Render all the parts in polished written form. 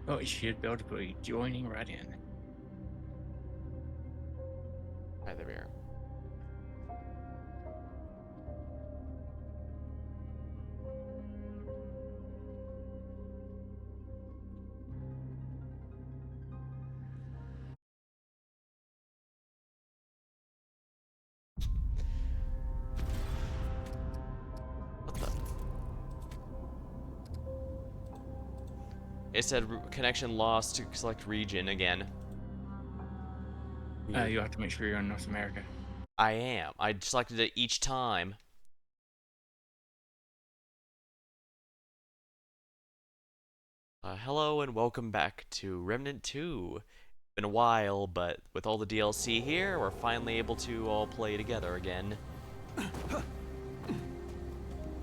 Oh, you should be able to be joining right in. Hi, there we are. What the? It said connection lost to select region again. Weird. You have to make sure you're in North America. I am. I selected it each time. Hello and welcome back to Remnant 2. Been a while, but with all the DLC here, we're finally able to all play together again.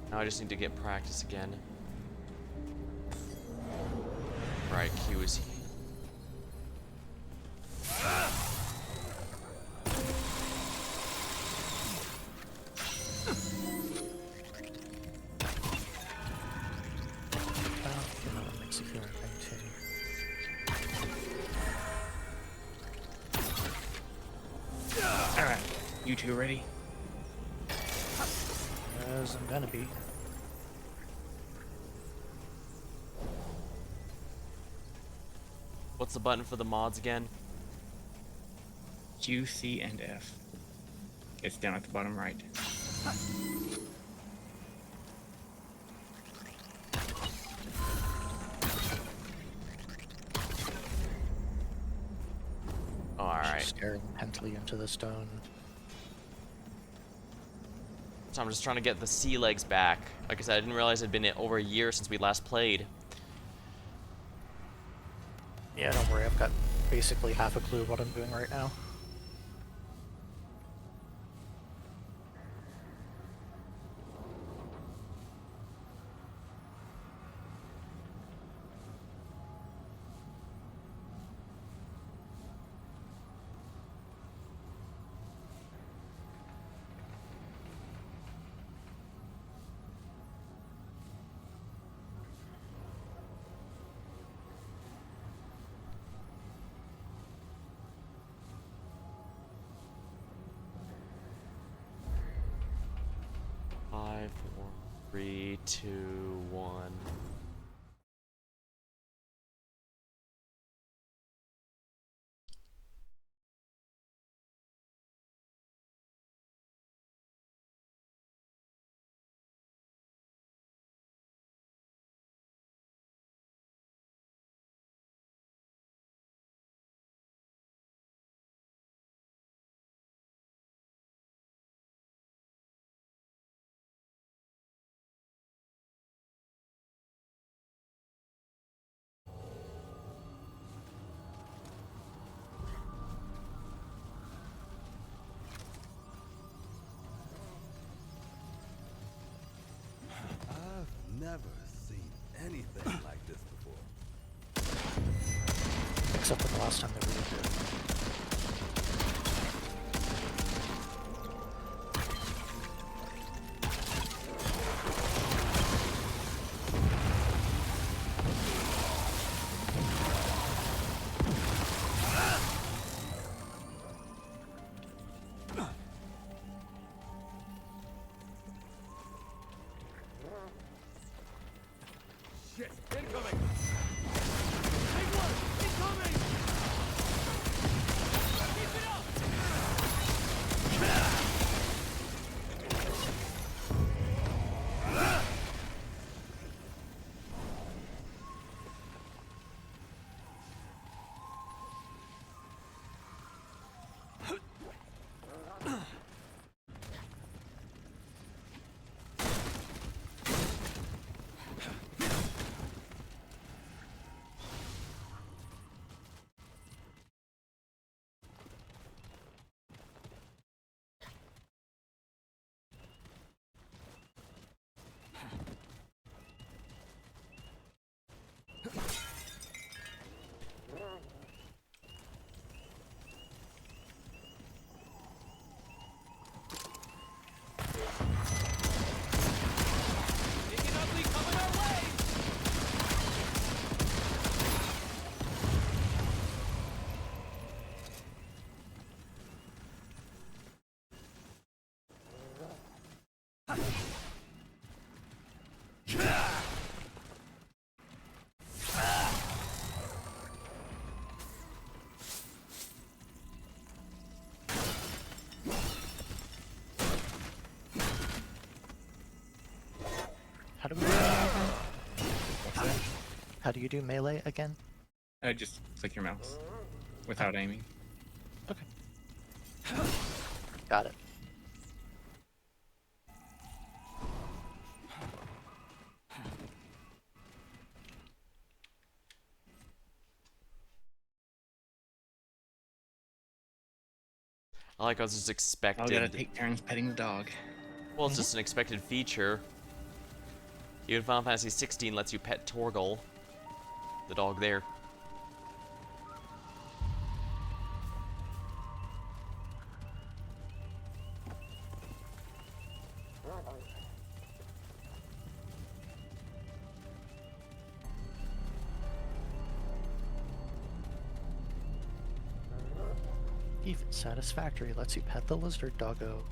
Now I just need to get practice again. Right, Q is here. Alright, you two ready? As I'm gonna be. What's the button for the mods again? Q, C, and F. It's down at the bottom right. Alright. She's staring intently into the stone. So I'm just trying to get the sea legs back. Like I said, I didn't realize it'd been over a year since we last played. Yeah, don't worry, I've got basically half a clue what I'm doing right now. Five, four, three, two, one. I've never seen anything like this before. Except for the last time that we did it. Shit! Incoming! Big one! Incoming! How do you do melee again? Just click your mouse without aiming. Okay. Got it. I like how it's just I expected. gotta take turns petting the dog. Well, it's just an expected feature. Even Final Fantasy 16 lets you pet Torgal, the dog there. Even Satisfactory lets you pet the lizard doggo.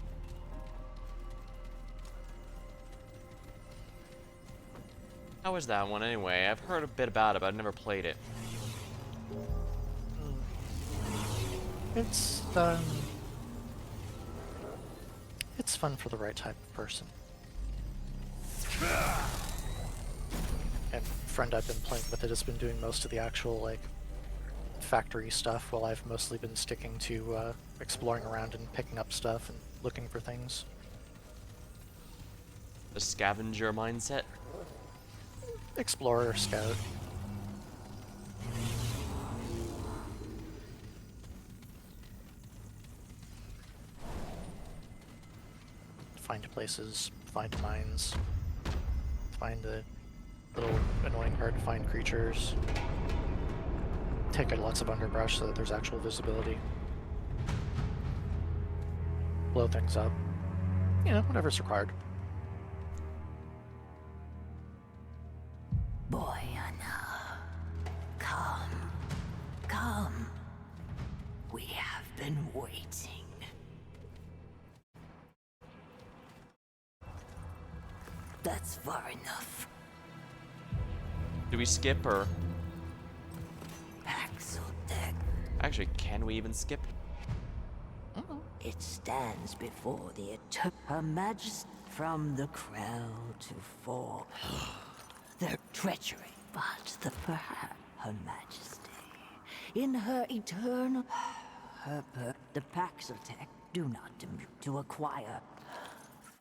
How is that one anyway? I've heard a bit about it, but I've never played it. It's fun for the right type of person. And friend I've been playing with it has been doing most of the actual, like, factory stuff, while I've mostly been sticking to exploring around and picking up stuff and looking for things. The scavenger mindset? Explorer, scout. Find places, find mines, find the little annoying hard to find creatures. Take out lots of underbrush so that there's actual visibility. Blow things up. You know, whatever's required. Boyana, come, come. We have been waiting. That's far enough. Do we skip or... Axeldeck. Actually, can we even skip? It stands before the Her Majesty from the crowd to fall. Their treachery, but perhaps Her Majesty, in her eternal, the Paxeltech do not to acquire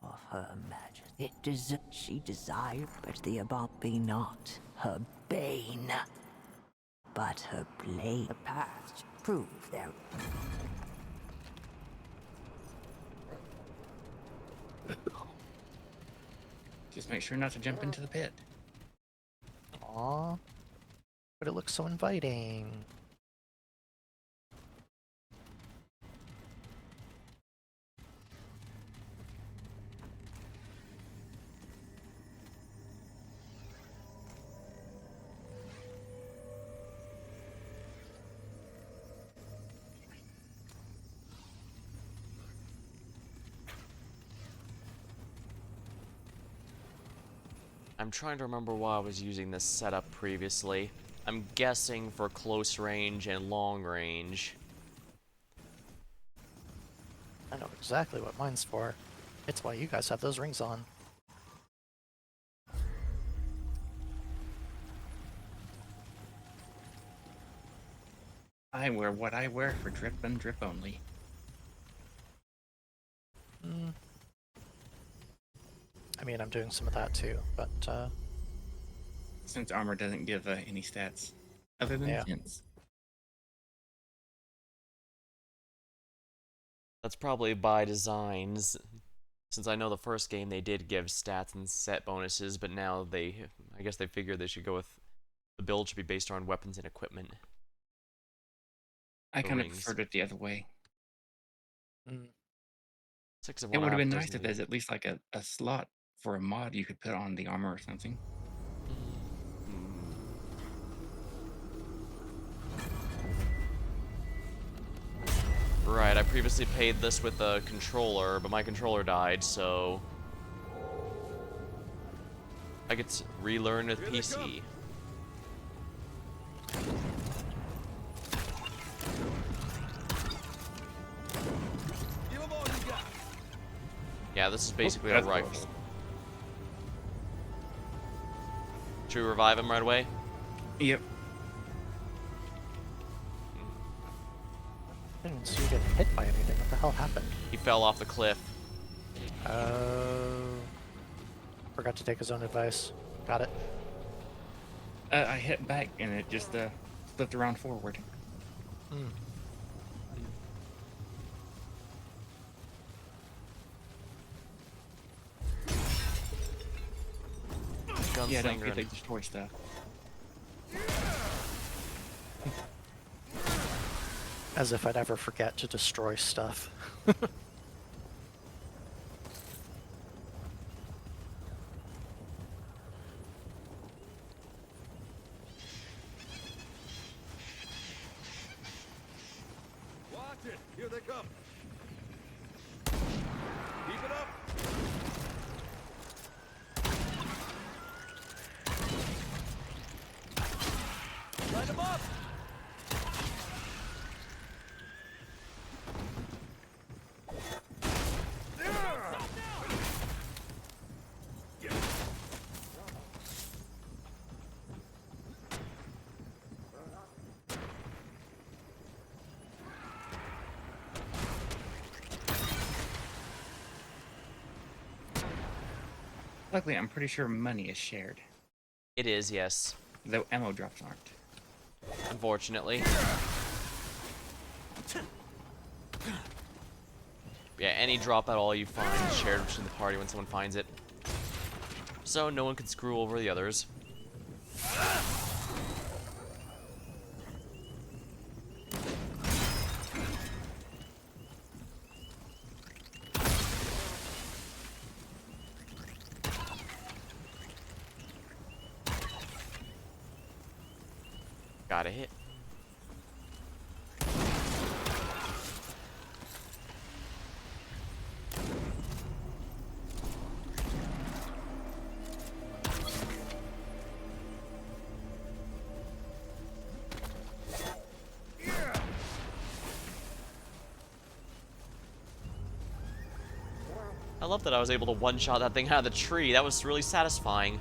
for Her Majesty. She desired, but the above be not her bane, but her blade. The past prove their. Just make sure not to jump into the pit. Aww. But it looks so inviting. I'm trying to remember why I was using this setup previously. I'm guessing for close range and long range. I know exactly what mine's for. It's why you guys have those rings on. I wear what I wear for drip and drip only. I mean, I'm doing some of that too, but Since armor doesn't give any stats other than Yeah. defense. That's probably by design, since I know the first game they did give stats and set bonuses, but now I guess they figured they should go with, the build should be based on weapons and equipment. I kind of Rings. preferred it the other way. 6 of It 1 would have been half nice doesn't if do- there's at least like a slot for a mod you could put on the armor or something. Right, I previously paid this with a controller, but my controller died, so I get to relearn with PC. Give 'em all you got. Yeah, this is basically a that's rifle. close. Should we revive him right away? Yep. I didn't even see you getting hit by anything. What the hell happened? He fell off the cliff. Oh. Forgot to take his own advice. Got it. I hit back and it just flipped around forward. Hmm. Yeah, don't Gunslinger. forget to destroy stuff. As if I'd ever forget to destroy stuff. Watch it! Here they come! Keep it up! Light them up! Luckily, I'm pretty sure money is shared, It is, yes. though ammo drops aren't. Unfortunately. Yeah, any drop at all you find is shared between the party when someone finds it. So no one can screw over the others. Got a hit. I love that I was able to one-shot that thing out of the tree. That was really satisfying.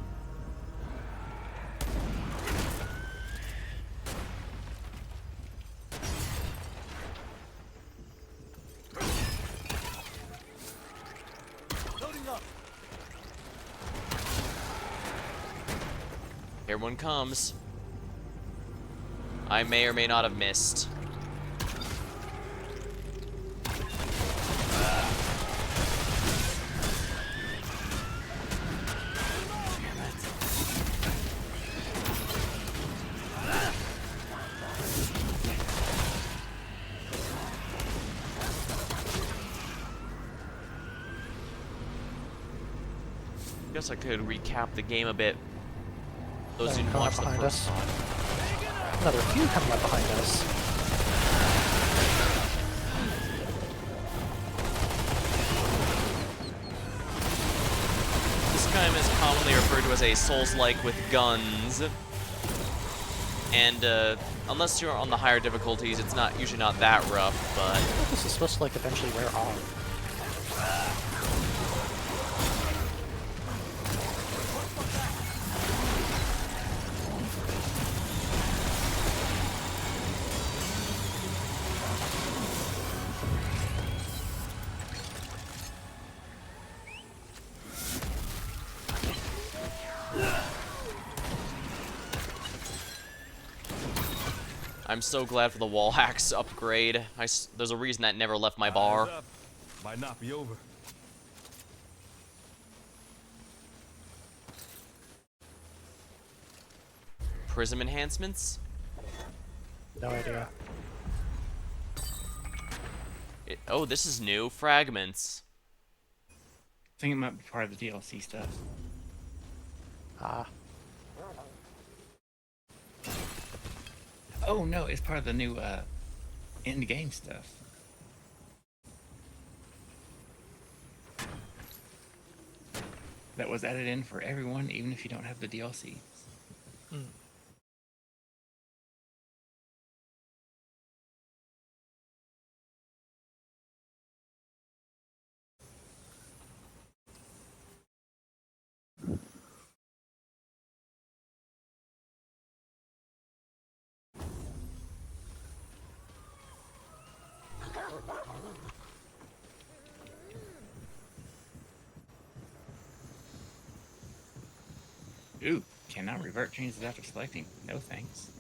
Loading up! Here one comes. I may or may not have missed. Guess I could recap the game a bit. Those who didn't Coming watch up the behind first us. time. Another few coming up behind us. This game is commonly referred to as a Souls-like with guns. And unless you're on the higher difficulties, it's not usually not that rough, but This is supposed to like eventually wear off. I'm so glad for the wall hacks upgrade. There's a reason that never left my bar. Eyes up. Might not be over. Prism enhancements? No idea. Oh, this is new. Fragments. I think it might be part of the DLC stuff. Ah. Oh no, it's part of the new end-game stuff. That was added in for everyone, even if you don't have the DLC. Hmm. Ooh, cannot revert changes after selecting. No thanks.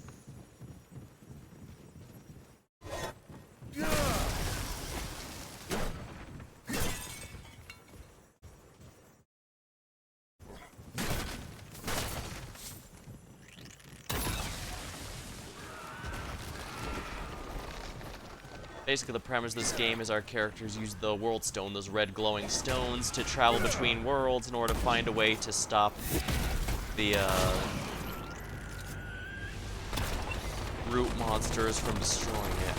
Basically, the premise of this game is our characters use the World Stone, those red glowing stones, to travel between worlds in order to find a way to stop the root monsters from destroying it.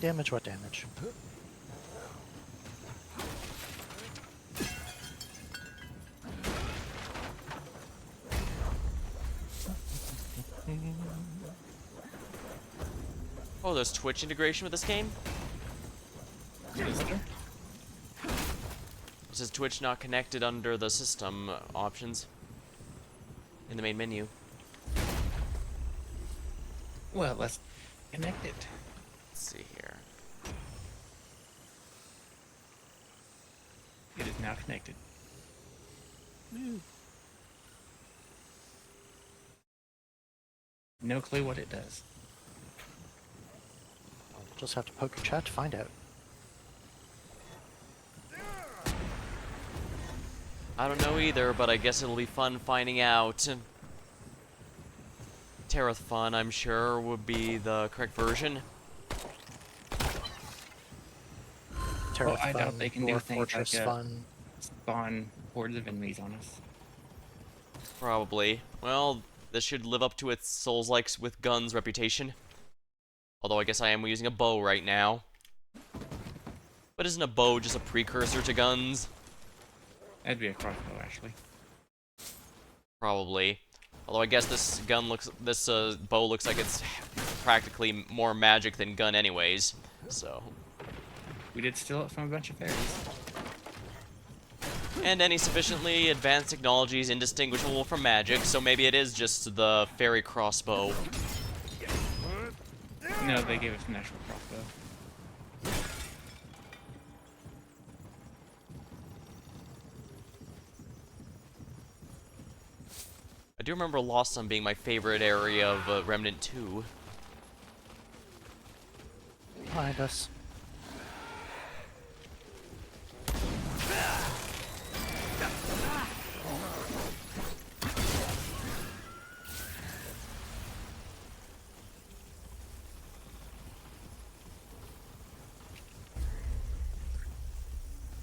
Damage, what damage? Oh, there's Twitch integration with this game? Is there? It says Twitch not connected under the system options in the main menu. Well, let's connect it. Let's see here. It is now connected. No clue what it does. I'll just have to poke your chat to find out. I don't know either, but I guess it'll be fun finding out. Terrath Fun, I'm sure, would be the correct version. Terra I doubt Fun, they can do Dwarf things Fortress like Fun. spawn hordes of enemies on us. Probably. Well, this should live up to its Souls-likes with guns reputation. Although I guess I am using a bow right now. But isn't a bow just a precursor to guns? That'd be a crossbow, actually. Probably. Although I guess this bow looks like it's practically more magic than gun anyways. So. We did steal it from a bunch of fairies. And any sufficiently advanced technology is indistinguishable from magic, so maybe it is just the fairy crossbow. No, they gave us an actual crossbow. I do remember Lost Sun being my favorite area of Remnant 2. Behind us.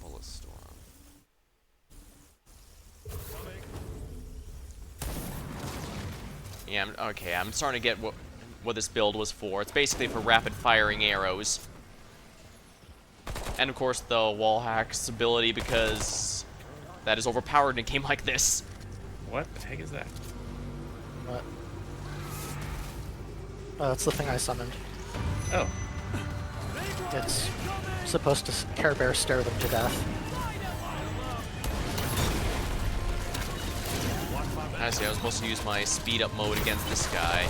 Bullet Storm. Yeah, okay, I'm starting to get what this build was for. It's basically for rapid firing arrows. And of course the wall hack's ability, because that is overpowered in a game like this. What the heck is that? What? Oh, that's the thing I summoned. Oh, It's supposed to Care Bear stare them to death. I see, I was supposed to use my speed up mode against this guy.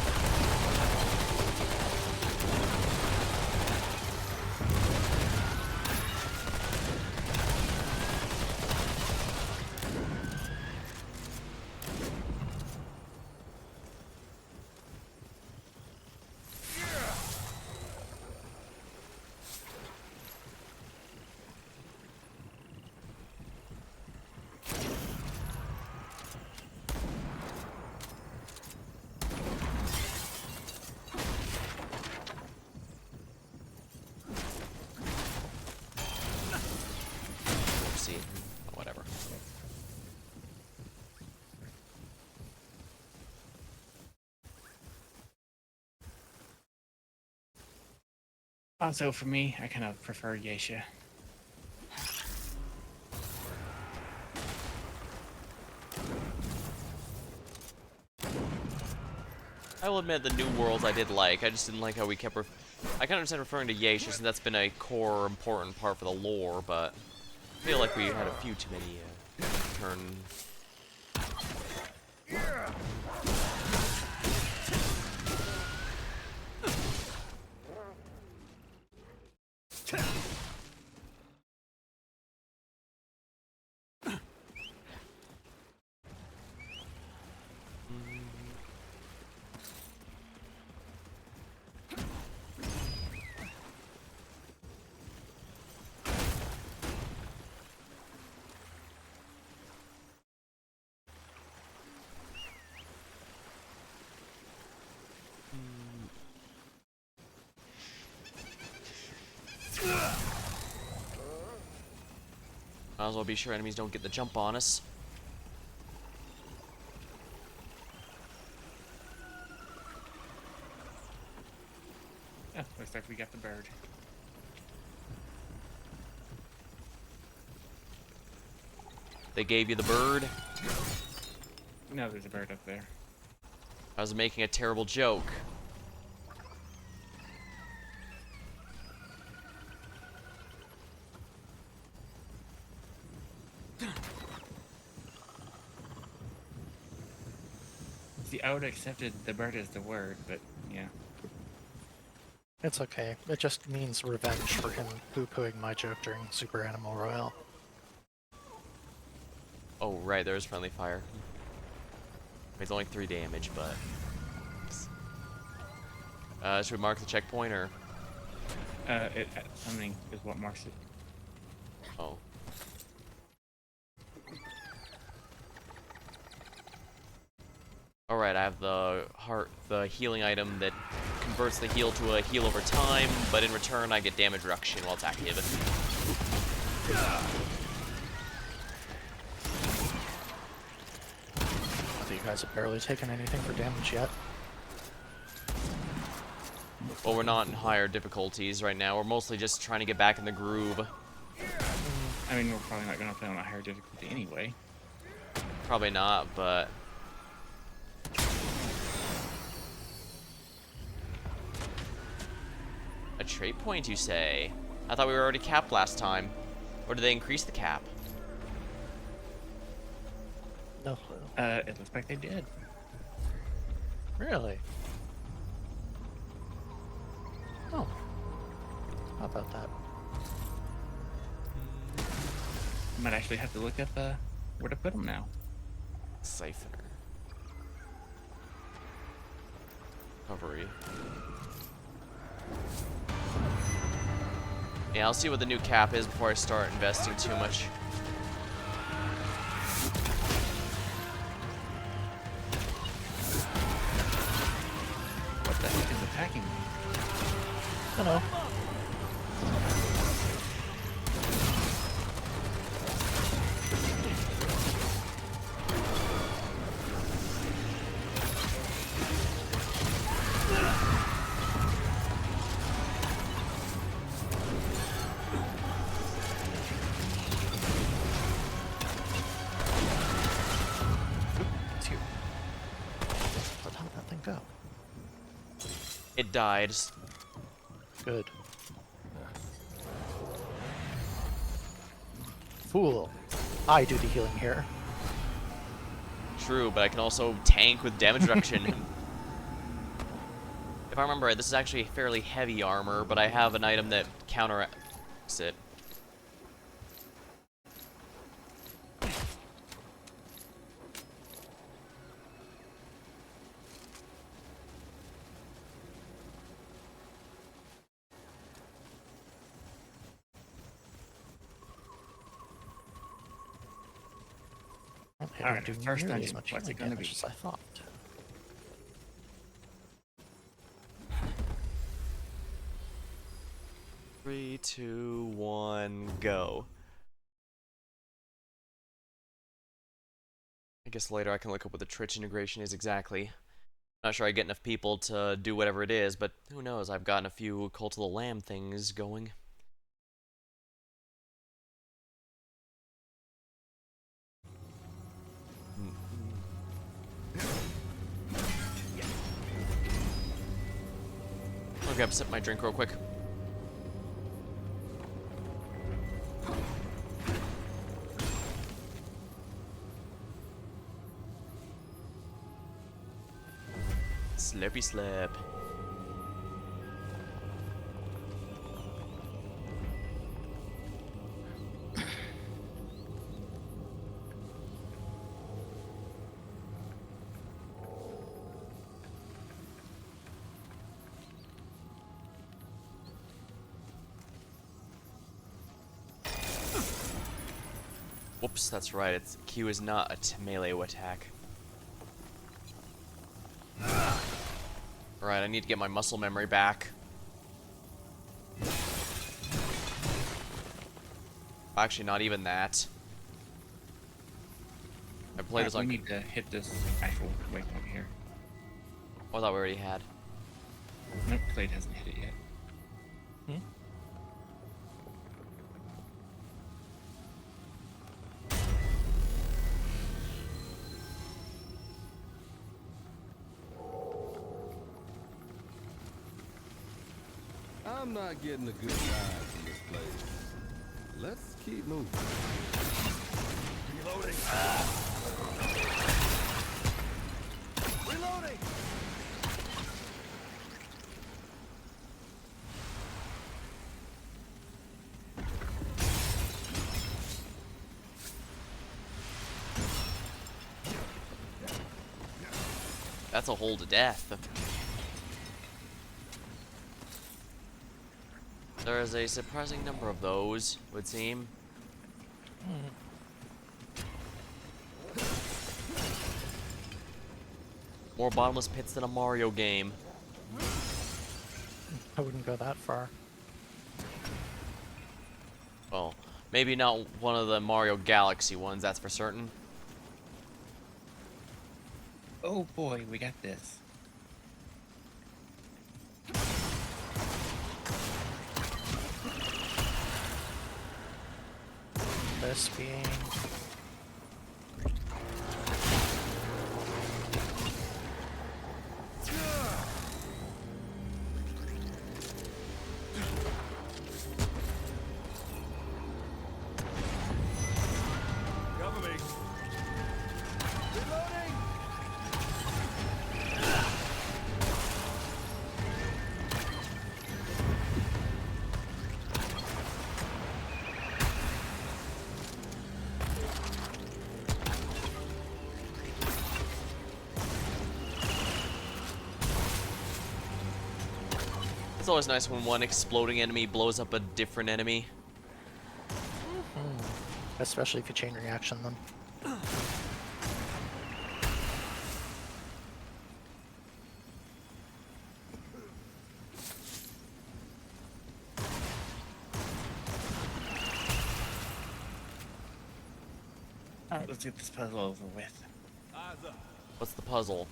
Also, for me, I kind of prefer geisha. I will admit the new worlds I did like. I just didn't like how we kept. I kind of understand referring to geisha since that's been a core important part for the lore, but I feel like we had a few too many turn. Might as well be sure enemies don't get the jump on us. Oh, looks like we got the bird. They gave you the bird. No, there's a bird up there. I was making a terrible joke. See, I would have accepted the bird as the word, but yeah. It's okay. It just means revenge for him poo-pooing my joke during Super Animal Royale. Oh, right, there's friendly fire. It's only 3 damage, but... should we mark the checkpoint, or...? Summoning is what marks it. Oh. Alright, I have the healing item that converts the heal to a heal over time, but in return I get damage reduction while it's active. So you guys have barely taken anything for damage yet. Well, we're not in higher difficulties right now. We're mostly just trying to get back in the groove. I mean, we're probably not going to play on a higher difficulty anyway. Probably not, but... A trait point, you say? I thought we were already capped last time. Or did they increase the cap? No clue. It looks like they did. Really? Oh. How about that? Might actually have to look up where to put them now. Siphoner. Recovery. Yeah, I'll see what the new cap is before I start investing too much. What the heck is attacking me? Hello. It's you. But how did that thing go? It died. Good. Fool. I do the healing here. True, but I can also tank with damage reduction. If I remember right, this is actually fairly heavy armor, but I have an item that counteracts it. Okay, Alright, didn't do first nearly dungeon. as much What's it healing gonna damage be? as I thought. Three, two, one, go. I guess later I can look up what the Twitch integration is exactly. Not sure I get enough people to do whatever it is, but who knows? I've gotten a few Cult of the Lamb things going. I'll grab a sip of my drink real quick. Slurpy slurp. Whoops, that's right. Its Q is not a melee attack. Alright, I need to get my muscle memory back. Actually, not even that. I played this We on. need to hit this actual waypoint here. Oh, I thought we already had. Nope, Clade hasn't hit it yet. I'm not getting a good vibe from this place. Let's keep moving. Reloading. Reloading. That's a hole to death. There is a surprising number of those, it would seem. More bottomless pits than a Mario game. I wouldn't go that far. Well, maybe not one of the Mario Galaxy ones, that's for certain. Oh boy, we got this. This being... Cover me. Reloading. It's always nice when one exploding enemy blows up a different enemy. Especially if you chain reaction them. Alright, let's get this puzzle over with. Eyes up. What's the puzzle?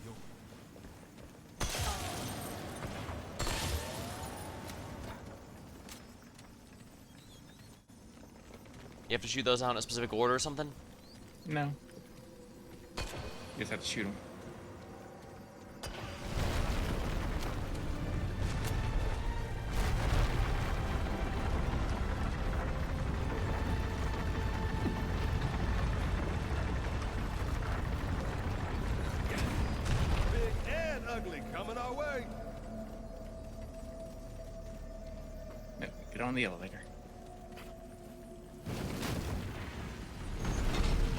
You have to shoot those out in a specific order or something? No. You just have to shoot him. Big and ugly coming our way. No, get on the elevator.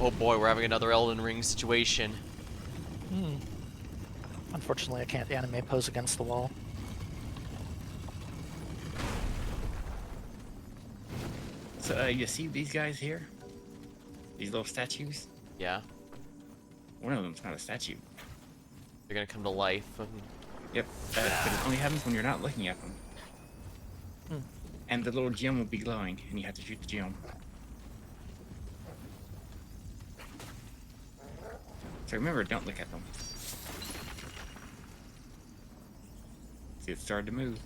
Oh boy, we're having another Elden Ring situation. Unfortunately, I can't anime pose against the wall. So, you see these guys here? These little statues? Yeah, One of them's not a statue. they're gonna come to life. Yep, but it only happens when you're not looking at them. And the little gem will be glowing, and you have to shoot the gem. So remember, don't look at them. It started to move.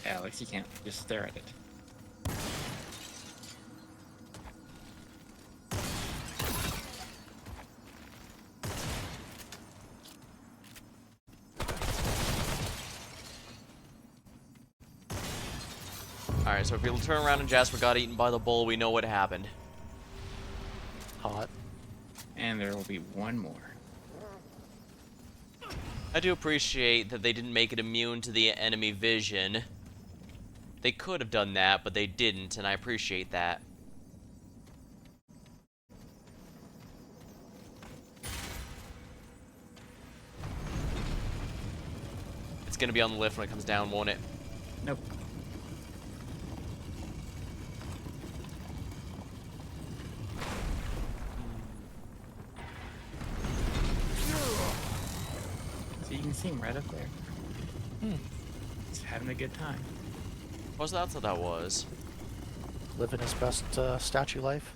Alex, you can't just stare at it. Alright, so if we turn around and Jasper got eaten by the bull, we know what happened. Hot. And there will be one more. I do appreciate that they didn't make it immune to the enemy vision. They could have done that, but they didn't, and I appreciate that. It's gonna be on the lift when it comes down, won't it? Nope. So you can see him right up there. He's having a good time. What was that? What that was? Living his best statue life.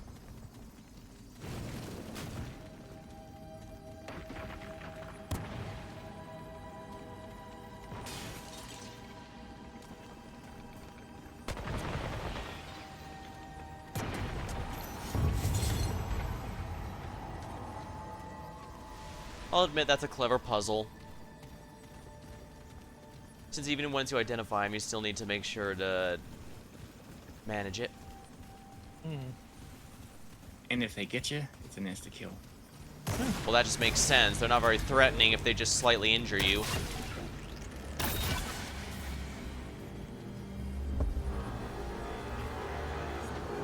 I'll admit that's a clever puzzle. Since even once you identify him, you still need to make sure to manage it. And if they get you, it's an insta kill. Well, that just makes sense. They're not very threatening if they just slightly injure you.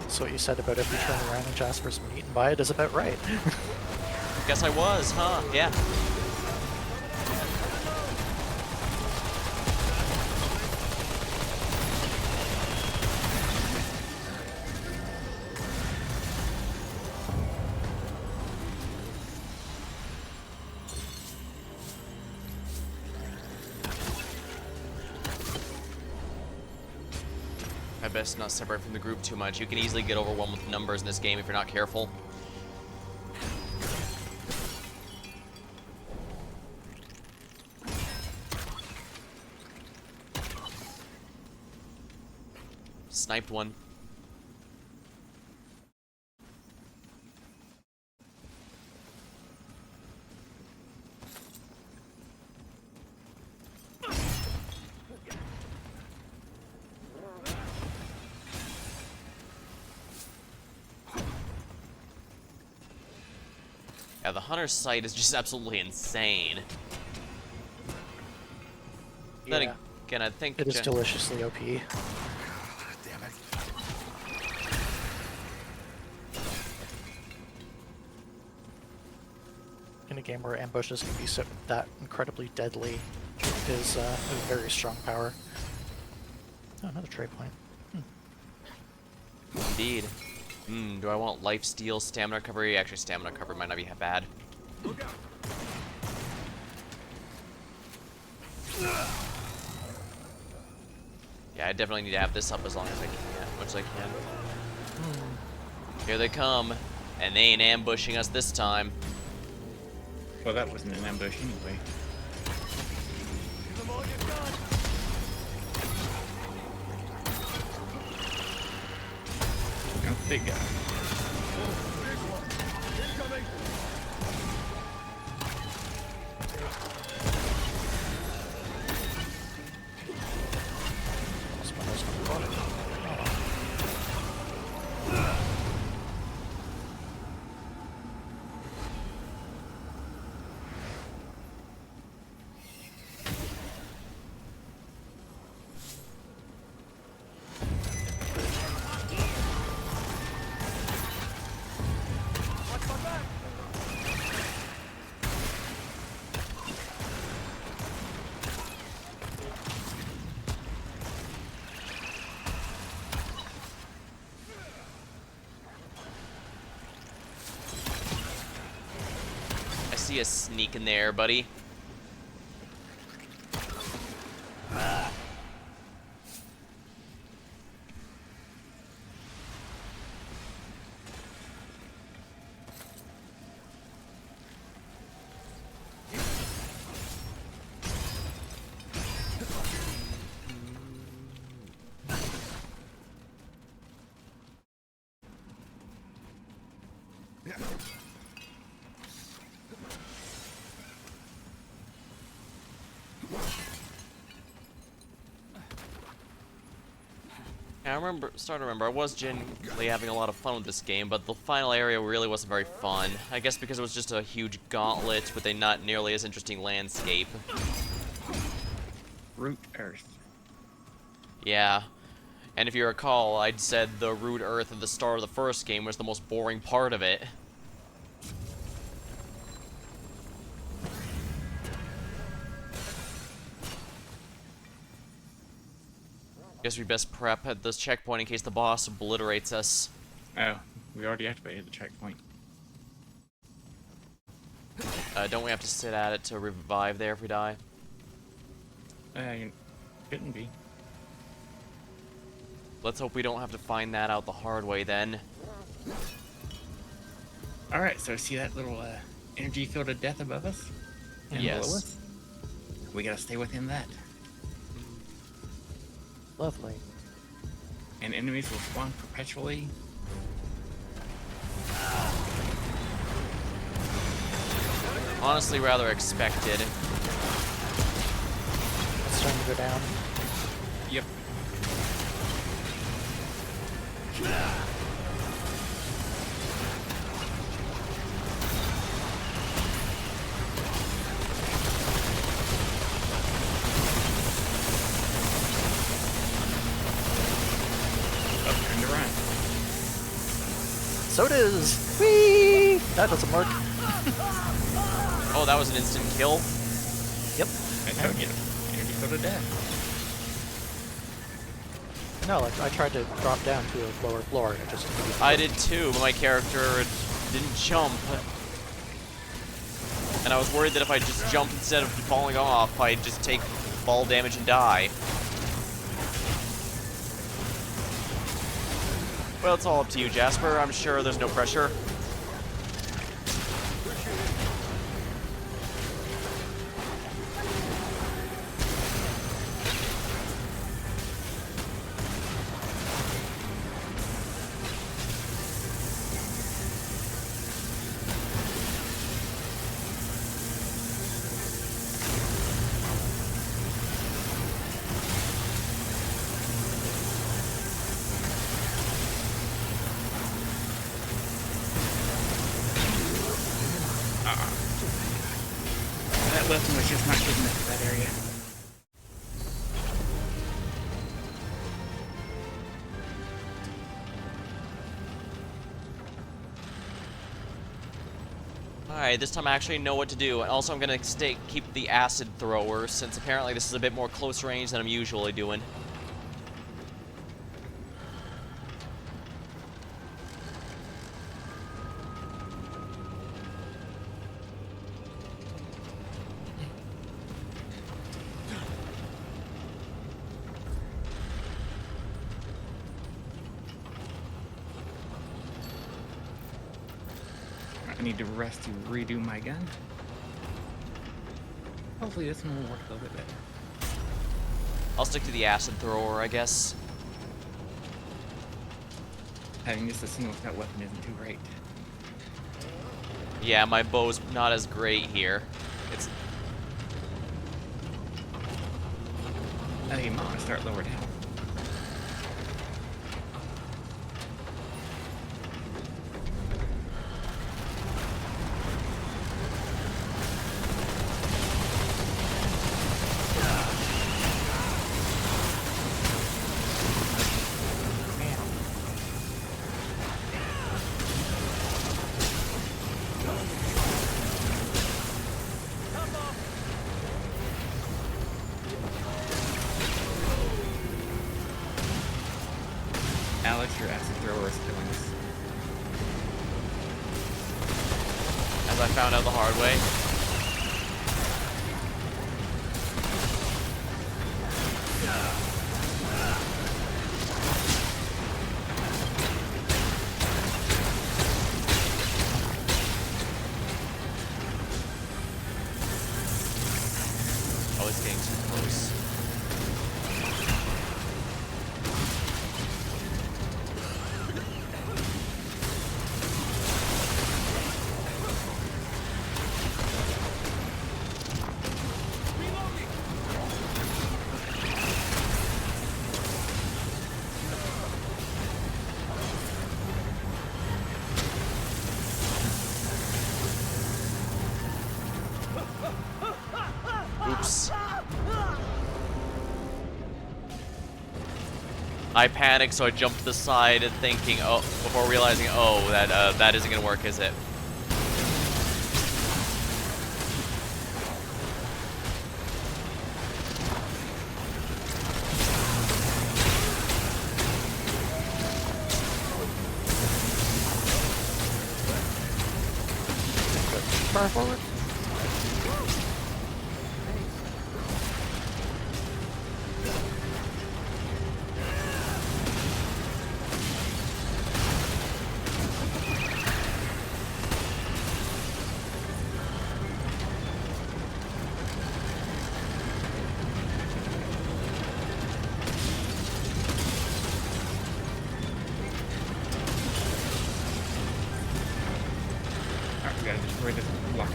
So what you said about if you turn around and Jasper's been eaten by it is about right. Guess I was, huh? Yeah. I best not separate from the group too much. You can easily get overwhelmed with numbers in this game if you're not careful. Sniped one. Yeah, the hunter's sight is just absolutely insane. Then Yeah. again, I think It is deliciously OP. Damn it. In a game where ambushes can be so that incredibly deadly is a very strong power. Oh, another trade point. Indeed. Do I want life steal, stamina recovery? Actually, stamina recovery might not be bad. Yeah, I definitely need to have this up as long as I can, as much as I can. Here they come, and they ain't ambushing us this time. Well, that wasn't an ambush anyway. That's a big guy. This one is recorded. I see a sneak in there, buddy. Starting to remember, I was genuinely having a lot of fun with this game, but the final area really wasn't very fun. I guess because it was just a huge gauntlet with a not nearly as interesting landscape. Root Earth. Yeah. And if you recall, I'd said the root Earth at the start of the first game was the most boring part of it. Guess we best prep at this checkpoint in case the boss obliterates us. Oh, we already activated the checkpoint. Don't we have to sit at it to revive there if we die? You shouldn't be. Let's hope we don't have to find that out the hard way then. Alright, so see that little energy field of death above us? And Yes. below us? We gotta stay within that. Lovely. And enemies will spawn perpetually. Honestly, rather expected. It's starting to go down. Yep. Oh, turn to run. So it is! Whee! That doesn't work. Oh, that was an instant kill? Yep. I told you. Energy field of death. No, like, I tried to drop down to a lower floor and it just... I did too, but my character didn't jump. And I was worried that if I just jumped instead of falling off, I'd just take fall damage and die. Well, it's all up to you, Jasper. I'm sure there's no pressure. That weapon was just not good enough for that area. Alright, this time I actually know what to do. And also I'm gonna keep the acid thrower, since apparently this is a bit more close range than I'm usually doing. I need to rest to redo my gun. Hopefully this one will work a little bit better. I'll stick to the acid thrower, I guess. Having just a single shot weapon isn't too great. Yeah, my bow's not as great here. It's... Oh, you might want to start lower down. Alex, your acid thrower is killing us. As I found out the hard way. Oh, it's getting too close. I panicked, so I jumped to the side thinking, oh, before realizing, oh, that isn't gonna work, is it? Far forward. Alright, we gotta destroy this block.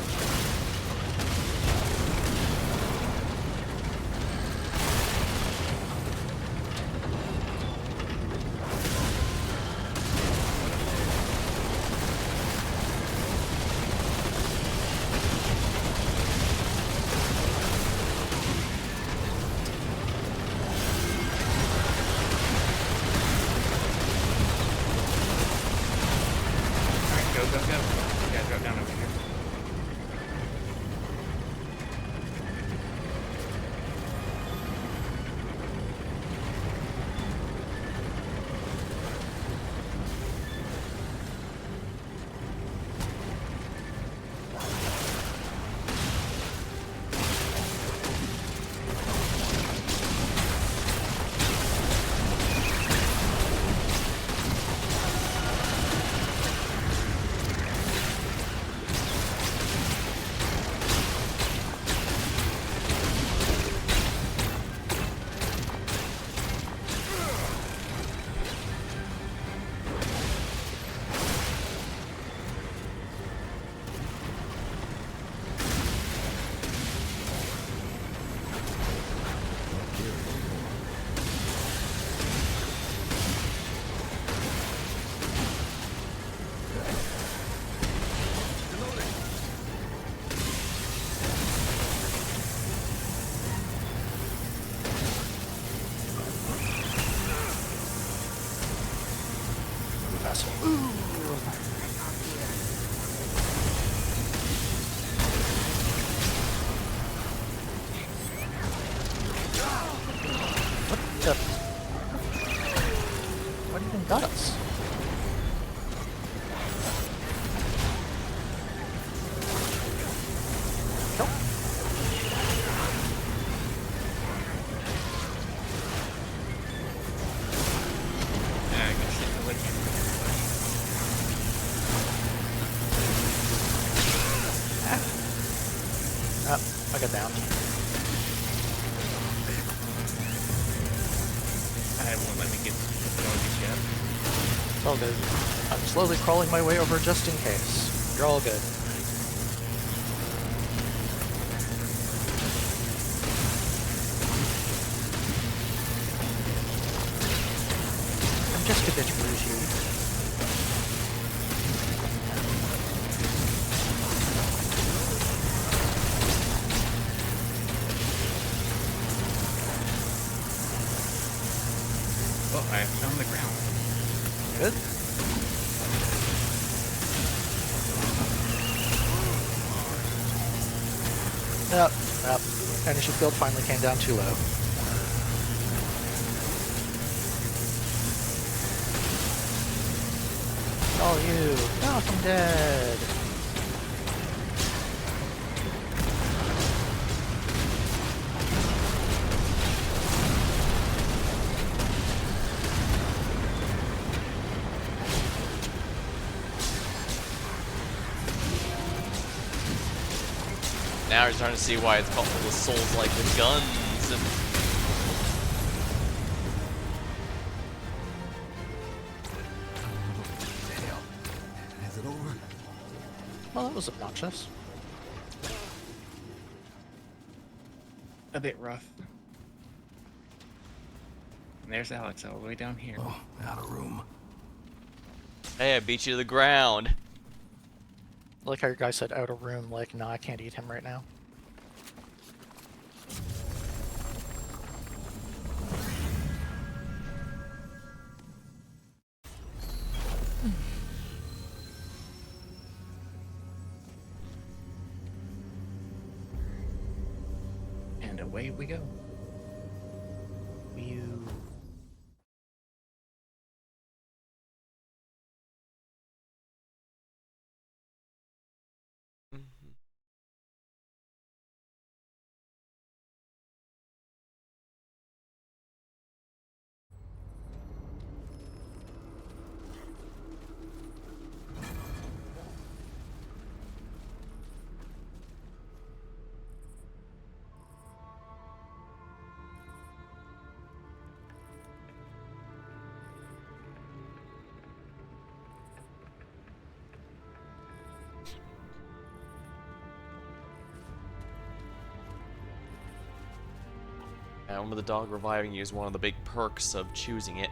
Alright, go, go, go. You gotta drop down over here. What even got us? Nope. I gotta sit the leg in. I got downed. I won't let me get all these yet. It's all good. I'm slowly crawling my way over just in case. You're all good. I'm just a bit bougie. Well, I found the ground. Good. Yep, yep. Energy field finally came down too low. Oh, you. No, I'm dead. Now you're starting to see why it's called the Souls like with guns. And Is it over? Well, that was obnoxious. A bit rough. And there's Alex all the way down here. Oh, out of room. hey, I beat you to the ground. I like how your guy said out of room, like, no, I can't eat him right now. away we go. You. Mhm. And with the dog reviving you is one of the big perks of choosing it.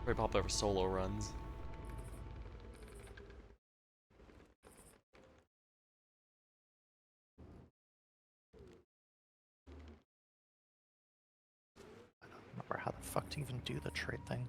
Very popular for solo runs. I don't remember how the fuck to even do the trade thing.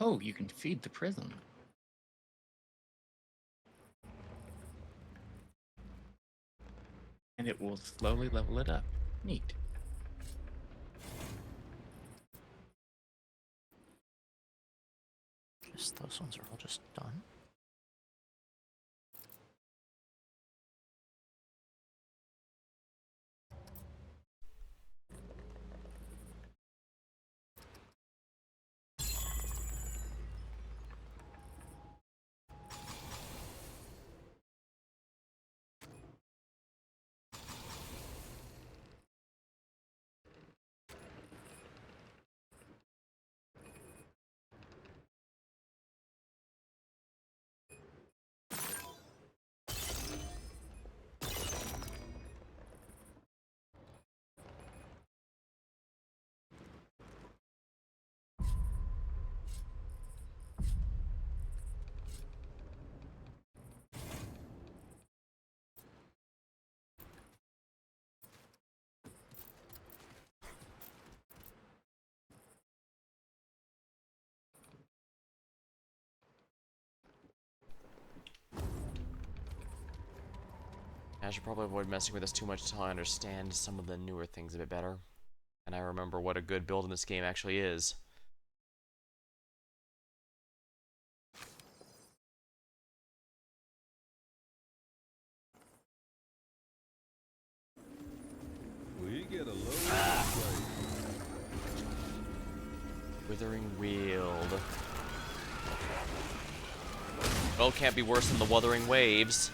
Oh, you can feed the prism. And it will slowly level it up. Neat. Guess those ones are all just done. I should probably avoid messing with this too much until I understand some of the newer things a bit better. And I remember what a good build in this game actually is. We get a load of Withering Wield. Well, can't be worse than the Wuthering Waves.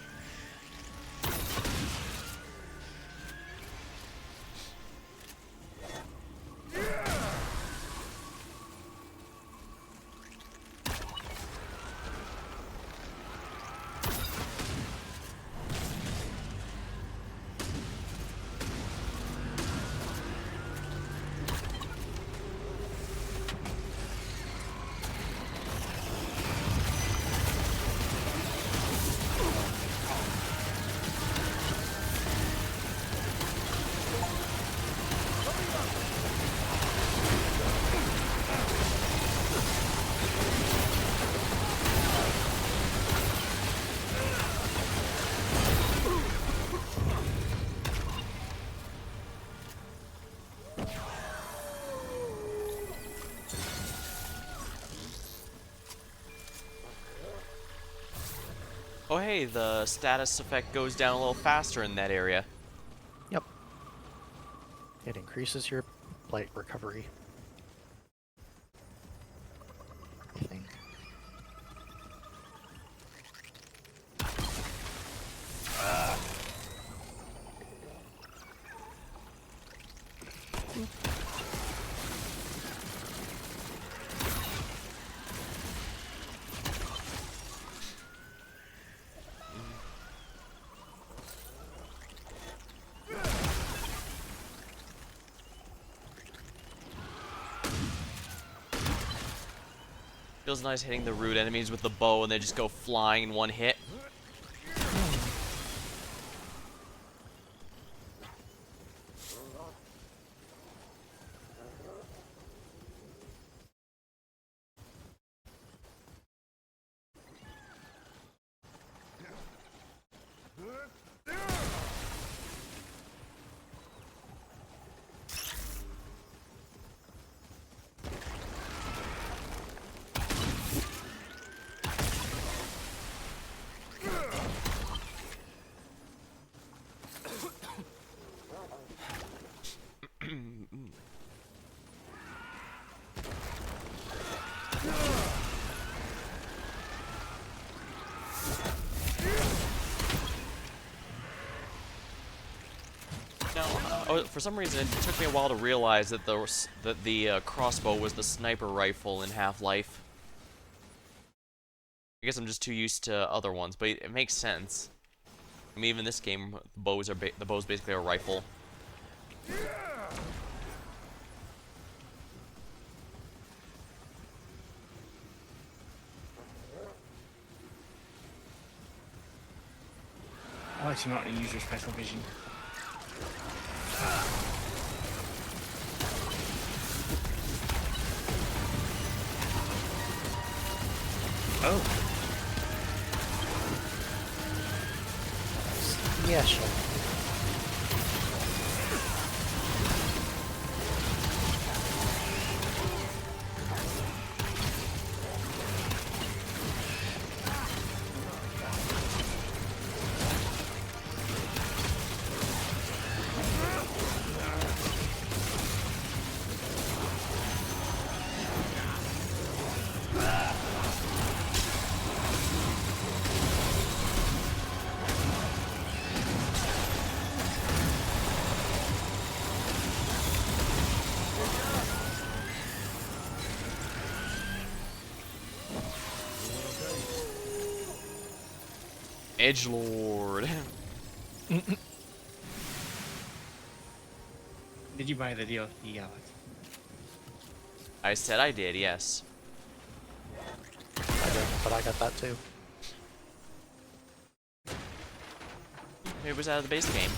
Oh hey, the status effect goes down a little faster in that area. Yep. It increases your blight recovery. I think. Feels nice hitting the rude enemies with the bow and they just go flying in one hit. For some reason, it took me a while to realize that the crossbow was the sniper rifle in Half-Life. I guess I'm just too used to other ones, but it makes sense. I mean, even in this game, the bow's basically a rifle. I like to not use your special vision. Oh. Yeah, sure. Edgelord. Did you buy the DLC, Alex? I said I did, yes. I didn't, but I got that too. It was out of the base game.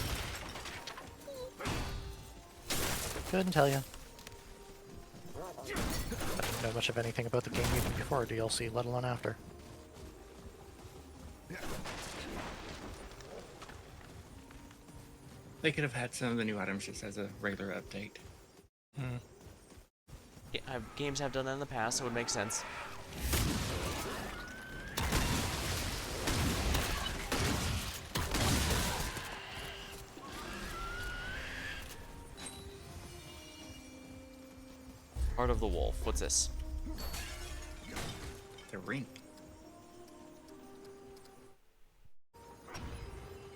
Couldn't tell you. I didn't know much of anything about the game even before DLC, let alone after. They could have had some of the new items just as a regular update. Yeah, games have done that in the past, so it would make sense. Heart of the Wolf. What's this? The ring.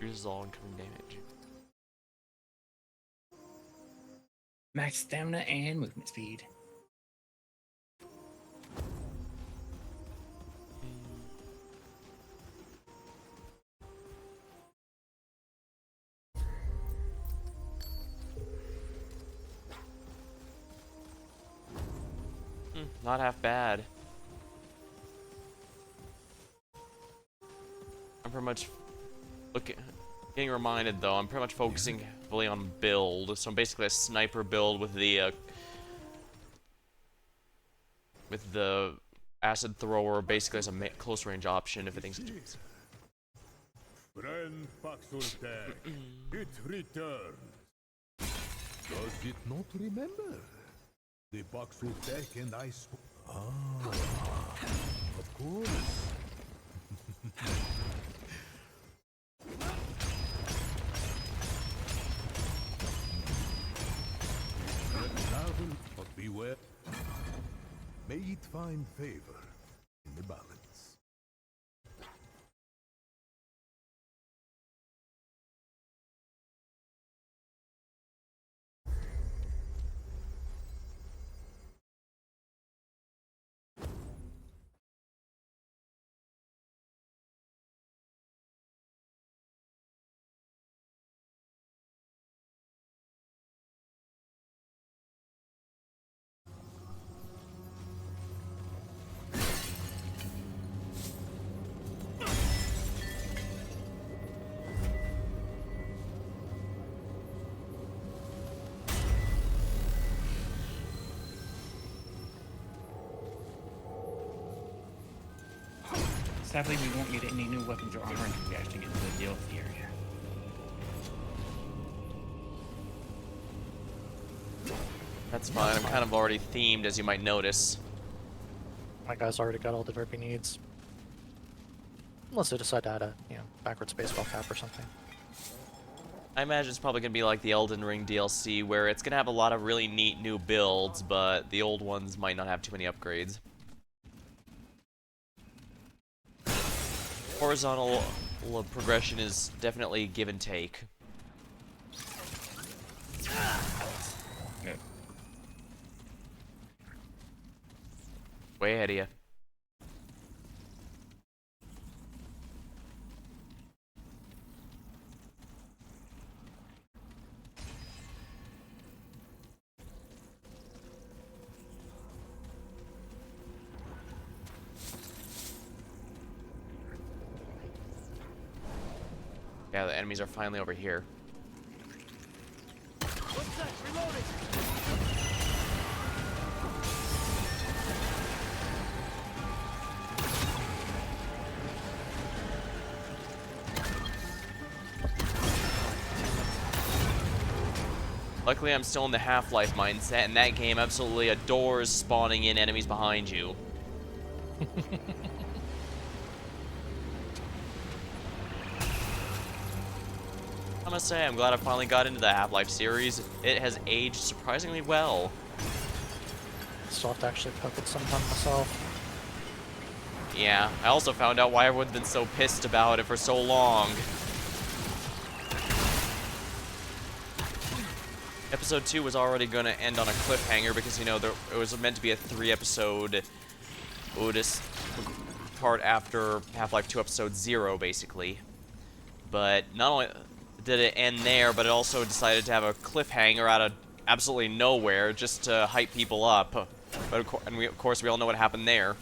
Reduces all incoming damage. Max stamina and movement speed. Not half bad. I'm pretty much getting reminded though. I'm pretty much focusing heavily on build. So I'm basically a sniper build with the acid thrower, basically as a close range option if anything's. Friend Paxultek, it returned. Does it not remember? The Paxultek and I spoke. Ah, of course. Travel, but beware. May it find favor in the balance. Sadly, we won't get any new weapons or armor until we actually get to the DLC area. That's fine. I'm kind of already themed, as you might notice. My guy's already got all the derp he needs. Unless they decide to add a, backwards baseball cap or something. I imagine it's probably going to be like the Elden Ring DLC, where it's going to have a lot of really neat new builds, but the old ones might not have too many upgrades. Horizontal progression is definitely give and take. Good. Way ahead of you. Yeah, the enemies are finally over here. Luckily, I'm still in the Half-Life mindset, and that game absolutely adores spawning in enemies behind you. I must say, I'm glad I finally got into the Half-Life series. It has aged surprisingly well. Still have to actually cook it sometime myself. Yeah, I also found out why everyone's been so pissed about it for so long. Episode 2 was already going to end on a cliffhanger because, it was meant to be a 3-episode Otis part after Half-Life 2 Episode 0, basically. But not only did it end there, but it also decided to have a cliffhanger out of absolutely nowhere just to hype people up. But of course, we all know what happened there.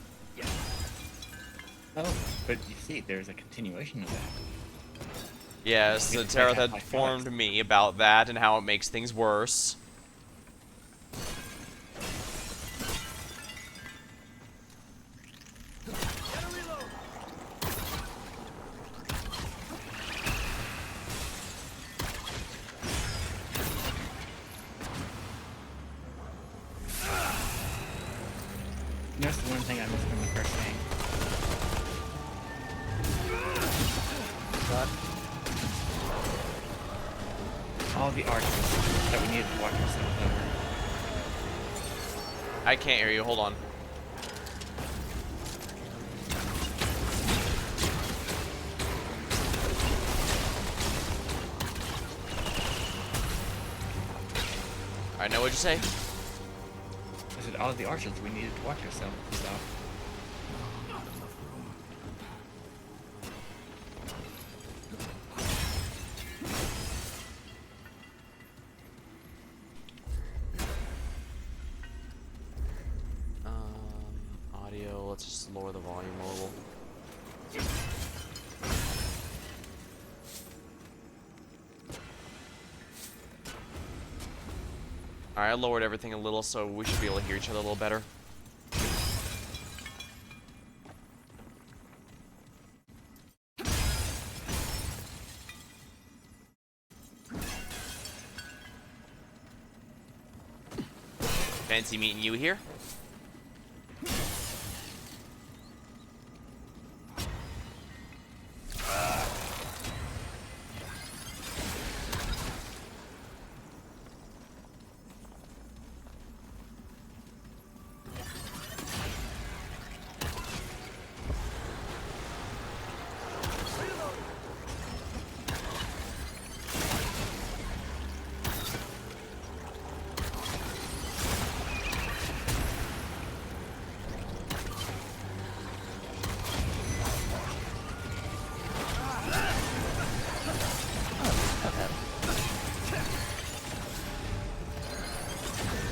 Oh, but you see, there's a continuation of that. Yes, the Tarot had informed me about that and how it makes things worse. That's the one thing I missed from the first game. But All the archers that we needed to watch ourselves over. I can't hear you, hold on. I know what you say. I said all the archers we needed to watch ourselves and stuff. Audio, let's just lower the volume a little. Alright, I lowered everything a little, so we should be able to hear each other a little better. Fancy meeting you here.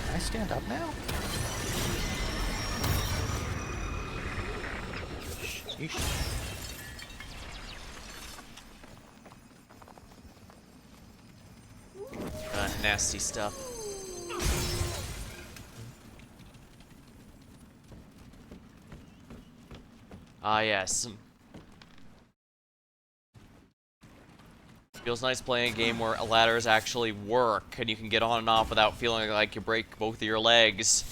Can I stand up now? Sheesh. Nasty stuff. Ah, yes. Feels nice playing a game where ladders actually work and you can get on and off without feeling like you break both of your legs.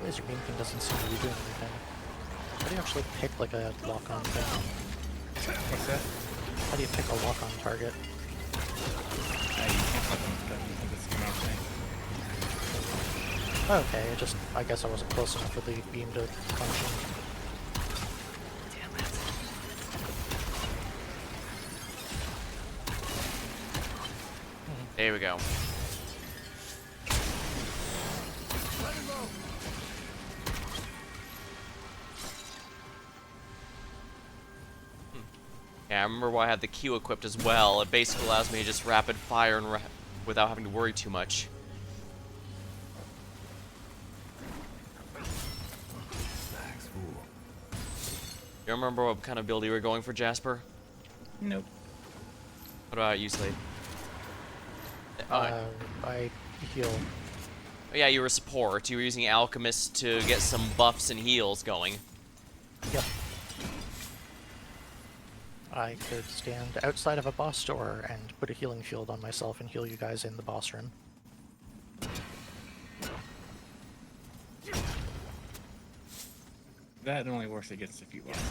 Laser beam thing doesn't seem to be doing anything. How do you actually pick like a lock-on thing? What's that? How do you pick a lock-on target? You can't fucking stuff. I think that's the amount of thing. Okay, I guess I wasn't close enough for the beam to function. There we go. Yeah, I remember why I had the Q equipped as well. It basically allows me to just rapid fire and without having to worry too much. Thanks, fool. You remember what kind of build you were going for, Jasper? Nope. What about you, Slade? I heal. Yeah, you were a support. You were using Alchemist to get some buffs and heals going. Yep. I could stand outside of a boss door and put a healing shield on myself and heal you guys in the boss room. That only works against a few bosses.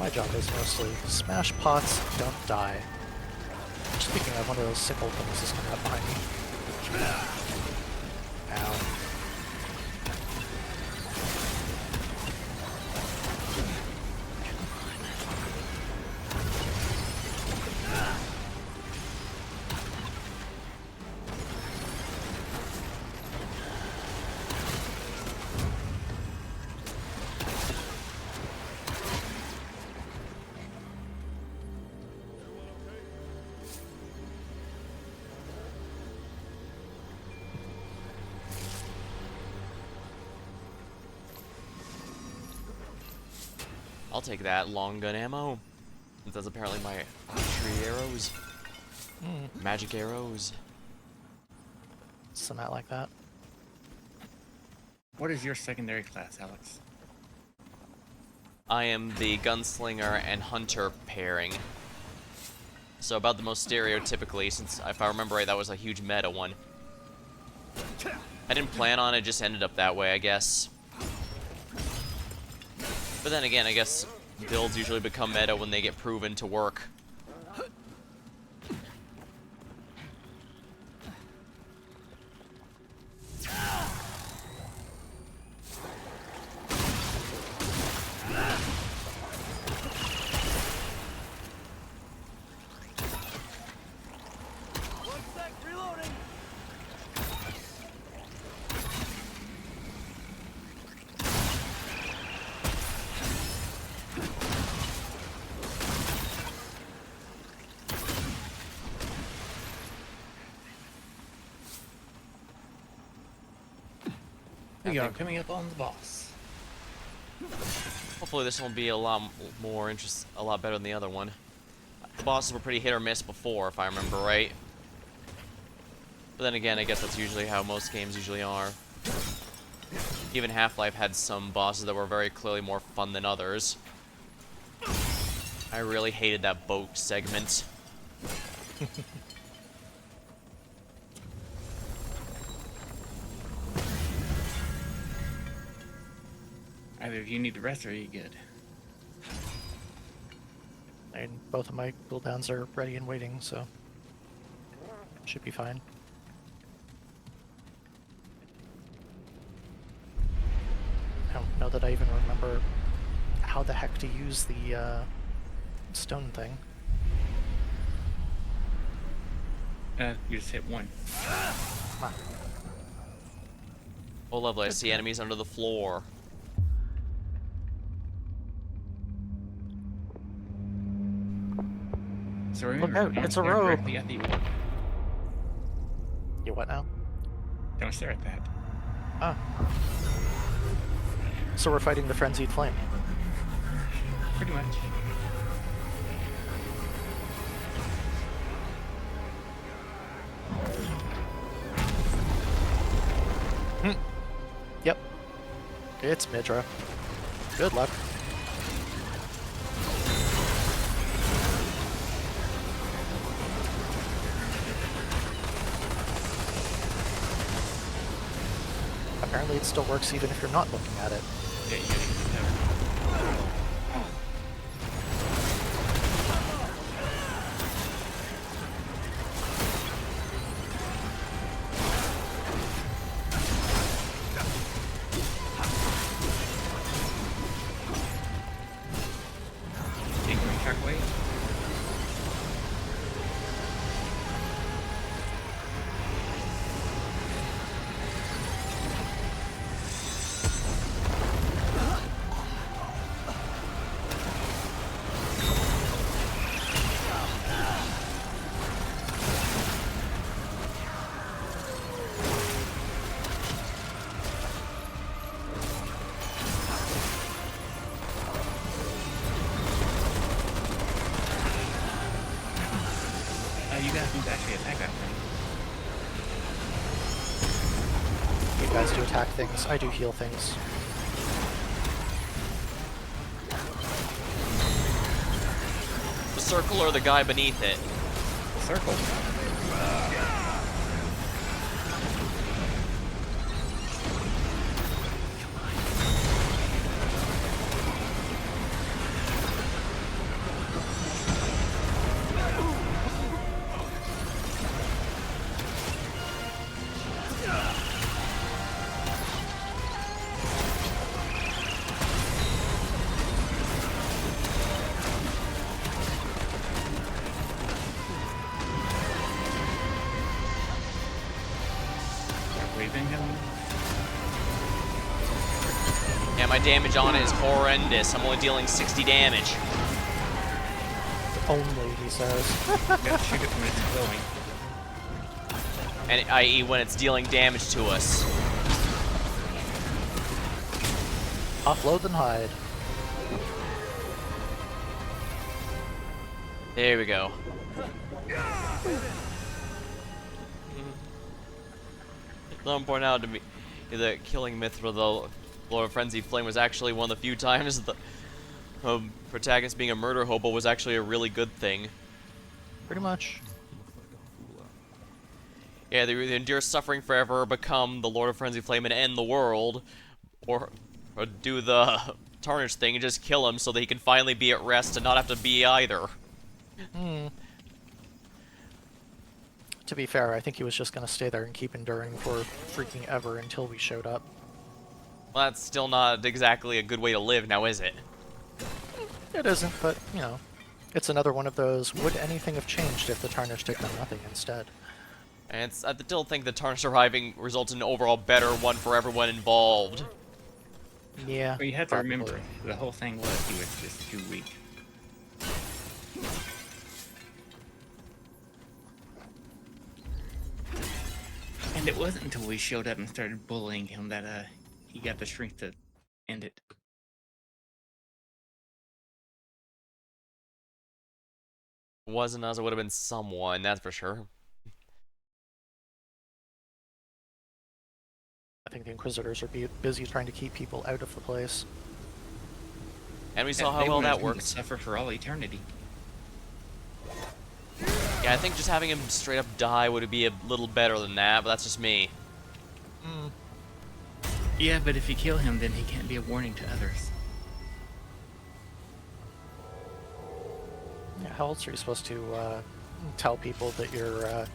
My job is mostly smash pots, don't die. Speaking of, one of those sickle things is coming up behind me. Ow. I'll take that long gun ammo. Since that's apparently my tree arrows. Magic arrows. Something like that. What is your secondary class, Alex? I am the gunslinger and hunter pairing. So about the most stereotypically, since if I remember right, that was a huge meta one. I didn't plan on it, just ended up that way, I guess. But then again, I guess builds usually become meta when they get proven to work. We are coming up on the boss. Hopefully this one will be a lot more a lot better than the other one. The bosses were pretty hit or miss before, if I remember right. But then again, I guess that's usually how most games usually are. Even Half-Life had some bosses that were very clearly more fun than others. I really hated that boat segment. Either of you need to rest or are you good? And both of my cooldowns are ready and waiting, so should be fine. I don't know that I even remember how the heck to use the stone thing. You just hit one. Ah. Oh, lovely. I see enemies under the floor. So remember, out, don't it's a stare rogue. directly at the orb. You what now? Don't stare at that. Ah. So we're fighting the frenzied flame. Pretty much. Yep. It's Midra. Good luck. Apparently it still works even if you're not looking at it. Yeah, you gotta keep that. Incoming shockwave. You guys need to actually attack that thing. You guys do attack things, I do heal things. The circle or the guy beneath it? Circle. Waving him. Yeah, my damage on it is horrendous. I'm only dealing 60 damage. Only, he says. You gotta shoot it when it's glowing. And i.e. when it's dealing damage to us. Offload and hide. There we go. Someone pointed out to me that killing Mithra, the Lord of Frenzy Flame, was actually one of the few times the protagonist being a murder hobo was actually a really good thing. Pretty much. Yeah, they endure suffering forever, become the Lord of Frenzy Flame and end the world, or do the Tarnish thing and just kill him so that he can finally be at rest and not have to be either. To be fair, I think he was just gonna stay there and keep enduring for freaking ever until we showed up. Well, that's still not exactly a good way to live now, is it? It isn't, but, you know, it's another one of those, would anything have changed if the Tarnished had done nothing instead? And I still think the Tarnish surviving results in an overall better one for everyone involved. Yeah, But you have to probably. remember, the whole thing was he was just too weak. And it wasn't until we showed up and started bullying him that he got the strength to end it. If it wasn't us, it would have been someone, that's for sure. I think the Inquisitors are busy trying to keep people out of the place. And we saw They how well wanted that him to worked. suffer for all eternity. Yeah, I think just having him straight up die would be a little better than that, but that's just me. Yeah, but if you kill him, then he can't be a warning to others. Yeah, how else are you supposed to tell people that your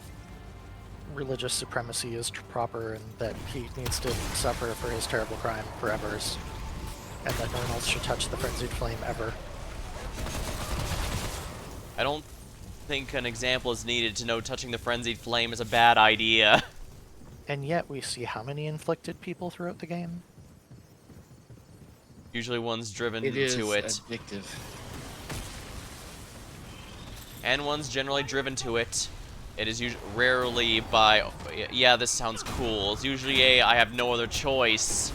religious supremacy is proper and that he needs to suffer for his terrible crime forever, and that no one else should touch the frenzied flame ever? I don't think an example is needed to know touching the frenzied flame is a bad idea. And yet we see how many inflicted people throughout the game? Usually one's driven It is to it. addictive. And one's generally driven to it. It is rarely by, yeah, this sounds cool. It's usually a, I have no other choice.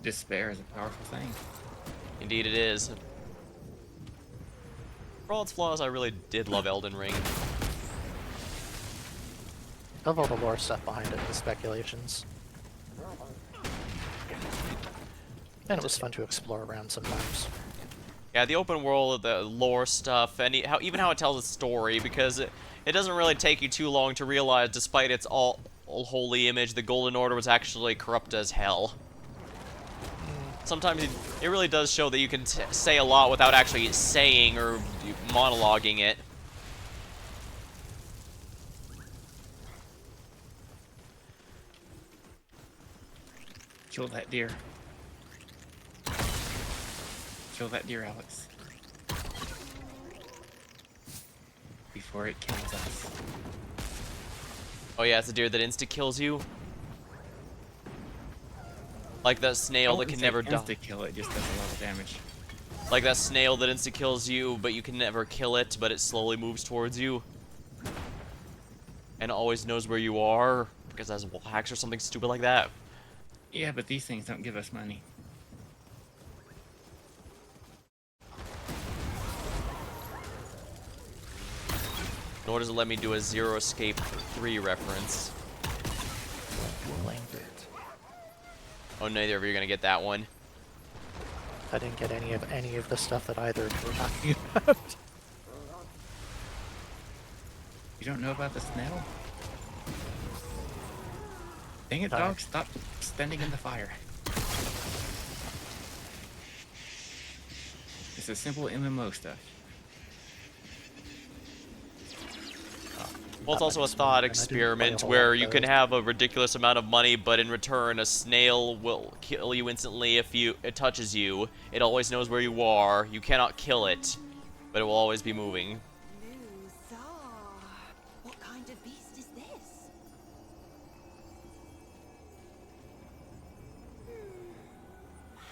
Despair is a powerful thing. Indeed it is. For all its flaws, I really did love Elden Ring. I love all the lore stuff behind it, the speculations. And it was fun to explore around sometimes. Yeah, the open world, the lore stuff, and even how it tells a story, because it doesn't really take you too long to realize, despite its all holy image, the Golden Order was actually corrupt as hell. Sometimes it really does show that you can say a lot without actually saying or monologuing it. Kill that deer. Kill that deer, Alex. Before it kills us. Oh yeah, it's a deer that insta-kills you. Like that snail that can never die. Insta-kill, it just does a lot of damage. Like that snail that insta-kills you, but you can never kill it, but it slowly moves towards you. And always knows where you are, because it has wax or something stupid like that. Yeah, but these things don't give us money. Nor does it let me do a Zero Escape 3 reference. Oh, neither of you are gonna get that one. I didn't get any of the stuff that either of you were talking about. You don't know about the snail? Dang it, Sorry. dog, stop standing in the fire. It's a simple MMO stuff. Well, it's Not also a many thought small, and I didn't play a experiment whole where lot of you can those. have a ridiculous amount of money, but in return, a snail will kill you instantly if it touches you. It always knows where you are. You cannot kill it, but it will always be moving. What kind of beast is this?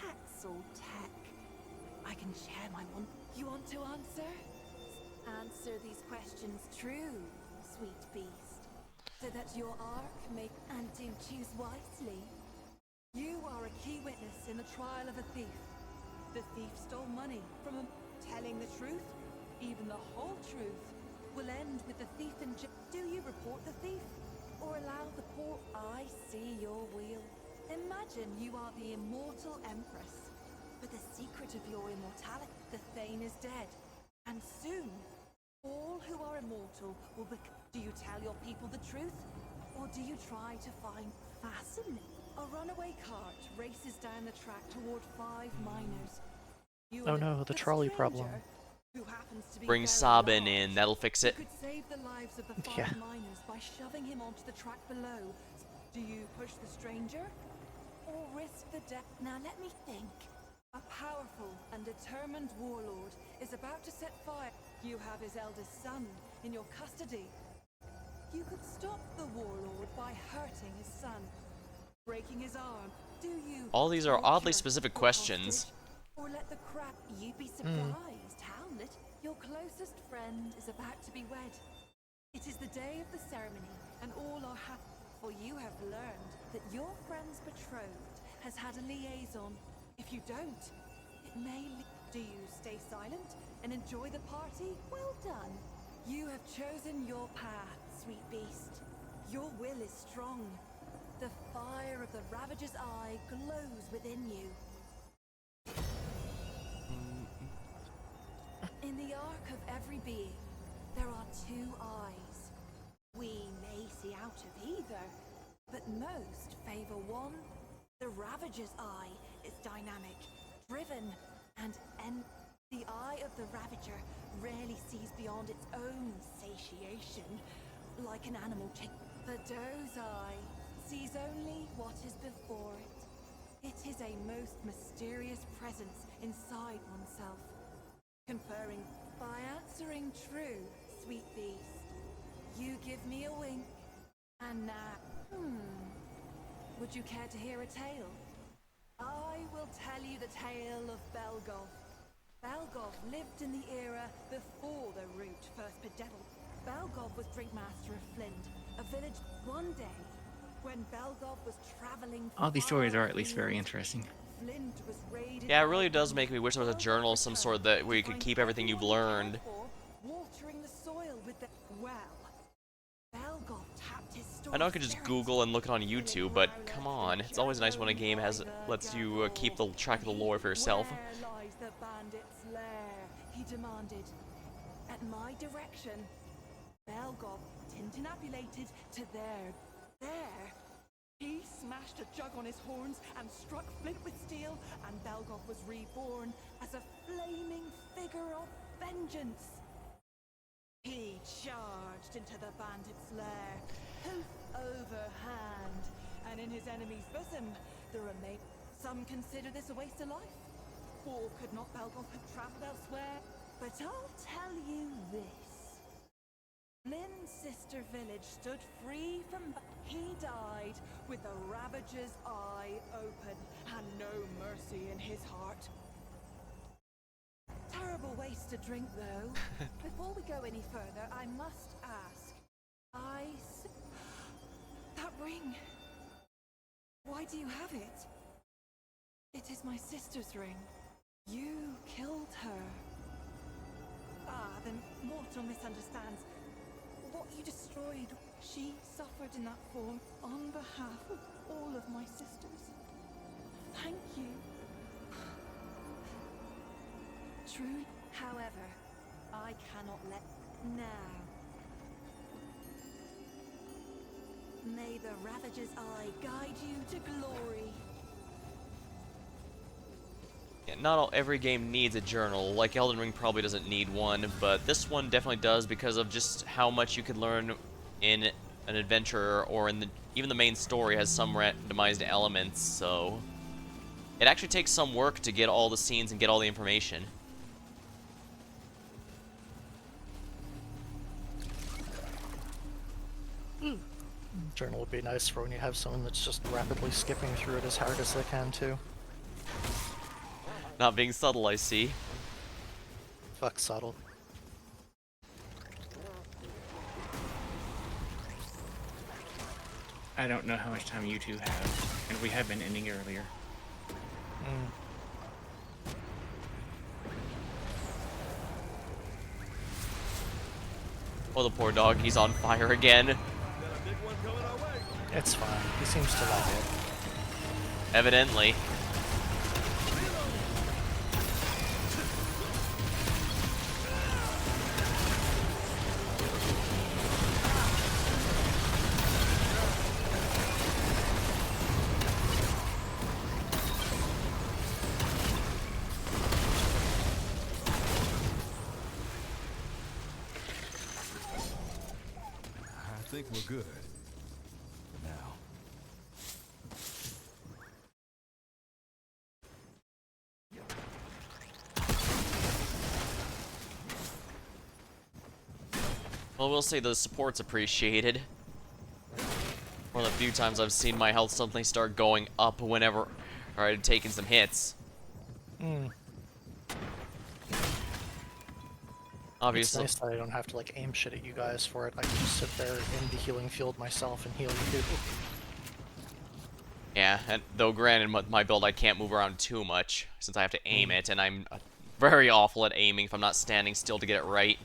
Haxel tech. I can share my one. You want to answer? Answer these questions true, sweet beast, so that your arc may and do choose wisely. You are a key witness in the trial of a thief. The thief stole money from a... Telling the truth, even the whole truth, will end with the thief in jail. Do you report the thief, or allow the poor... I see your wheel. Imagine you are the immortal empress, But the secret of your immortality. the Thane is dead, and soon, all who are immortal will become... Do you tell your people the truth, or do you try to find... Fascinating. A runaway cart races down the track toward 5 miners. You Oh and no, the a trolley stranger problem. who happens to be Bring very Sabin in, large. that'll fix it. You could save the lives of the 5 Yeah. miners by shoving him onto the track below. Do you push the stranger, or risk the death? Now let me think. A powerful and determined warlord is about to set fire. You have his eldest son in your custody. You could stop the warlord by hurting his son, breaking his arm. Do you... All these are oddly torture specific the questions. hostage, or let the crap... You'd be surprised, Howlet. Your closest friend is about to be wed. It is the day of the ceremony, and all are happy, for you have learned that your friend's betrothed has had a liaison. If you don't, it may do you stay silent and enjoy the party? Well done. You have chosen your path, sweet beast. Your will is strong. The fire of the Ravager's eye glows within you. In the arc of every being, there are 2 eyes. We may see out of either. But most favor one. The Ravager's eye is dynamic, driven, and The eye of the Ravager rarely sees beyond its own satiation, like an animal The doe's eye sees only what is before it. It is a most mysterious presence inside oneself, conferring by answering true, sweet beast. You give me a wink, And would you care to hear a tale? I will tell you the tale of Belgov. Belgov lived in the era before the route first bedeviled. Belgov was Drinkmaster of Flint, a village one day when Belgov was traveling. All these stories are at least very interesting. Flint was raided. Yeah, it really does make me wish there was a journal of some sort that where you could keep everything you've learned. Watering the soil with the Belgov tapped his I know I could just Google and look it on YouTube, but come on, it's always nice when a game lets you keep the track of the lore for yourself. Where lies the bandit's lair? He demanded. At my direction, Belgov tintinabulated to there. He smashed a jug on his horns and struck Flint with steel, and Belgov was reborn as a flaming figure of vengeance. He charged into the bandit's lair, hoof over hand, and in his enemy's bosom, the remain. Some consider this a waste of life. For could not Belgov have traveled elsewhere? But I'll tell you this. Flynn's sister village stood free from. He died with the Ravager's eye open and no mercy in his heart. Terrible waste to drink, though. Before we go any further, I must ask. That ring. Why do you have it? It is my sister's ring. You killed her. Then mortal misunderstands. What you destroyed, she suffered in that form on behalf of all of my sisters. Thank you. True. However, I cannot let now. May the Ravager's eye guide you to glory. Yeah, not every game needs a journal. Like Elden Ring probably doesn't need one, but this one definitely does because of just how much you could learn in an adventure, or in even the main story has some randomized elements. So it actually takes some work to get all the scenes and get all the information. Journal would be nice for when you have someone that's just rapidly skipping through it as hard as they can too. Not being subtle, I see. Fuck subtle. I don't know how much time you two have, and we have been ending earlier. Oh, the poor dog, he's on fire again. It's fine. He seems to like it. Evidently. I think we're good. For now. Well, we'll say the support's appreciated. One of the few times I've seen my health suddenly start going up whenever I'd taken some hits. Obviously. It's nice that I don't have to like aim shit at you guys for it. I can just sit there in the healing field myself and heal you. Yeah, and though granted, with my build I can't move around too much since I have to aim it, and I'm very awful at aiming if I'm not standing still to get it right.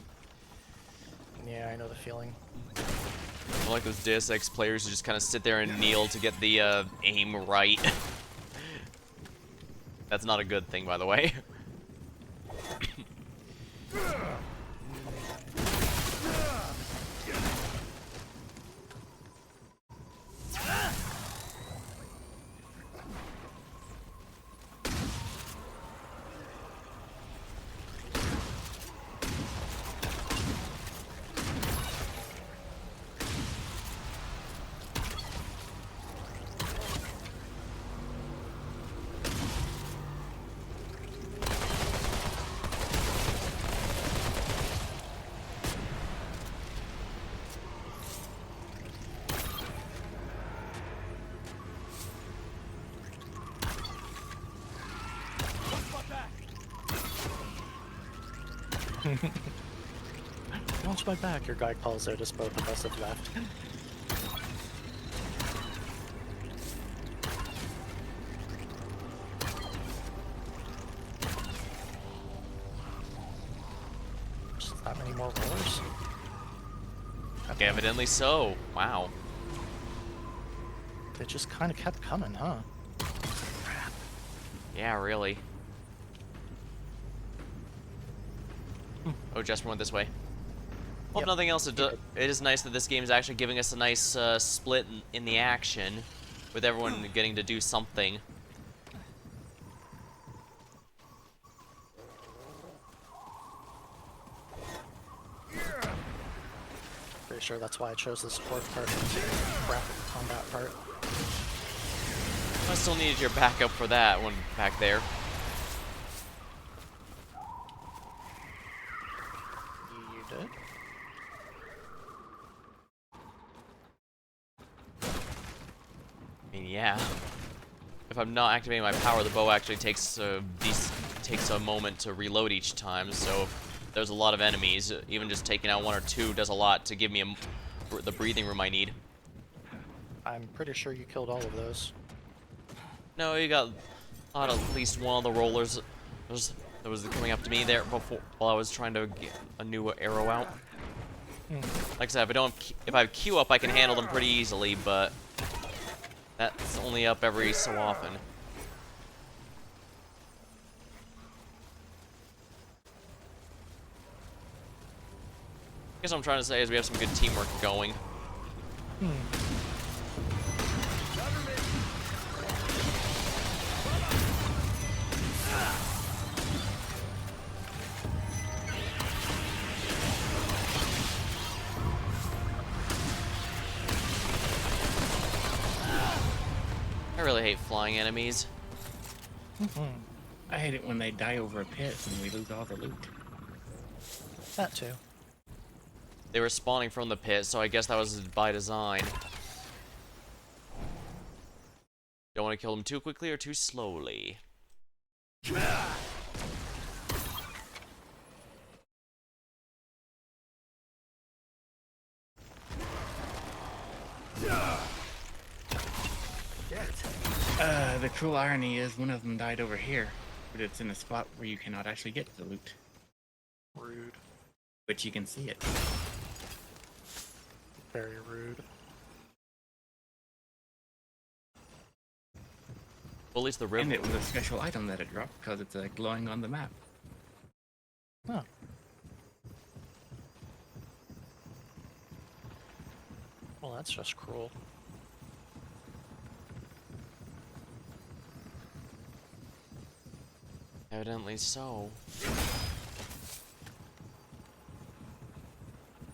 Yeah, I know the feeling. I like those Deus Ex players who just kind of sit there and kneel to get the aim right. That's not a good thing, by the way. Watch my back, your guide calls out as both of us have left. Just that many more rollers? Evidently so. Wow. They just kind of kept coming, huh? Yeah, really. Oh, Jesper went this way. Well, if Yep. nothing else, it is nice that this game is actually giving us a nice split in the action, with everyone getting to do something. Pretty sure that's why I chose the support part and the rapid combat part. I still needed your backup for that one back there. You did? I mean, yeah. If I'm not activating my power, the bow actually takes a moment to reload each time, so if there's a lot of enemies, even just taking out 1 or 2 does a lot to give me the breathing room I need. I'm pretty sure you killed all of those. No, you got at least one of the rollers that was coming up to me there before while I was trying to get a new arrow out. Like I said, if I have Q up, I can handle them pretty easily, but that's only up every so often. I guess what I'm trying to say is we have some good teamwork going. I really hate flying enemies. I hate it when they die over a pit and we lose all the loot. That too. They were spawning from the pit, so I guess that was by design. Don't want to kill them too quickly or too slowly. The cruel irony is one of them died over here, but it's in a spot where you cannot actually get to the loot, Rude. but you can see it. Very rude. Well, at least the river. And it was a special item that it dropped because it's glowing on the map. Oh. Well, that's just cruel. Evidently so.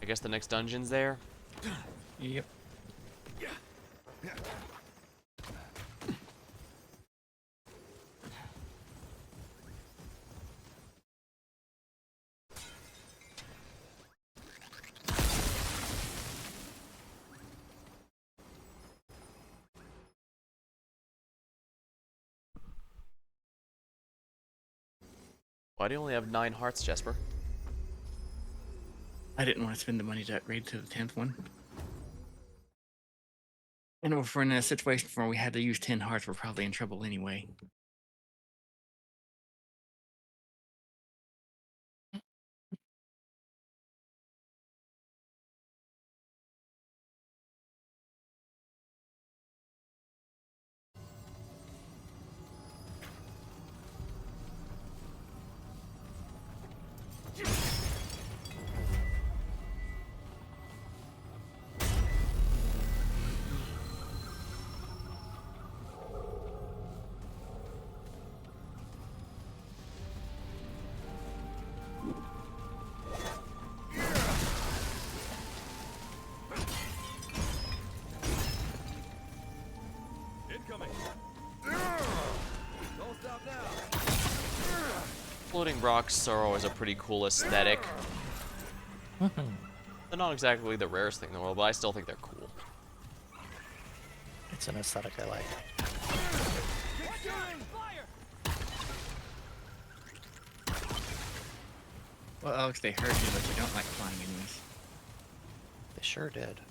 I guess the next dungeon's there. Yep. Why do you only have 9 hearts, Jesper? I didn't want to spend the money to upgrade to the 10th one. And if we're in a situation where we had to use 10 hearts, we're probably in trouble anyway. Incoming. Don't stop now. Floating rocks are always a pretty cool aesthetic. They're not exactly the rarest thing in the world, but I still think they're cool. It's an aesthetic I like. Well, Alex, they heard you, but they don't like flying enemies. They sure did.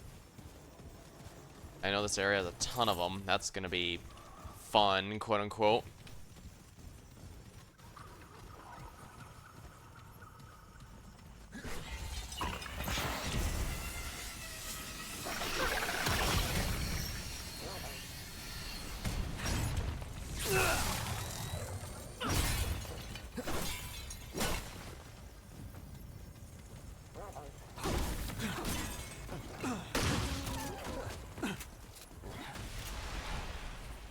I know this area has a ton of them. That's gonna be fun, quote unquote.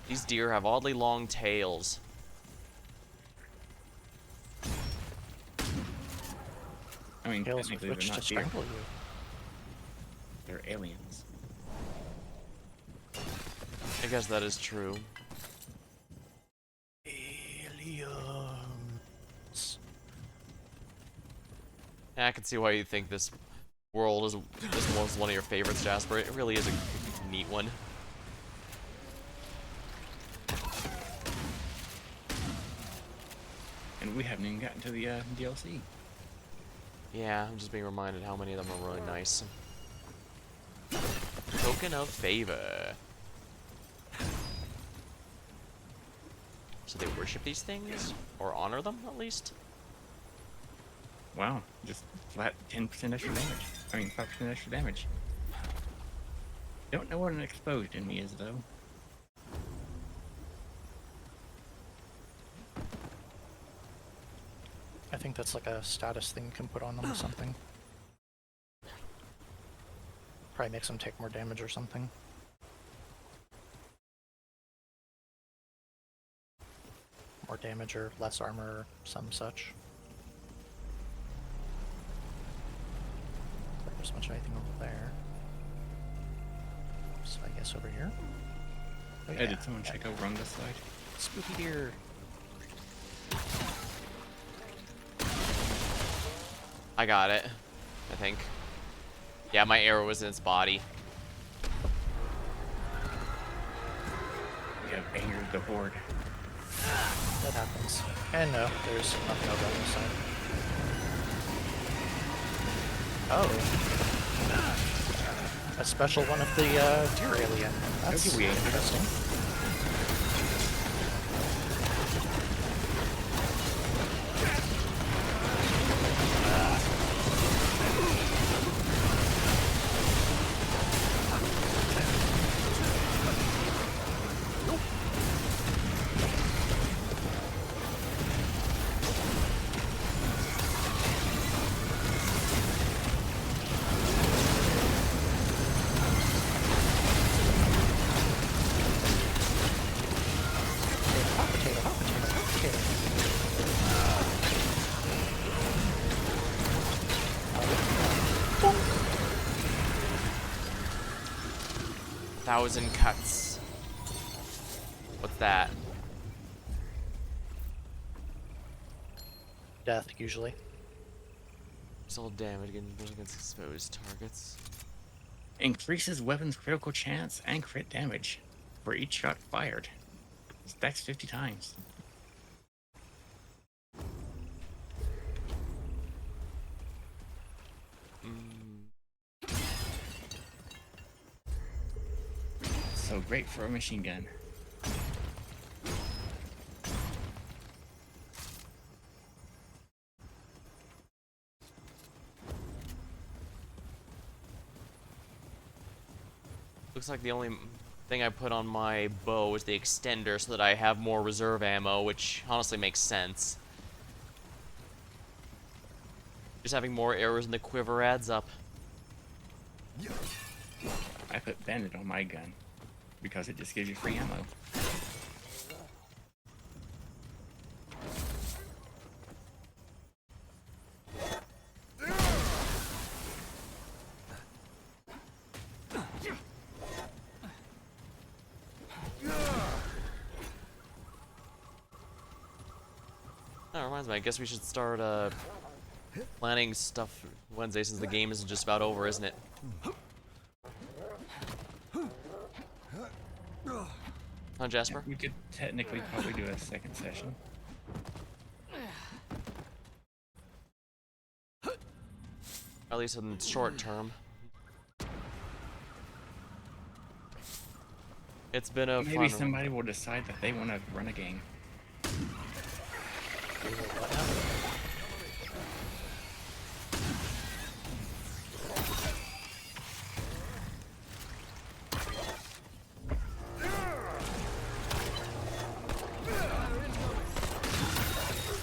These deer have oddly long tails. I mean, Tails with technically which they're to not deer. strangle you. They're aliens. I guess that is true. Aliens. Yeah, I can see why you think this world is one of your favorites, Jasper. It really is a neat one. And we haven't even gotten to the DLC. Yeah, I'm just being reminded how many of them are really nice. Token of favor. So they worship these things? Or honor them, at least? Wow, just flat 10% extra damage. I mean, 5% extra damage. Don't know what an exposed enemy is, though. I think that's like a status thing you can put on them or something. Probably makes them take more damage or something. More damage or less armor or some such. There's much anything over there. So I guess over here? Oh, Hey, did someone check over on this side? Spooky deer. I got it, I think. Yeah, my arrow was in its body. We have angered the horde. That happens. And no, there's nothing over on this side. Oh. A special one of the deer alien. That's Okay, we ain't interesting. Hot potato, hot potato, hot potato. Thousand cuts. What's that? Death, usually. Result damage against exposed targets. Increases weapons critical chance and crit damage for each shot fired. Stacks 50 times. So great for a machine gun. Looks like the only thing I put on my bow is the extender so that I have more reserve ammo, which honestly makes sense. Just having more arrows in the quiver adds up. I put bandit on my gun because it just gives you free ammo. That reminds me, I guess we should start planning stuff Wednesday since the game isn't just about over, isn't it? Huh, Jasper? We could technically probably do a second session. At least in the short term. It's been a Maybe fun somebody will decide that they want to run a game. We will what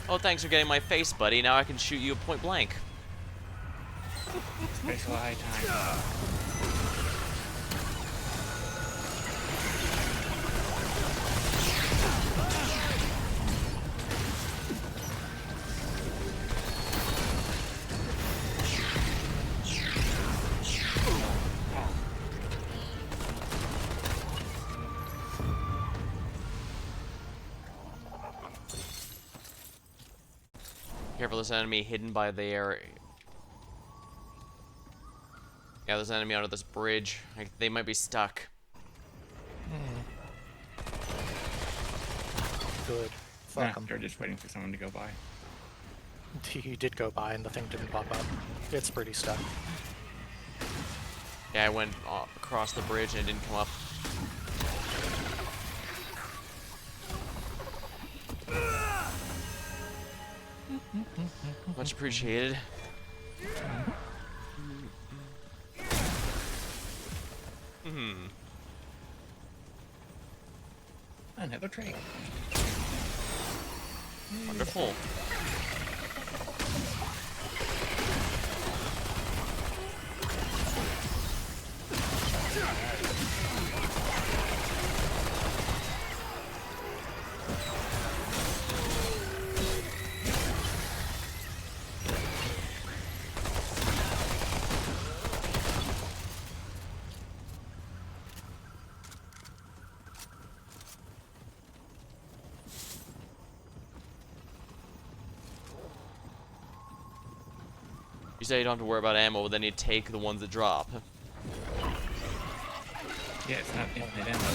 now? Oh, thanks for getting my face, buddy. Now I can shoot you point blank. Special high time. Careful, this enemy hidden by there. Yeah, there's an enemy under this bridge. They might be stuck. Good. Fuck Nah, 'em. they're just waiting for someone to go by. He did go by and the thing didn't pop up. It's pretty stuck. Yeah, I went across the bridge and it didn't come up. Much appreciated. Another trade. Wonderful. You say you don't have to worry about ammo, but then you take the ones that drop. Yeah, it's not infinite ammo.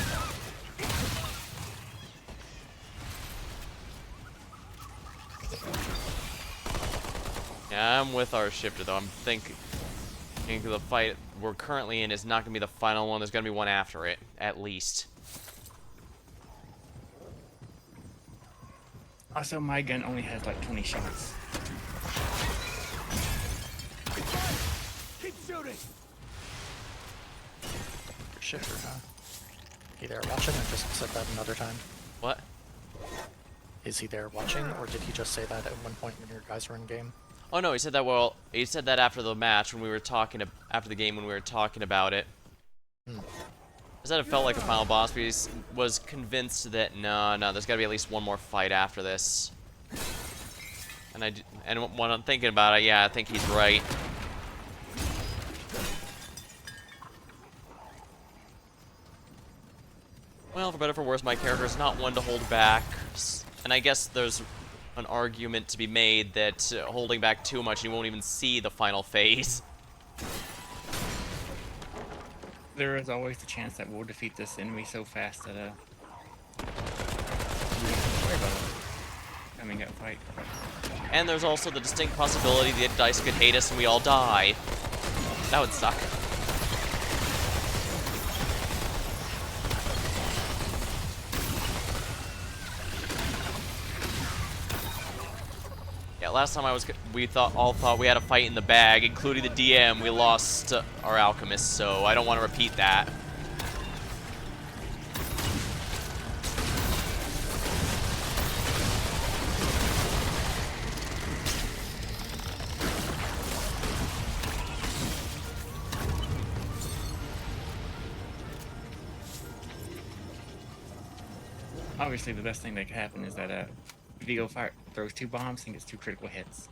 Yeah, I'm with our shifter though. I'm thinking the fight we're currently in is not going to be the final one. There's going to be one after it, at least. Also, my gun only has like 20 shots. Keep shooting! Shifter, huh? He there watching or just said that another time? What? Is he there watching or did he just say that at one point when your guys were in game? Oh no, he said that. Well, he said that after the match when we were talking after the game when we were talking about it. Hmm. He said it felt like a final boss, but he was convinced that no, there's got to be at least one more fight after this. And when I'm thinking about it, yeah, I think he's right. Well, for better or for worse, my character is not one to hold back, and I guess there's an argument to be made that holding back too much, you won't even see the final phase. There is always the chance that we'll defeat this enemy so fast that we don't worry about it. Coming up fight. And there's also the distinct possibility the dice could hate us and we all die. That would suck. Yeah, last time we all thought we had a fight in the bag, including the DM. We lost our alchemist, so I don't want to repeat that. Obviously, the best thing that could happen is that Vigo throws 2 bombs and gets 2 critical hits.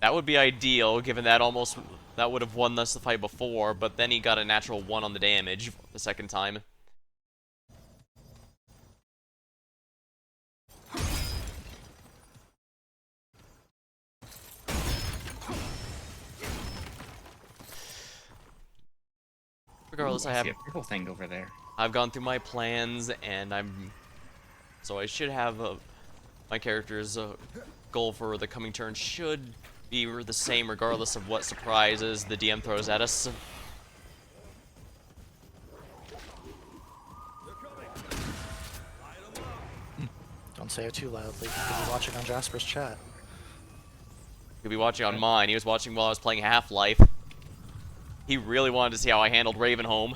That would be ideal, given that that would have won us the fight before, but then he got a natural 1 on the damage the second time. Regardless, Ooh, I see a purple thing over there. I've gone through my plans, and so I should have my character's goal for the coming turn should be the same regardless of what surprises the DM throws at us. Don't say it too loudly. You could be watching on Jasper's chat. He'll be watching on mine. He was watching while I was playing Half-Life. He really wanted to see how I handled Ravenholm.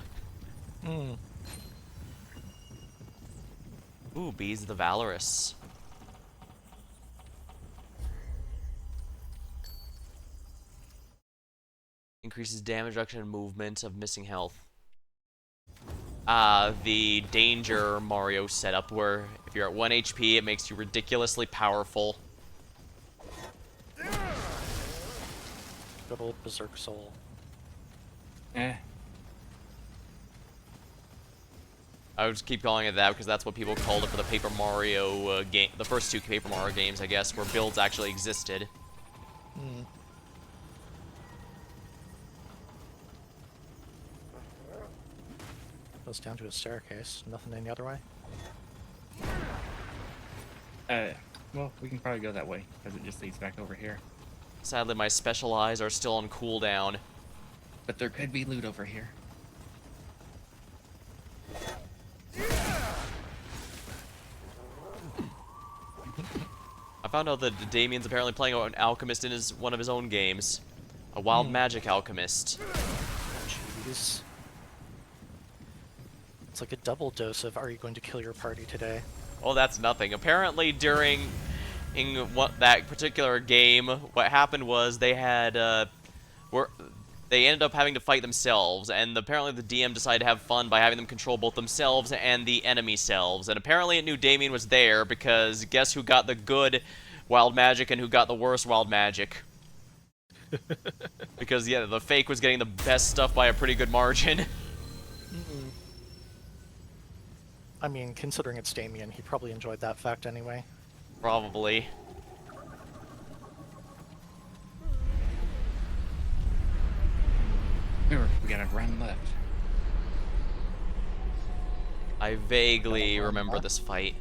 Ooh, Bees of the Valorous. Increases damage reduction and movement of missing health. The Danger Mario setup, where if you're at 1 HP, it makes you ridiculously powerful. Good old Berserk Soul. Eh. I would just keep calling it that because that's what people called it for the Paper Mario game, the first 2 Paper Mario games, I guess, where builds actually existed. Goes down to a staircase. Nothing any other way. Well, we can probably go that way, because it just leads back over here. Sadly, my special eyes are still on cooldown. But there could be loot over here. I found out that Damien's apparently playing an alchemist in one of his own games. A wild magic alchemist. Jeez. It's like a double dose of "Are you going to kill your party today?" Oh, that's nothing. Apparently, during that particular game, what happened was they had they ended up having to fight themselves, and apparently the DM decided to have fun by having them control both themselves and the enemy selves. And apparently it knew Damien was there because guess who got the good wild magic and who got the worst wild magic? Because yeah, the fake was getting the best stuff by a pretty good margin. I mean, considering it's Damien, he probably enjoyed that fact anyway. Probably. Remember, we gotta run left. I vaguely remember this fight.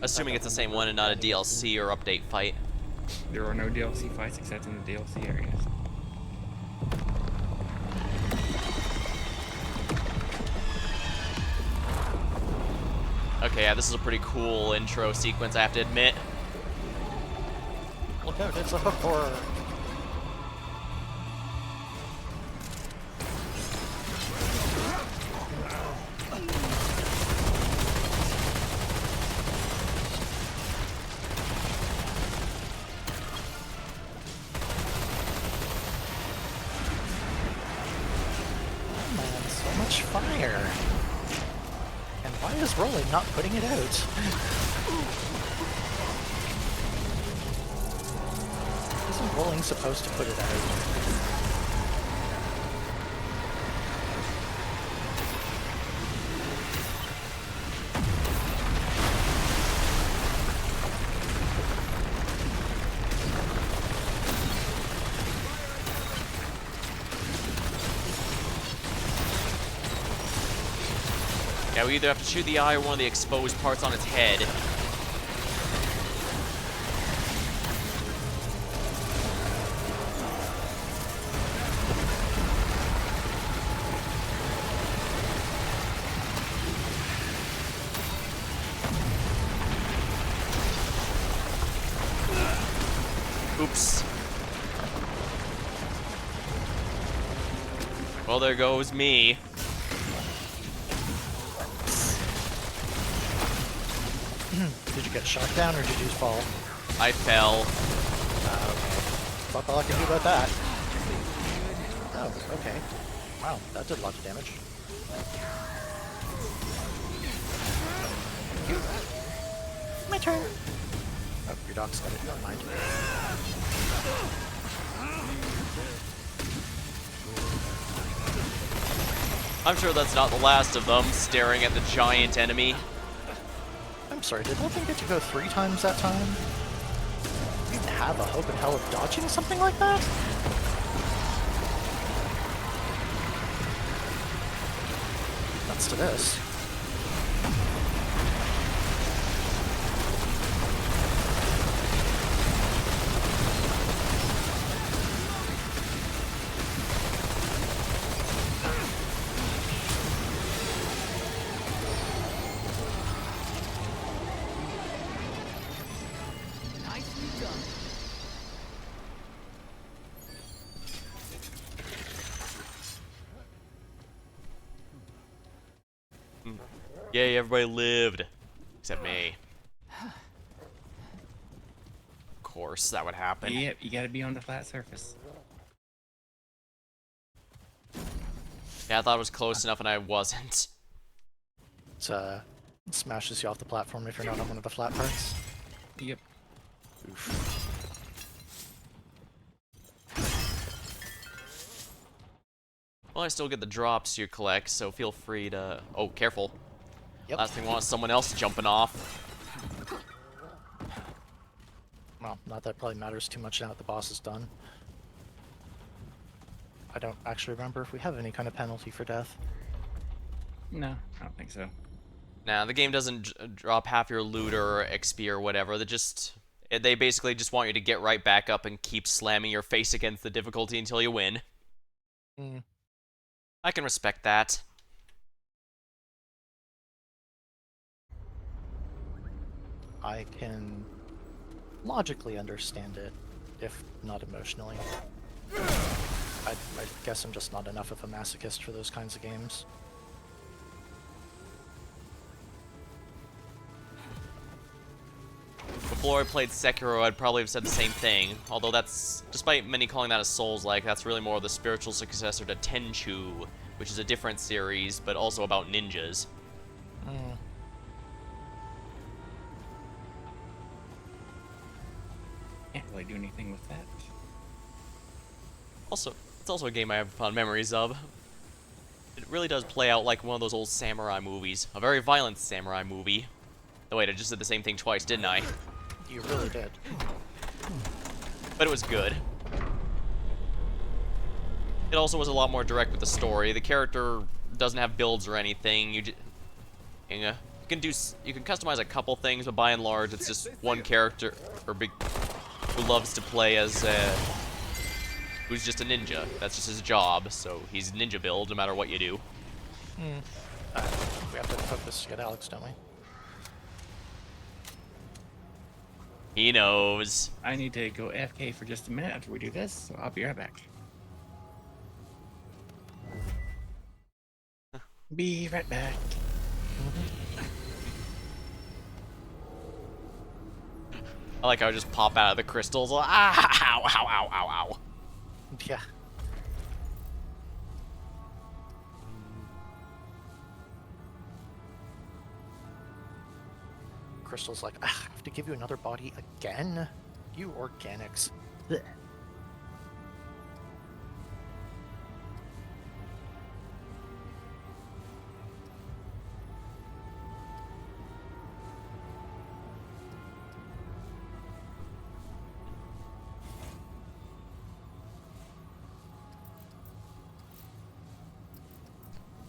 Assuming it's the same one and not a DLC or update fight. There are no DLC fights except in the DLC areas. Okay, yeah, this is a pretty cool intro sequence, I have to admit. Look out, it's a horror! Oh man, so much fire! And why is Rolling not putting it out? Isn't Rolling supposed to put it out? Yeah, we either have to shoot the eye or one of the exposed parts on its head. Oops. Well, there goes me. Did you get shot down or did you fall? I fell. Okay. Fuck all I can do about that. Oh, okay. Wow, that did a lot of damage. My turn! Oh, your dog's got it, never mind. I'm sure that's not the last of them, staring at the giant enemy. I'm sorry, did that thing get to go 3 times that time? You didn't have a hope in hell of dodging something like that? Nuts to this. Yay, everybody lived. Except me. Of course, that would happen. Yep, you gotta be on the flat surface. Yeah, I thought it was close enough and I wasn't. It smashes you off the platform if you're not on one of the flat parts. Yep. Oof. Well, I still get the drops you collect, so feel free to... Oh, careful. Yep. Last thing I want is someone else jumping off. Well, not that it probably matters too much now that the boss is done. I don't actually remember if we have any kind of penalty for death. No, I don't think so. Nah, the game doesn't drop half your loot or XP or whatever. They basically just want you to get right back up and keep slamming your face against the difficulty until you win. Mm. I can respect that. I can logically understand it, if not emotionally. I guess I'm just not enough of a masochist for those kinds of games. Before I played Sekiro, I'd probably have said the same thing. Although that's, despite many calling that a Souls-like, that's really more of the spiritual successor to Tenchu, which is a different series, but also about ninjas. Mm. Can't really do anything with that. Also, it's also a game I have fond memories of. It really does play out like one of those old samurai movies. A very violent samurai movie. Oh wait, I just did the same thing twice, didn't I? You really did. But it was good. It also was a lot more direct with the story. The character doesn't have builds or anything. You can customize a couple things, but by and large, it's just one character who loves to play as who's just a ninja. That's just his job. So he's ninja build no matter what you do. We have to focus to get Alex, don't we? He knows. I need to go AFK for just a minute after we do this, so I'll be right back. Be right back. I like how I just pop out of the crystals. Ah, ow, ow, ow, ow, ow. Yeah. Crystal's like, I have to give you another body again? You organics. Blech.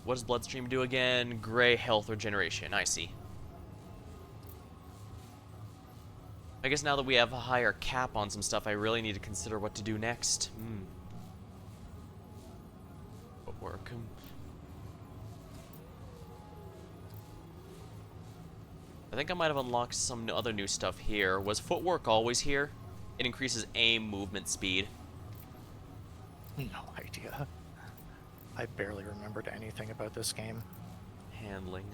What does Bloodstream do again? Gray health regeneration. I see. I guess now that we have a higher cap on some stuff, I really need to consider what to do next. Footwork. I think I might have unlocked some other new stuff here. Was footwork always here? It increases aim movement speed. No idea. I barely remembered anything about this game. Handling.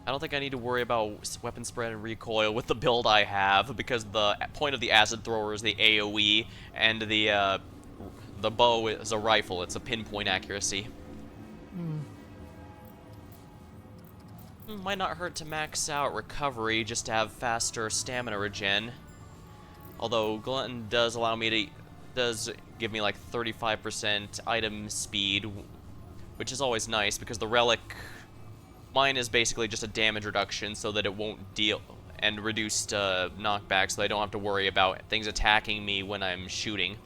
I don't think I need to worry about weapon spread and recoil with the build I have, because the point of the acid thrower is the AoE, and the bow is a rifle. It's a pinpoint accuracy. Might not hurt to max out recovery just to have faster stamina regen. Although Glutton does allow me to, does give me like 35% item speed, which is always nice because the relic, mine is basically just a damage reduction so that it won't deal, and reduced knockback so I don't have to worry about things attacking me when I'm shooting.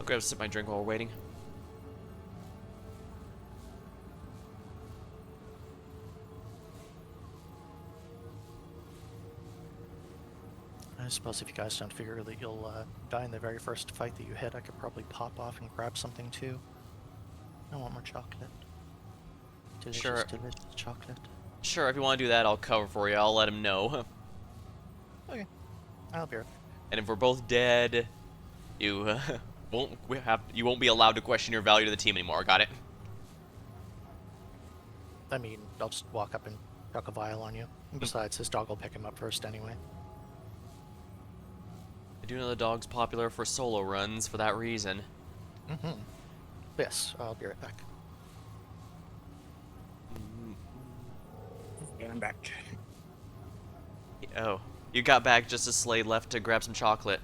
I'll grab a sip of my drink while we're waiting. I suppose if you guys don't figure that you'll die in the very first fight that you hit, I could probably pop off and grab something too. I want more chocolate. Delicious, Sure. delicious chocolate. Sure, if you want to do that, I'll cover for you. I'll let him know. Okay. I'll be right back. And if we're both dead, you you won't be allowed to question your value to the team anymore. Got it? I mean, I'll just walk up and chuck a vial on you. And besides, his dog will pick him up first anyway. I do know the dog's popular for solo runs for that reason. Mm-hmm. Yes, I'll be right back. Yeah, I'm back. Oh, you got back just as Slade left to grab some chocolate.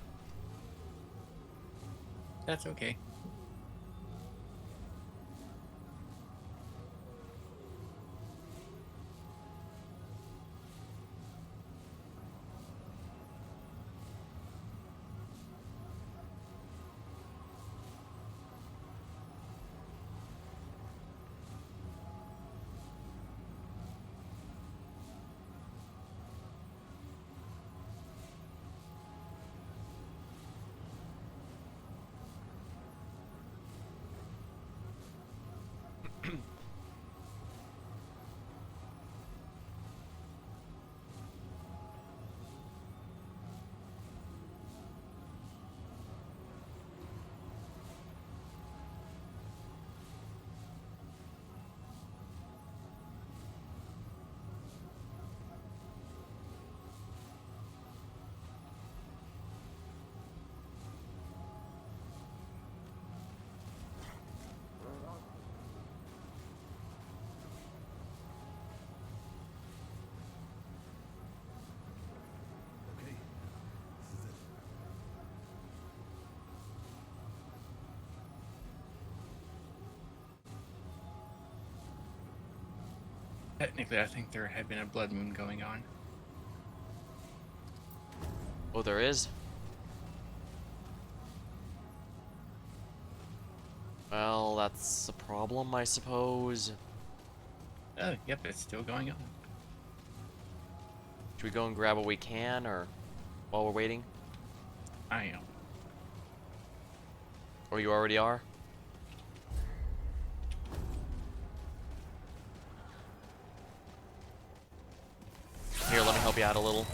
That's okay. Okay, this is it. Technically, I think there had been a blood moon going on. Oh, there is? Well, that's a problem, I suppose. Oh, yep, it's still going on. Should we go and grab what we can, or while we're waiting? I am. Or you already are? Here, let me help you out a little.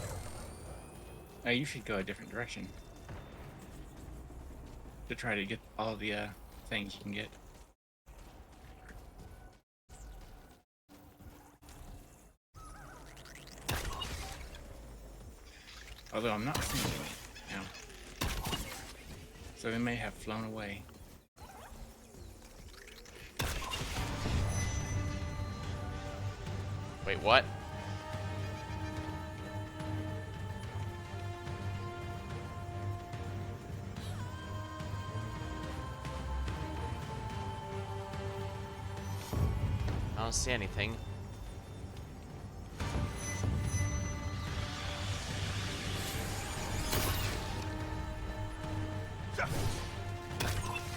You should go a different direction. To try to get all the things you can get. Although I'm not seeing any now. So they may have flown away. Wait, what? I don't see anything.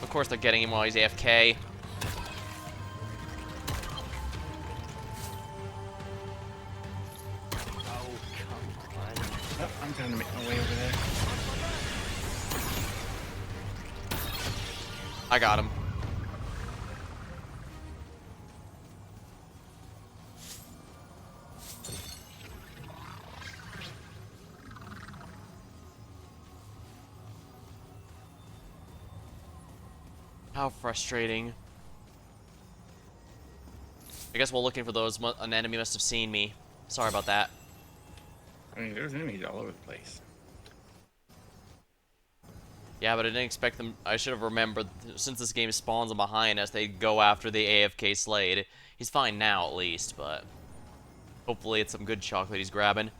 Of course they're getting him while he's AFK. Oh, I'm trying to make my way over there. I got him. How frustrating. I guess while looking for those, an enemy must have seen me. Sorry about that. I mean, there's enemies all over the place. Yeah, but I didn't expect them. I should have remembered, since this game spawns them behind us, they go after the AFK Slade. He's fine now, at least, but hopefully it's some good chocolate he's grabbing.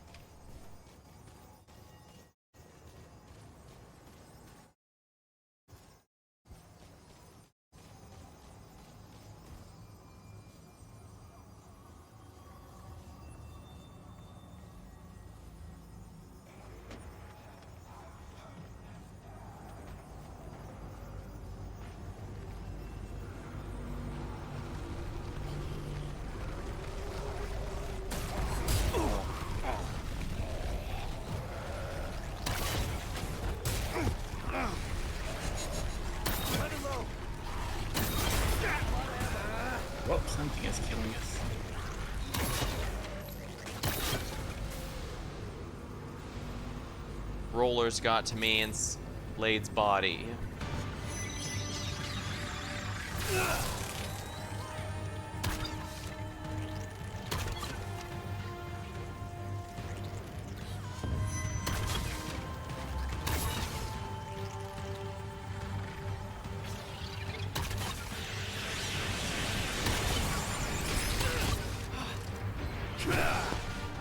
Well, something is killing us. rollers got to me and Lade's body.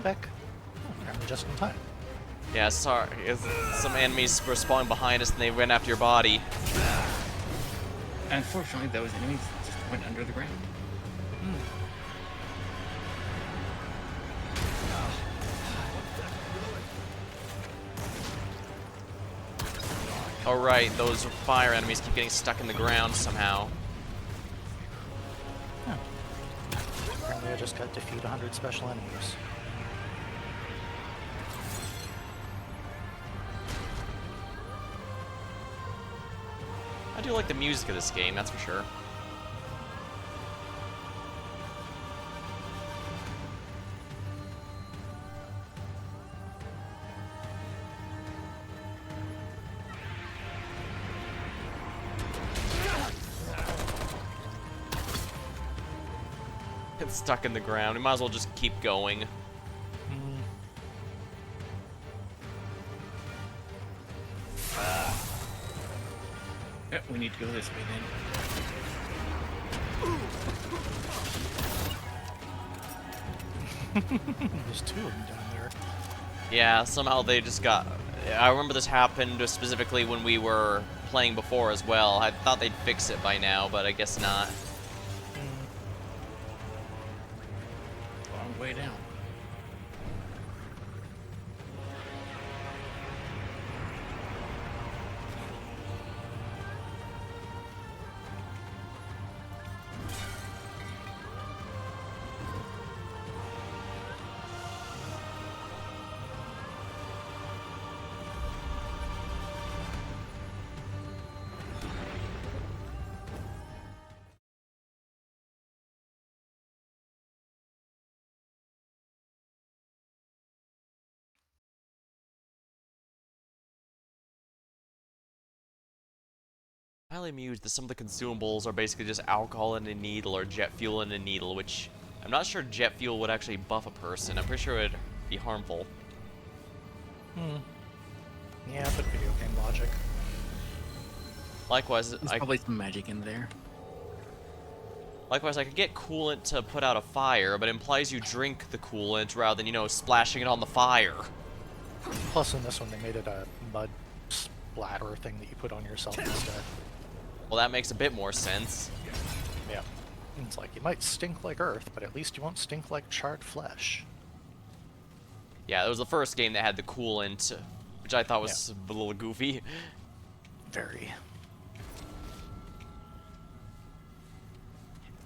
Back. Apparently just in time. Yeah, sorry. Some enemies were spawning behind us and they went after your body. Unfortunately, those enemies just went under the ground. Oh right, those fire enemies keep getting stuck in the ground somehow. Apparently I just got defeat 100 special enemies. I do like the music of this game, that's for sure. It's stuck in the ground. We might as well just keep going. Yep, we need to go this way then. There's two of them down there. Yeah, somehow they just got... I remember this happened specifically when we were playing before as well. I thought they'd fix it by now, but I guess not. Long way down. Highly amused that some of the consumables are basically just alcohol in a needle or jet fuel in a needle, which I'm not sure jet fuel would actually buff a person. I'm pretty sure it would be harmful. Yeah, but video game logic. Likewise, There's I probably some magic in there. Likewise, I could get coolant to put out a fire, but it implies you drink the coolant rather than, you know, splashing it on the fire. Plus in this one they made it a mud splatter thing that you put on yourself instead. Well, that makes a bit more sense. Yeah. It's like, you might stink like earth, but at least you won't stink like charred flesh. Yeah, it was the first game that had the coolant, which I thought was a little goofy. Very.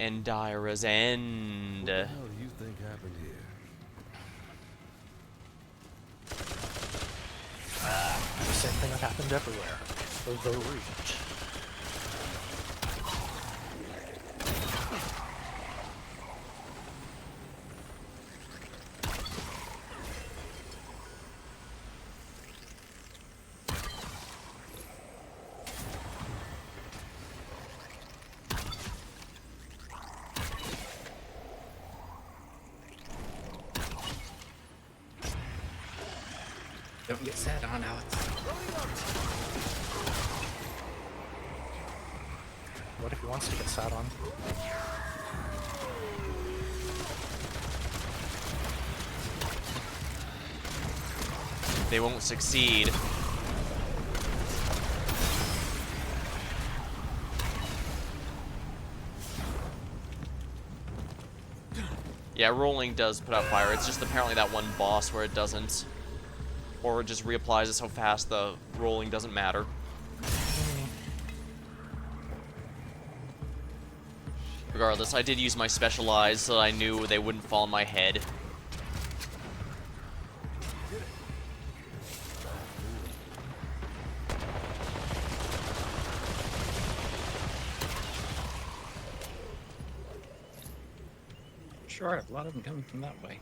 Endira's End. What the hell do you think happened here? The same thing that happened everywhere. The Reach. Don't get sat on, Alex. What if he wants to get sat on? They won't succeed. Yeah, rolling does put out fire. It's just apparently that one boss where it doesn't. Or it just reapplies it so fast the rolling doesn't matter. Regardless, I did use my specialized so that I knew they wouldn't fall on my head. Sure, a lot of them coming from that way.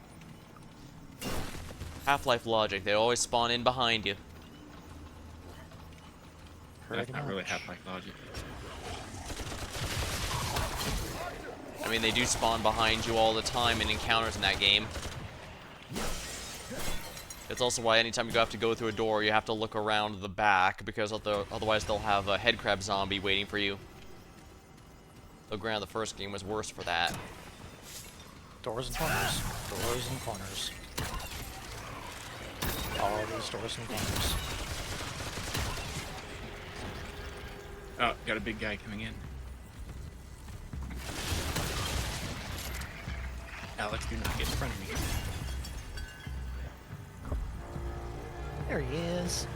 Half-Life logic, they always spawn in behind you. That's Pretty not really much. Half-Life logic. I mean, they do spawn behind you all the time in encounters in that game. It's also why anytime you have to go through a door, you have to look around the back, because otherwise they'll have a headcrab zombie waiting for you. Though granted, the first game was worse for that. Doors and corners. Doors and corners. All these doors and corners. Oh, got a big guy coming in. Alex, do not get in front of me. There he is.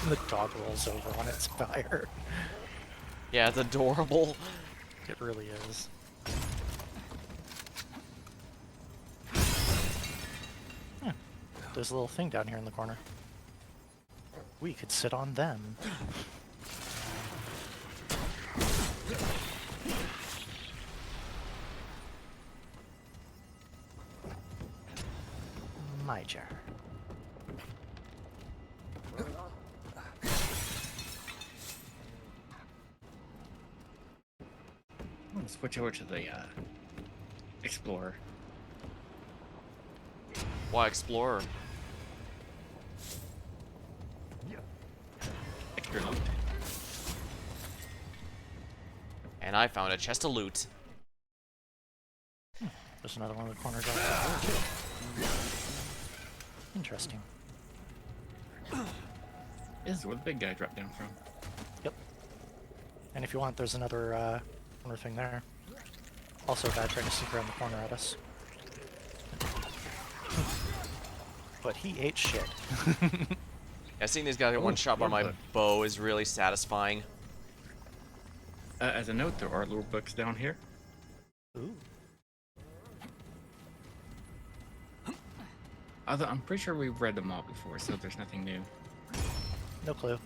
The dog rolls over on its fire. Yeah, it's adorable. It really is. There's a little thing down here in the corner. We could sit on them. My jar. I'm gonna switch over to the Explorer. Why Explorer? Extra loot. And I found a chest of loot. There's another one in the corner down there. Interesting. This is where the big guy dropped down from. Yep. And if you want, there's another corner thing there. Also a guy trying to sneak around the corner at us. But he ate shit. Yeah, seeing these guys get one shot by my lore book. bow is really satisfying. As a note, there are lore books down here. Ooh. Although I'm pretty sure we've read them all before, so there's nothing new. No clue.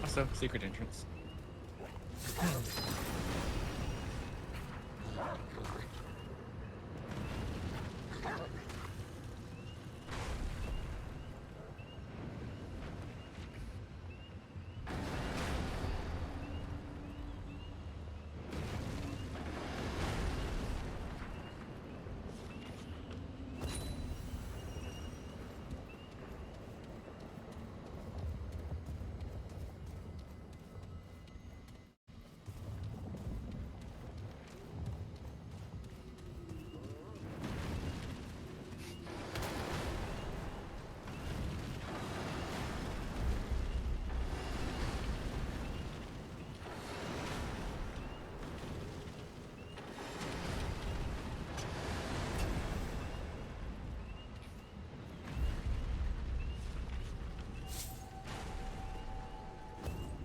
Also, secret entrance.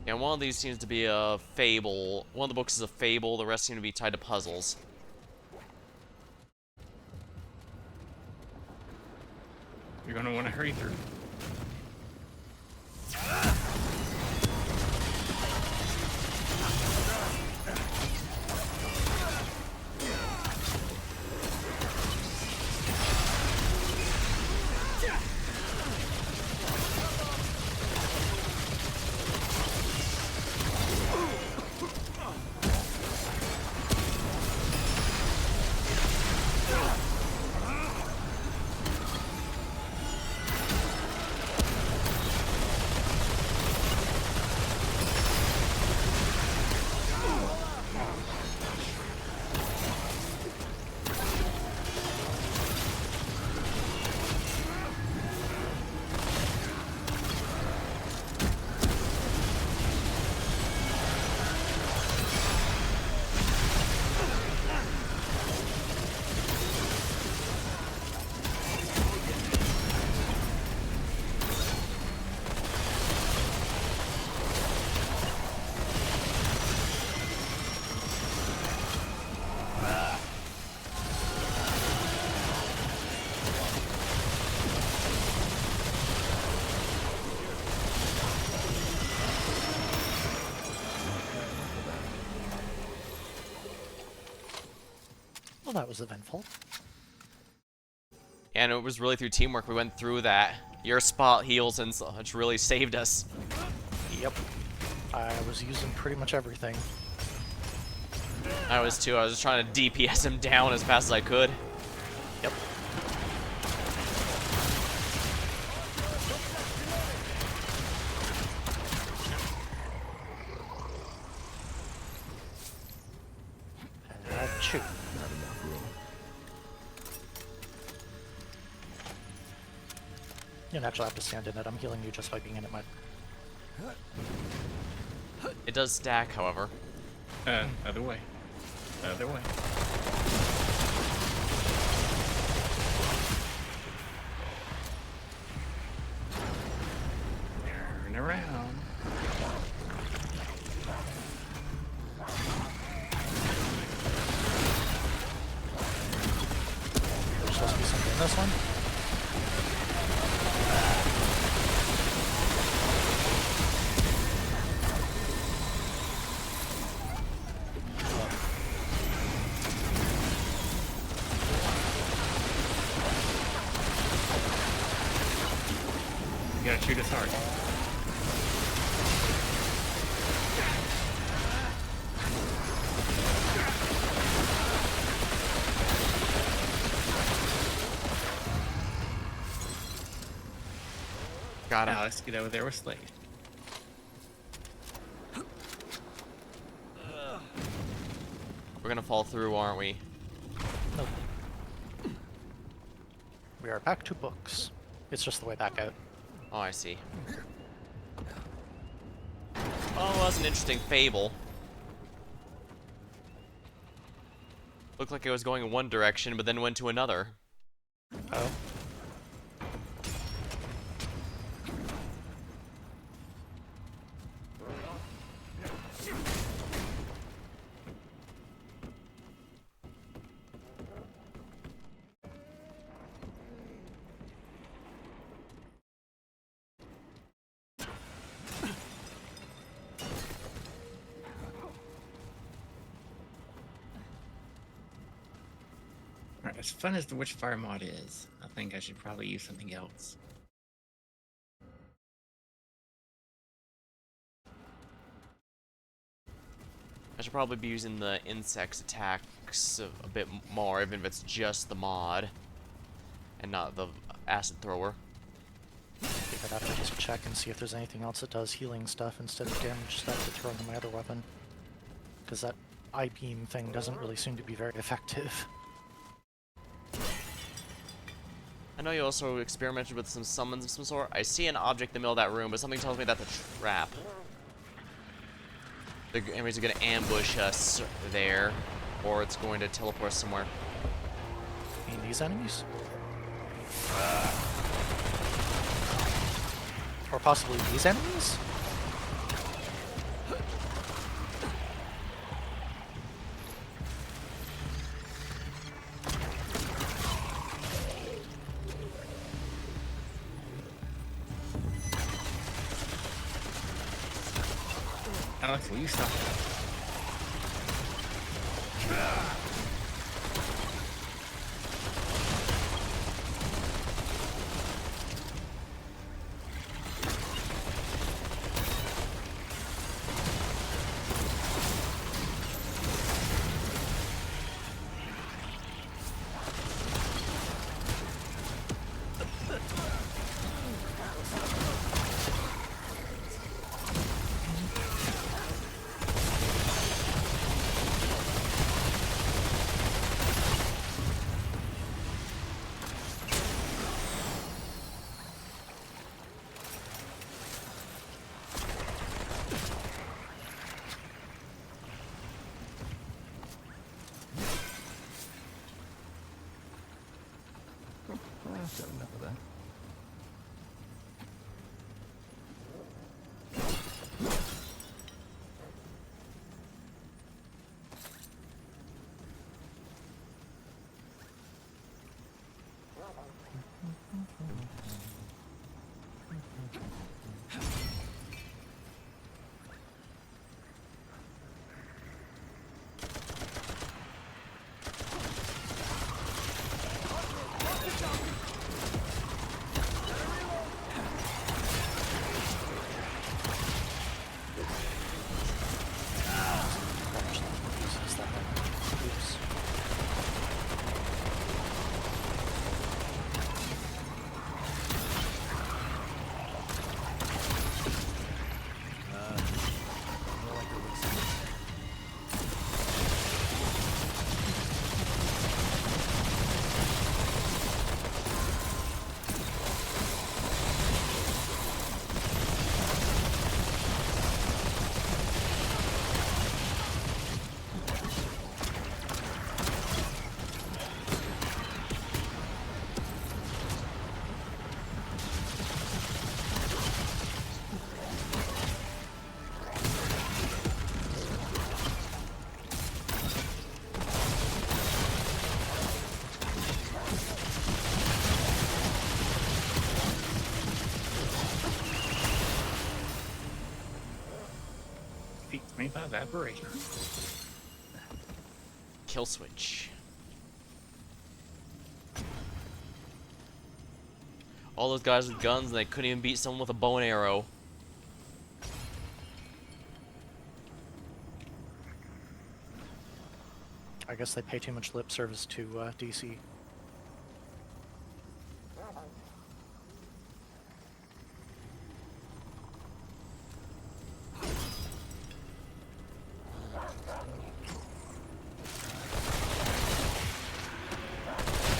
And one of these seems to be a fable. One of the books is a fable, the rest seem to be tied to puzzles. You're gonna want to hurry through. Well, that was eventful. And it was really through teamwork we went through that. Your spot heals and such really saved us. Yep. I was using pretty much everything. I was too. I was just trying to DPS him down as fast as I could. Yep. Achoo. You don't actually have to stand in it. I'm healing you just by being in it, Mud. It does stack, however. Other way. Other way. Turn around. There's supposed to be something in this one. You gotta shoot us hard. Got him. Now let's get over there with Slade. We're gonna fall through, aren't we? Nope. We are back to books. It's just the way back out. Oh, I see. Oh, that's an interesting fable. Looked like it was going in one direction, but then went to another. Oh. Alright, as fun as the Witchfire mod is, I think I should probably use something else. I should probably be using the insects attacks a bit more, even if it's just the mod. And not the acid thrower. I think I'd have to just check and see if there's anything else that does healing stuff instead of damage stuff to throw into my other weapon. Because that I-beam thing doesn't really seem to be very effective. I know you also experimented with some summons of some sort. I see an object in the middle of that room, but something tells me that's a trap. The enemies are going to ambush us there, or it's going to teleport us somewhere. You mean these enemies? Or possibly these enemies? Alex, will you stop that? I've got enough of that. by evaporation. Kill switch. All those guys with guns and they couldn't even beat someone with a bow and arrow. I guess they pay too much lip service to DC.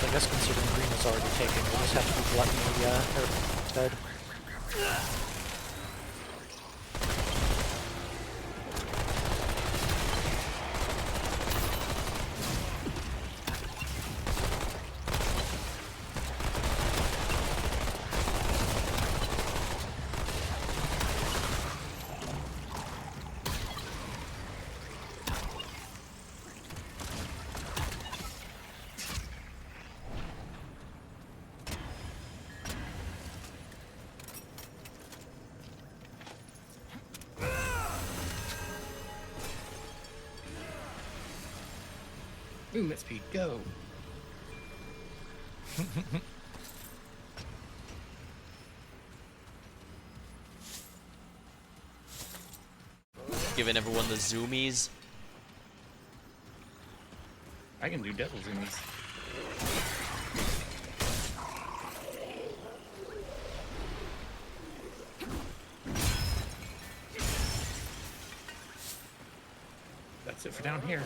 I guess considering green is already taken, we'll just have to be gluttony instead. Movement speed, go! Giving everyone the zoomies. I can do double zoomies. That's it for down here.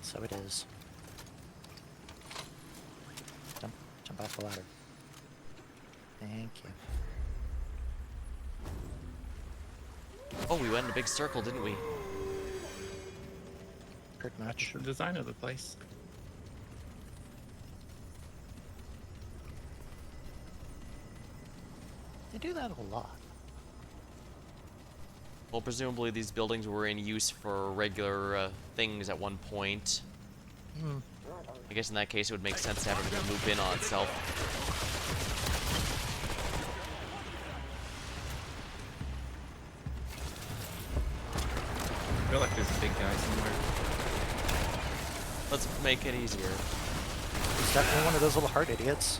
So it is. Jump off the ladder. Thank you. Oh, we went in a big circle, didn't we? Pretty much. The design of the place. They do that a lot. Well, presumably these buildings were in use for regular things at one point. Hmm. I guess in that case it would make sense to have everything loop in on itself. I feel like there's a big guy somewhere. Let's make it easier. He's definitely one of those little heart idiots.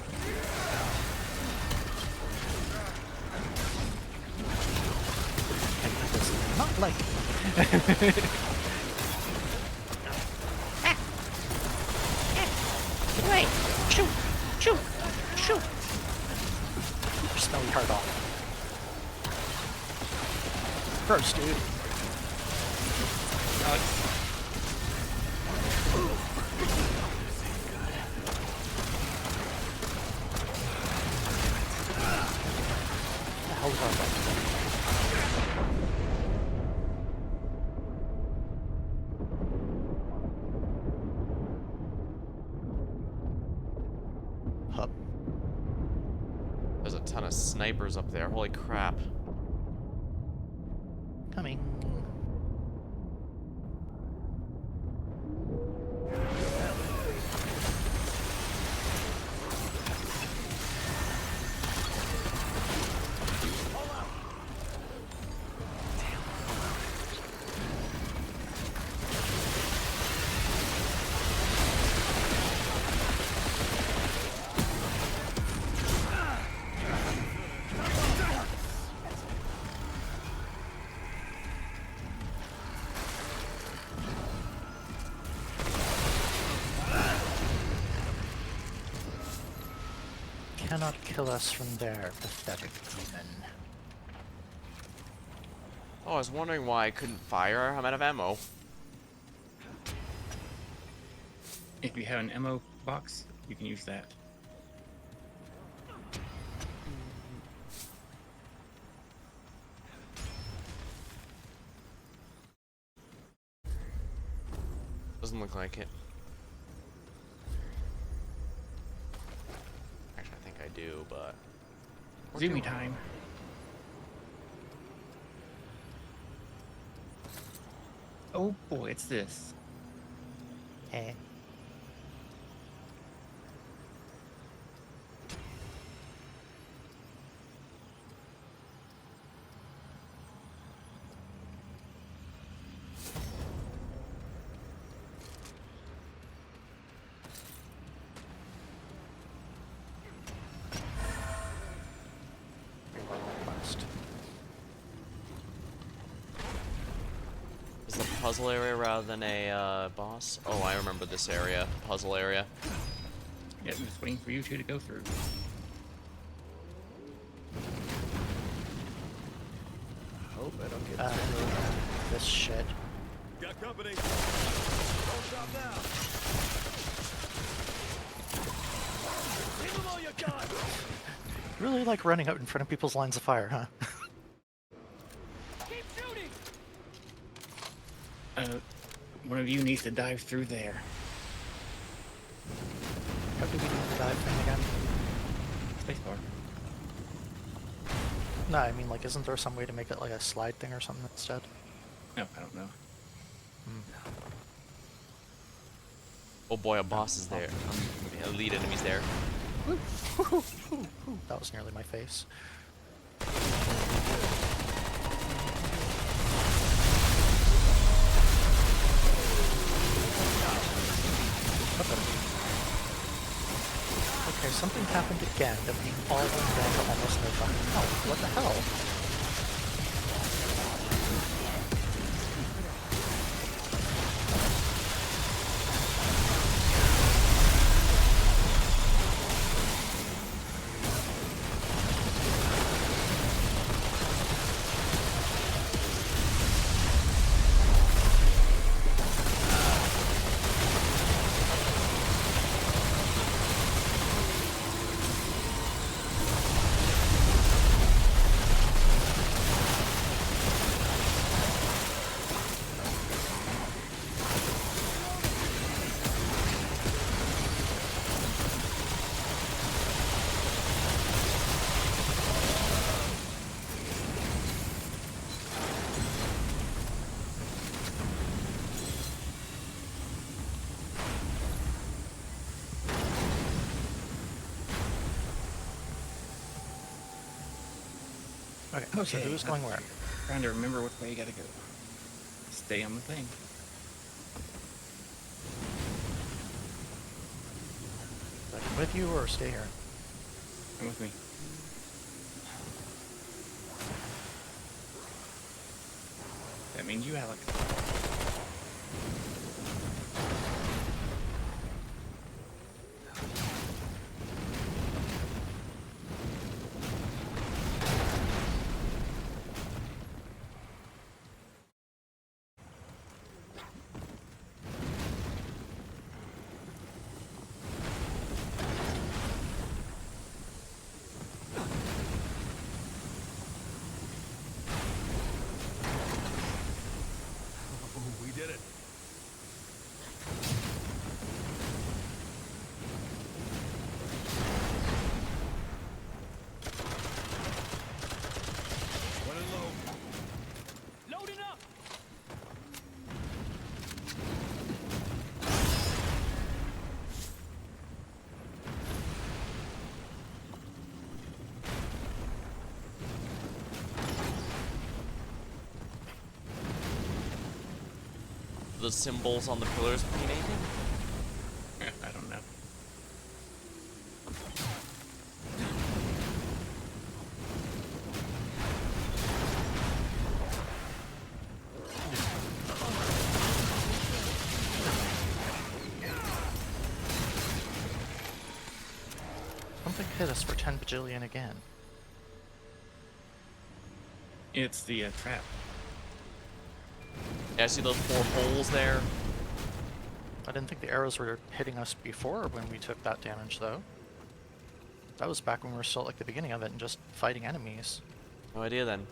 And he does not like it. Get away! Shoot! Shoot! Shoot! Keep your smelly heart off. Gross, dude. What the hell is our Hup. There's a ton of snipers up there. Holy crap. Coming. Cannot kill us from there, pathetic demon. Oh, I was wondering why I couldn't fire. I'm out of ammo. If you have an ammo box, you can use that. Doesn't look like it. Actually, I think I do, but... Zoomy time. Oh boy, it's this. Eh. puzzle area rather than a boss? Oh, I remember this area. Puzzle area. Yeah, I'm just waiting for you two to go through. I hope I don't get this shit. Got company. Don't stop now. Give them all you got. Really like running out in front of people's lines of fire, huh? Keep shooting. One of you needs to dive through there. How do we do the dive thing again? Spacebar. No, I mean, like, isn't there some way to make it like a slide thing or something instead? No, I don't know. Oh boy, a boss is there. Elite enemies there. That was nearly my face. Okay, something happened again that we all went down to almost no fucking health. What the hell? Okay, so who's going where? Trying to remember which way you gotta go. Stay on the thing. Like, with you or stay here? Come with me. That means you, Alex. We did it. Running low. Loading up. The symbols on the pillars mean anything? I don't know. Something hit us for 10 bajillion again. It's the trap. Yeah, I see those 4 holes there. I didn't think the arrows were hitting us before when we took that damage, though. That was back when we were still at like the beginning of it and just fighting enemies. No idea then.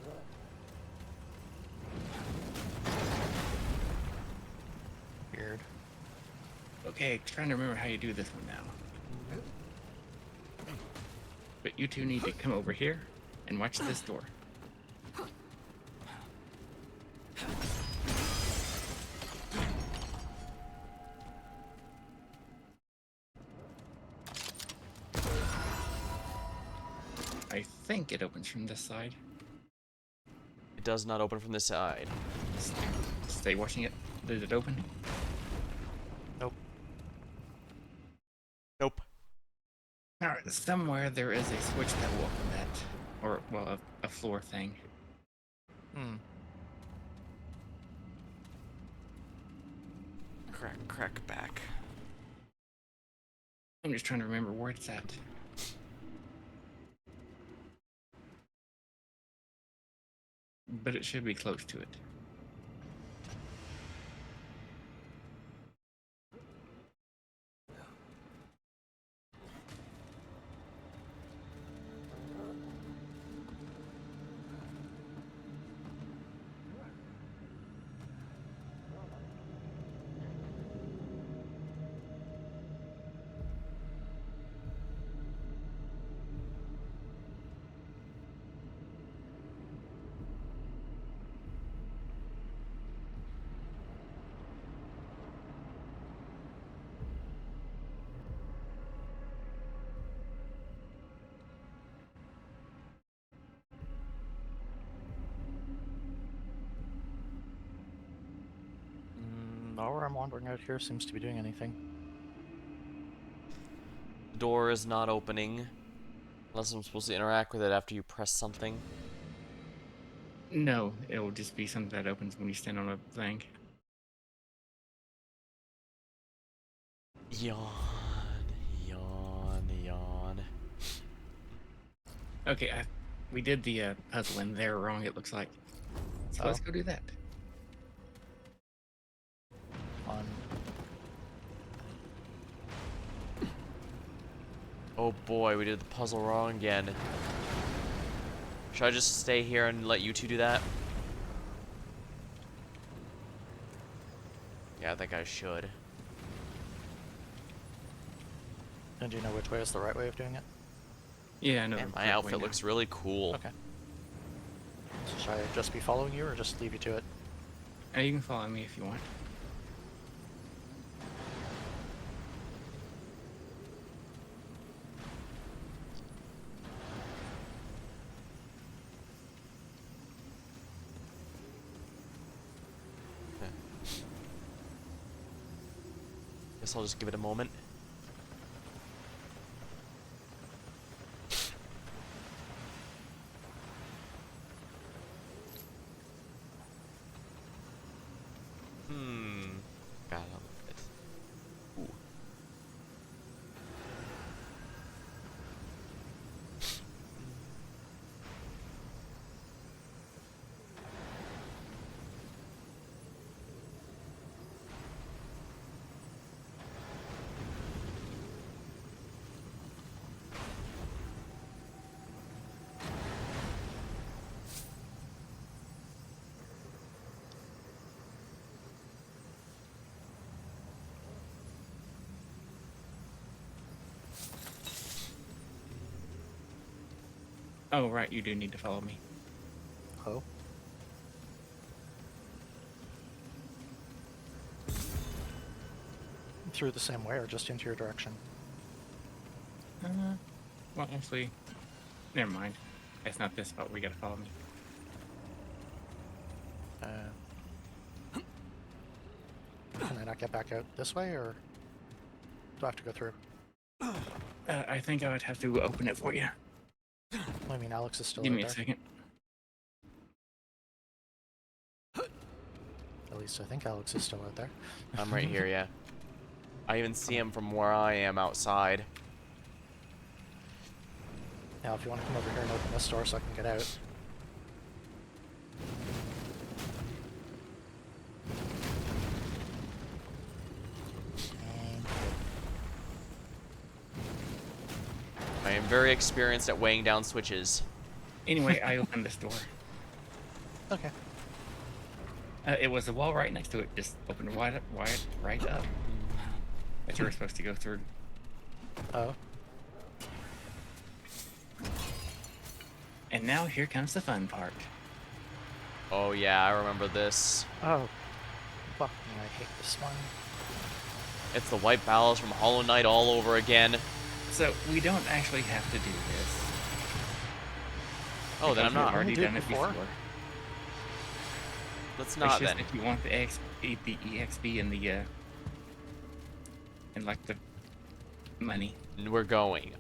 Weird. Okay, trying to remember how you do this one now. But you two need to come over here and watch this door. I think it opens from this side. It does not open from this side. Stay watching it. Did it open? Nope. Nope. Alright, somewhere there is a switch that will open that. Or, well, a floor thing. Hmm. Crack back. I'm just trying to remember where it's at. But it should be close to it. Nowhere I'm wandering out here seems to be doing anything. The door is not opening. Unless I'm supposed to interact with it after you press something. No, it'll just be something that opens when you stand on a thing. Yawn. Yawn. Yawn. Okay, we did the puzzle in there wrong, it looks like. So let's go do that. On. Oh boy, we did the puzzle wrong again. Should I just stay here and let you two do that? Yeah, I think I should. And do you know which way is the right way of doing it? Yeah, I know. Man, the my correct way outfit now. looks really cool. Okay. So should I just be following you or just leave you to it? You can follow me if you want. Guess I'll just give it a moment. Got it. Ooh. Oh, right, you do need to follow me. Oh. Through the same way or just into your direction? Well, actually, never mind. It's not this spot. We gotta follow me. Can I not get back out this way or do I have to go through? I think I would have to open it for you. I mean, Alex is still Give out me a there. second. At least I think Alex is still out there. I'm right here, yeah. I even see him from where I am outside. Now, if you want to come over here and open this door so I can get out. I am very experienced at weighing down switches. Anyway, I opened this door. Okay. It was the wall right next to it. Just opened right up. That you were supposed to go through. Oh. And now here comes the fun part. Oh yeah, I remember this. Oh. Fuck me, I hate this one. It's the white ballast from Hollow Knight all over again. So we don't actually have to do this. Oh, then because I'm we've not. already did done it before. before. Let's It's not just then. if you want the EXP and the and like the money. We're going.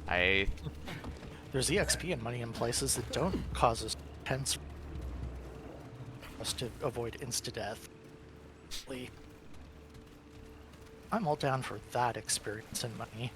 There's EXP and money in places that don't cause us tense us to avoid insta-death. I'm all down for that experience and money.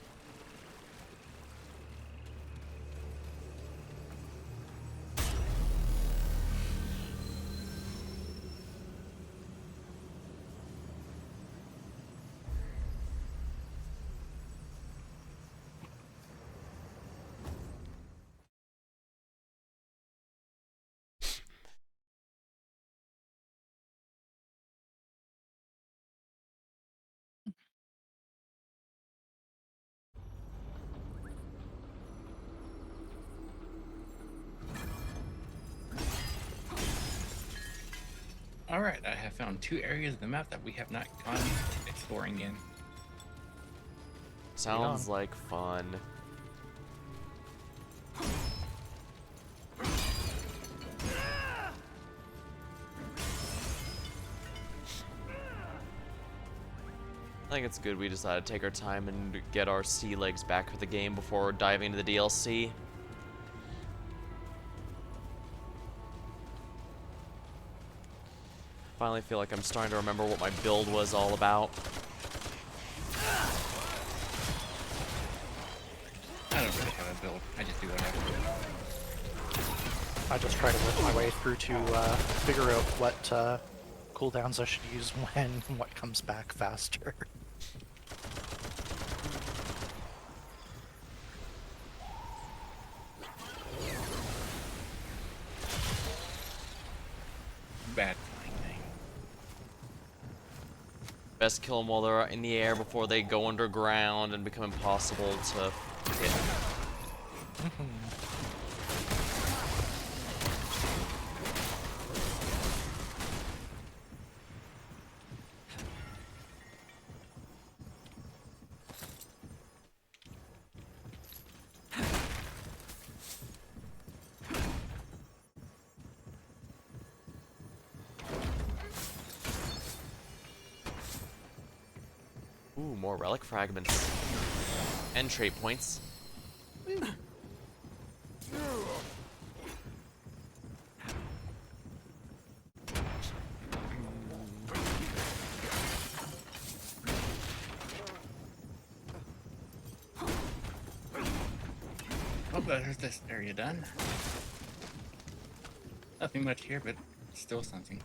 Alright, I have found 2 areas of the map that we have not gone exploring in. Sounds like fun. I think it's good we decided to take our time and get our sea legs back for the game before diving into the DLC. Finally feel like I'm starting to remember what my build was all about. I don't really have a build. I just do whatever. I just try to work my way through to figure out what cooldowns I should use when and what comes back faster. Bad flying thing. Best kill them while they're in the air before they go underground and become impossible to hit. Ooh, more relic fragments. And trait points. Oh, there's this area done. Nothing much here, but still something.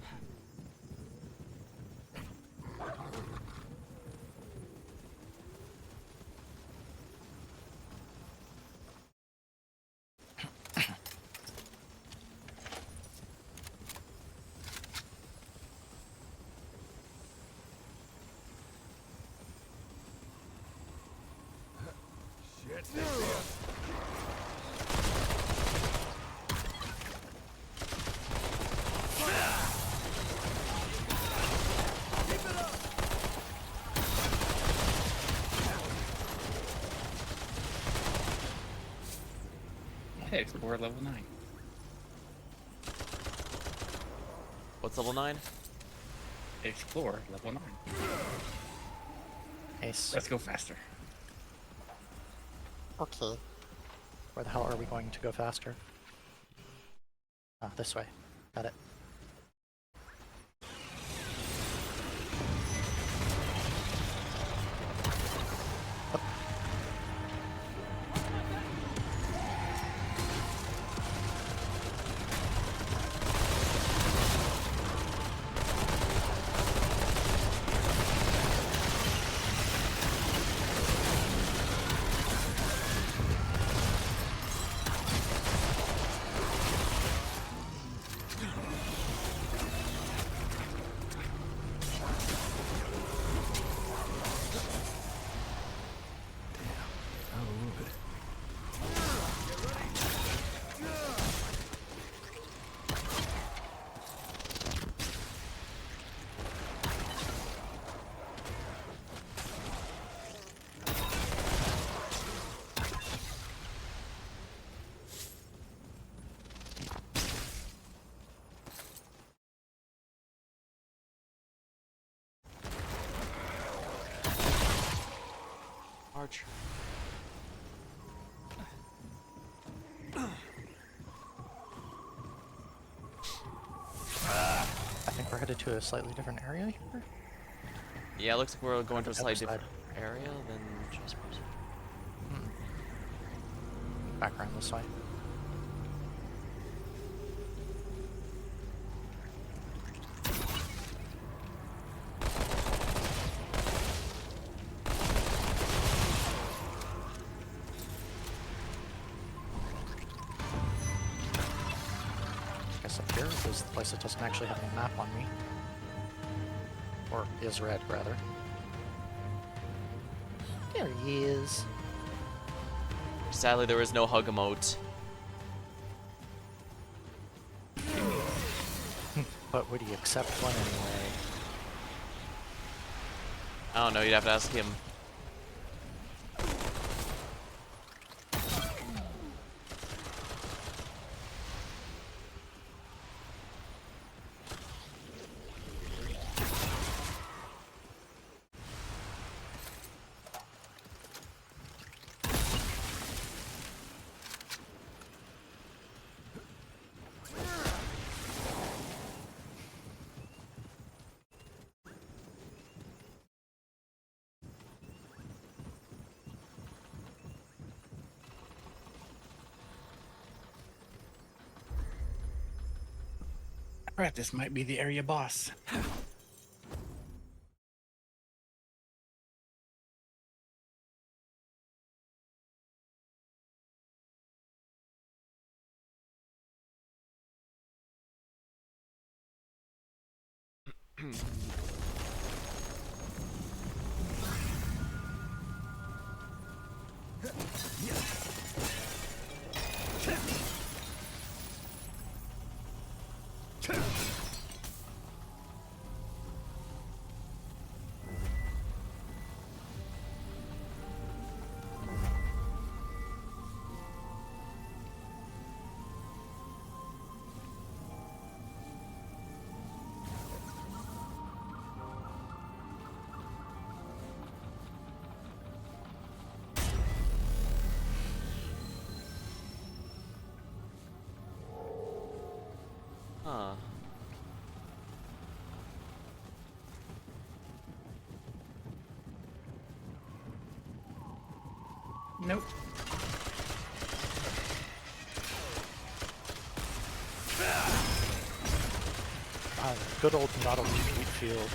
Hey, explore level 9. What's level 9? Explore level 9. Nice. Let's go faster. Okay. Where the hell are we going to go faster? Ah, this way. Got it. Archer. I think we're headed to a slightly different area here. Yeah, it looks like we're going to a Other slightly side. different area than Jasper's. Back around this way. Guess up here is the place that doesn't actually have any map on me. Or is red, rather. There he is. Sadly, there is no hug emote. But would he accept one anyway? I don't know, you'd have to ask him. Alright, this might be the area boss. Huh. Nope. Good old not a wheat field.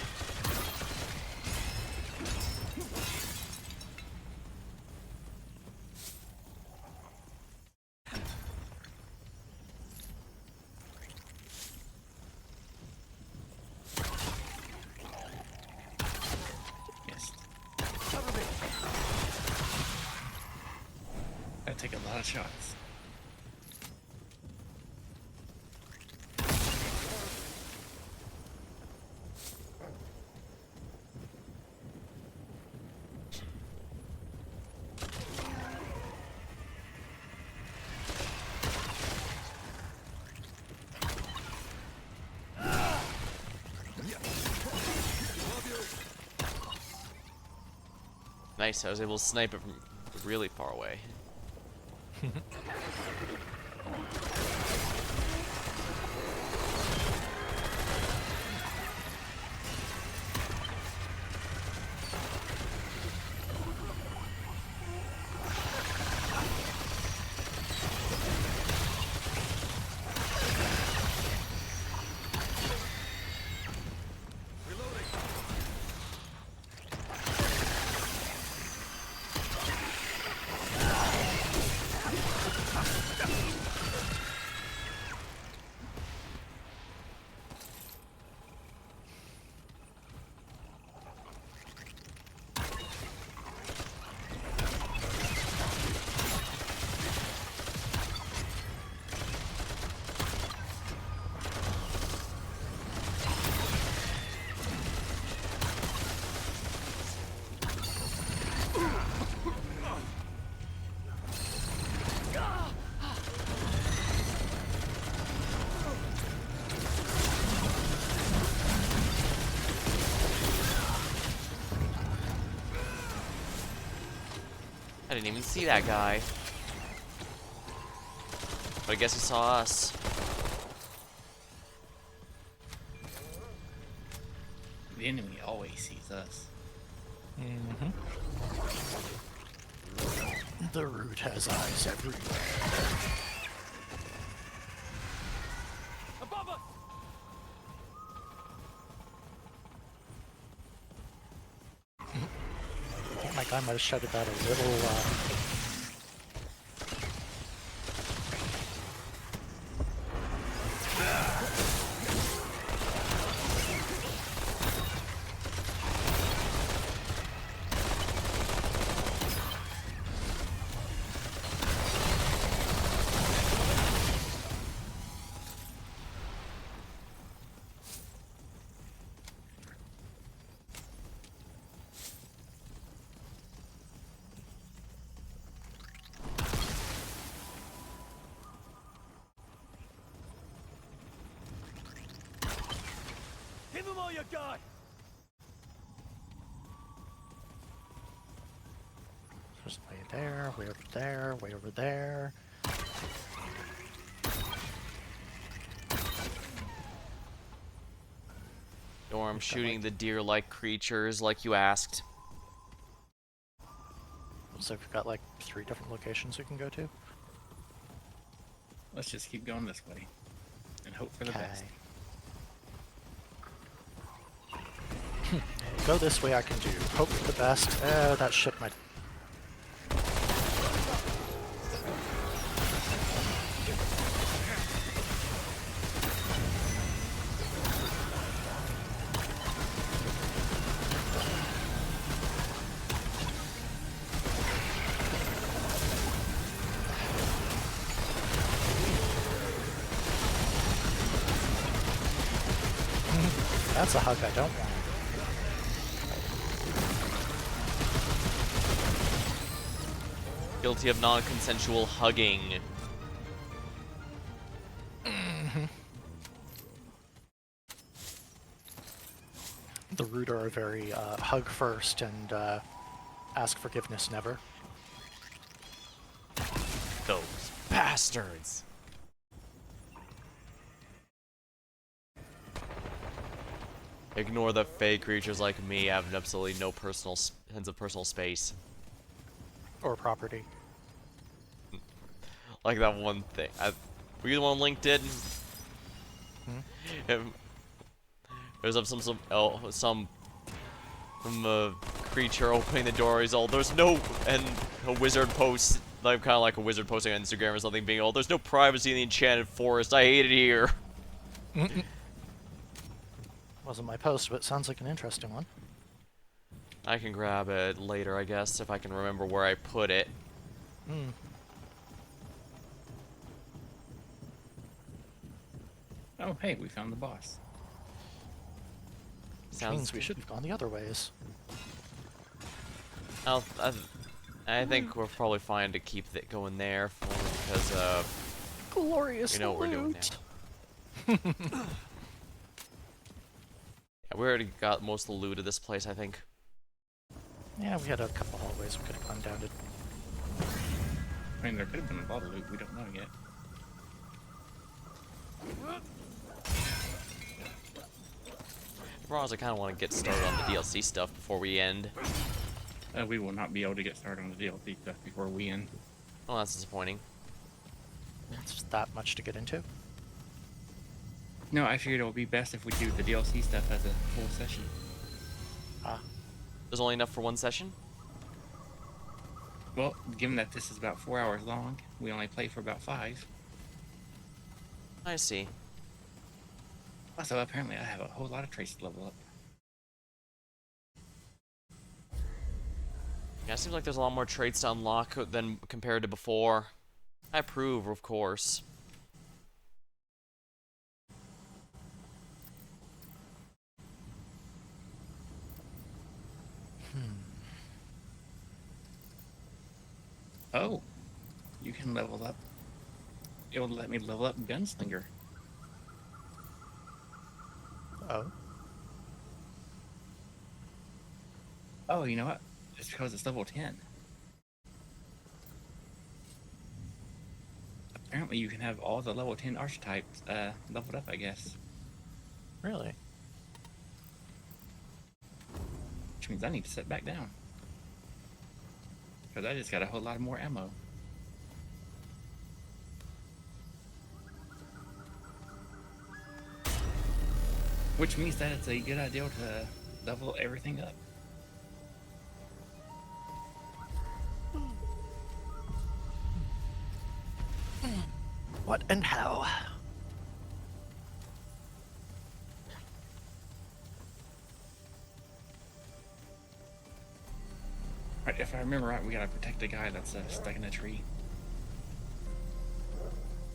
Yes. Gotta take a lot of shots. Nice, I was able to snipe it from really far away. I didn't even see that guy. But I guess he saw us. The enemy always sees us. Mm-hmm. The root has eyes everywhere. Above us! I think my guy might have shouted that a little, Give him all you got! There's way there, way over there, way over there. Storm shooting the deer-like creatures like you asked. So we've got like 3 different locations we can go to. Let's just keep going this way and hope for the best. Go this way I can do. Hope for the best. That ship might... That's a hug I don't want. Guilty of non-consensual hugging. The root are very hug first and ask forgiveness never. Those bastards. Ignore the fake creatures like me have absolutely no personal sense of personal space. Or property. Like that one thing. Were you the one on LinkedIn? There's some creature opening the door. He's all, there's no, and a wizard posts, like kind of like a wizard posting on Instagram or something, being all, there's no privacy in the enchanted forest. I hate it here. Wasn't my post, but it sounds like an interesting one. I can grab it later, I guess, if I can remember where I put it. Oh, hey, we found the boss. Which Sounds means we should have gone the other ways. I think we're probably fine to keep it going there, because Glorious we know what we're doing loot. now. Yeah, we already got most of the loot of this place, I think. Yeah, we had a couple hallways we could have climbed down to. I mean, there could have been a lot of loot we don't know yet. The problem is I kind of want to get started on the DLC stuff before we end. We will not be able to get started on the DLC stuff before we end. Oh, that's disappointing. It's that much to get into. No, I figured it would be best if we do the DLC stuff as a full session. There's only enough for one session? Well, given that this is about 4 hours long, we only play for about 5. I see. Also, apparently I have a whole lot of traits to level up. Yeah, it seems like there's a lot more traits to unlock than compared to before. I approve, of course. Oh, you can level up. It will let me level up Gunslinger. Oh. Oh, you know what? It's because it's level 10. Apparently you can have all the level 10 archetypes leveled up, I guess. Really? Which means I need to sit back down. Because I just got a whole lot more ammo. Which means that it's a good idea to level everything up. What and how? Right, if I remember right, we gotta protect the guy that's stuck in a tree.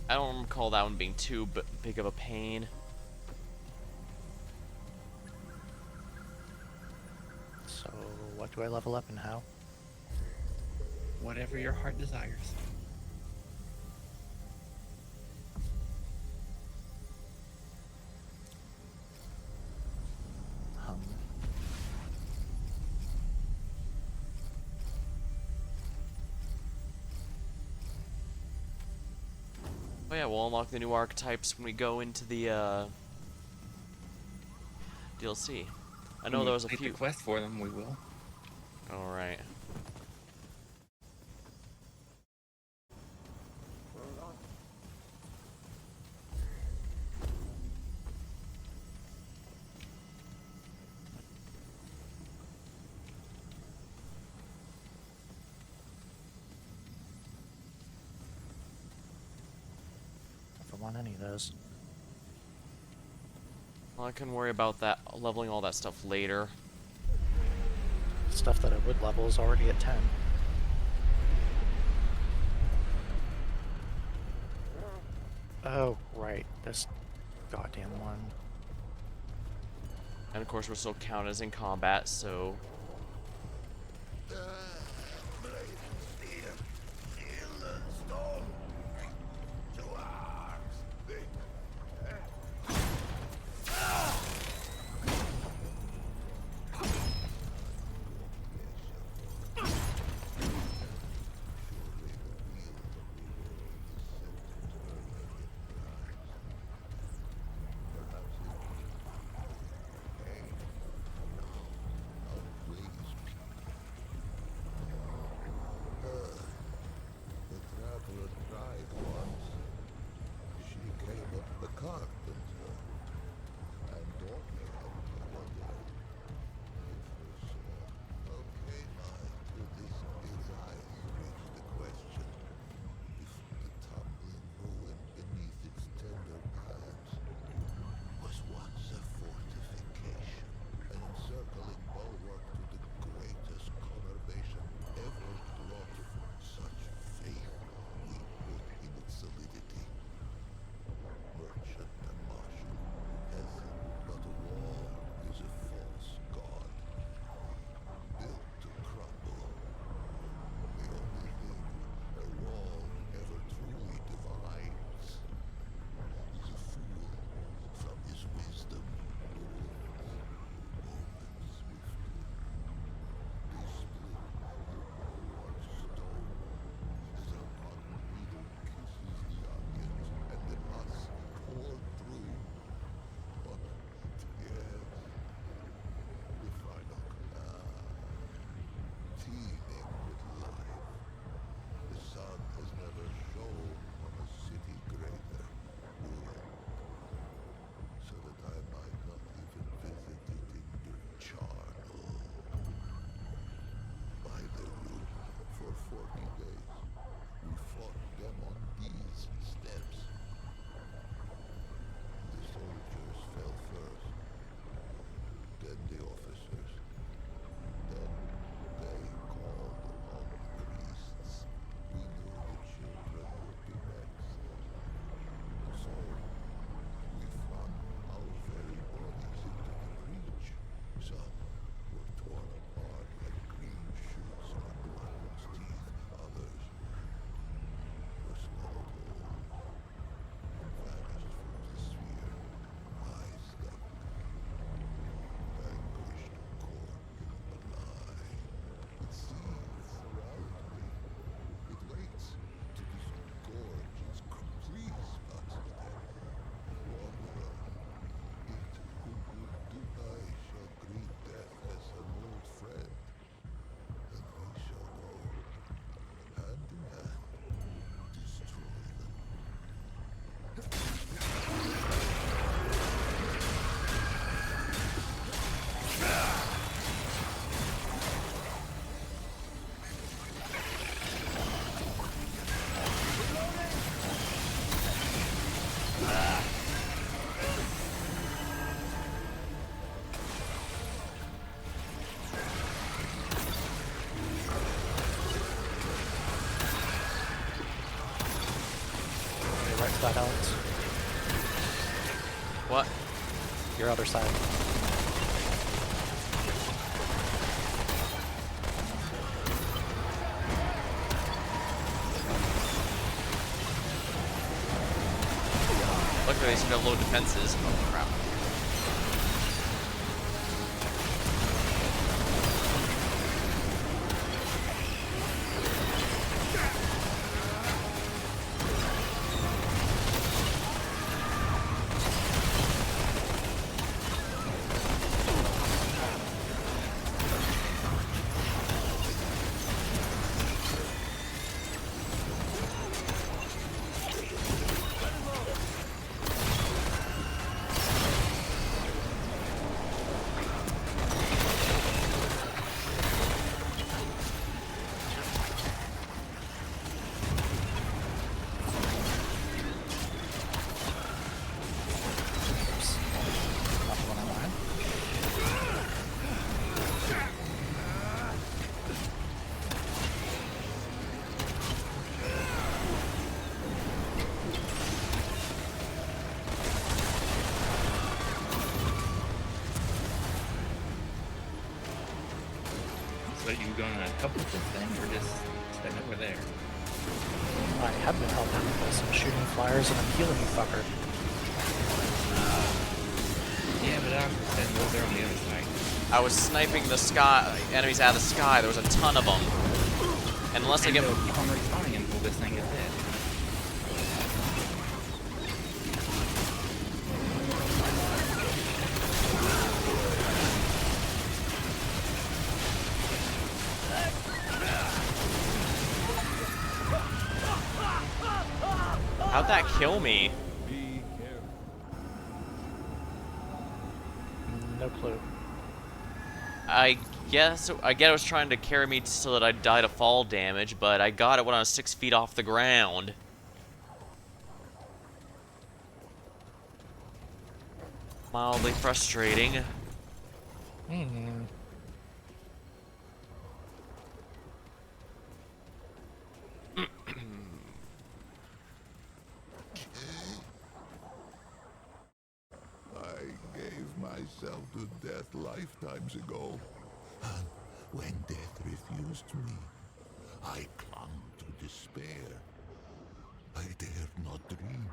I don't recall that one being too big of a pain. So, what do I level up and how? Whatever your heart desires. Um, Oh yeah, we'll unlock the new archetypes when we go into the DLC. I know When we there was a complete few. the quest for them, we will. All right. if I want any of those. Well, I can worry about that leveling all that stuff later. Stuff that I would level is already at 10. Oh, right. This goddamn one. And of course, we're still counted as in combat, so your other side. Luckily, they seem to have low defenses. Oh, crap. Not the one I wanted. So you gonna help with this thing, or just stand over there? I have been helping because I'm shooting flyers and I'm healing you, fucker. Yeah, but I was standing over there on the other side. I was sniping the sky, enemies out of the sky. There was a ton of them. And unless I get... They'll keep on respawning until this thing is dead. How'd that kill me? Be careful. No clue. I guess it was trying to carry me so that I'd die to fall damage, but I got it when I was 6 feet off the ground. Mildly frustrating. Hmm. I gave myself to death lifetimes ago. And when death refused me, I clung to despair. I dared not dream.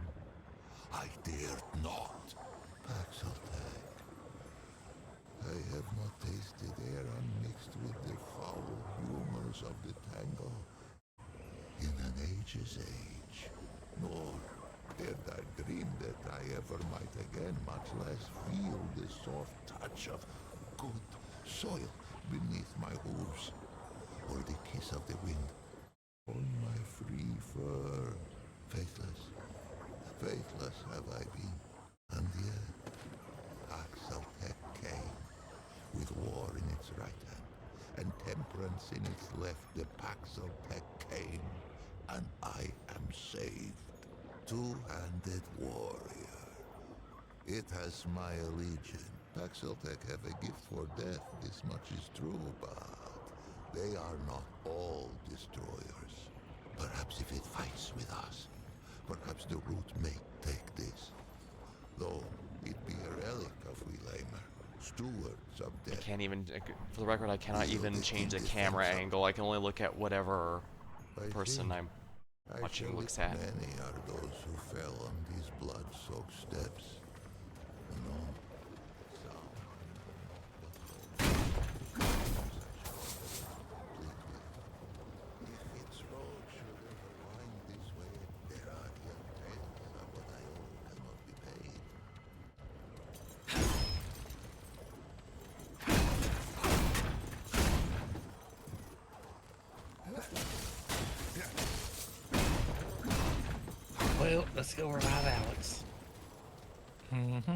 I dared not. Paxeltag. I have not tasted air unmixed with the foul humors of the tangle in an age's age, nor dared I dream that I ever might again, much less feel the soft touch of good soil beneath my hooves, or the kiss of the wind on my free fur. Faithless, faithless have I been, and yet Axeltech came, with war in its right hand, and temperance in its left. The Paxeltech came, and I am saved. Two-handed warrior. It has my allegiance. Paxeltech have a gift for death, this much is true, but they are not all destroyers. Perhaps if it fights with us, perhaps the root may take this. Though it be a relic of Welamer, stewards of I death. can't even, for the record, I cannot even change the camera angle. I can only look at whatever person I'm watching looks at. Many are those who fell on these blood-soaked steps. And on some if its road should ever wind this way, there are yet tales of what I owe cannot be paid. Well, let's go revive Alex. Mm-hmm.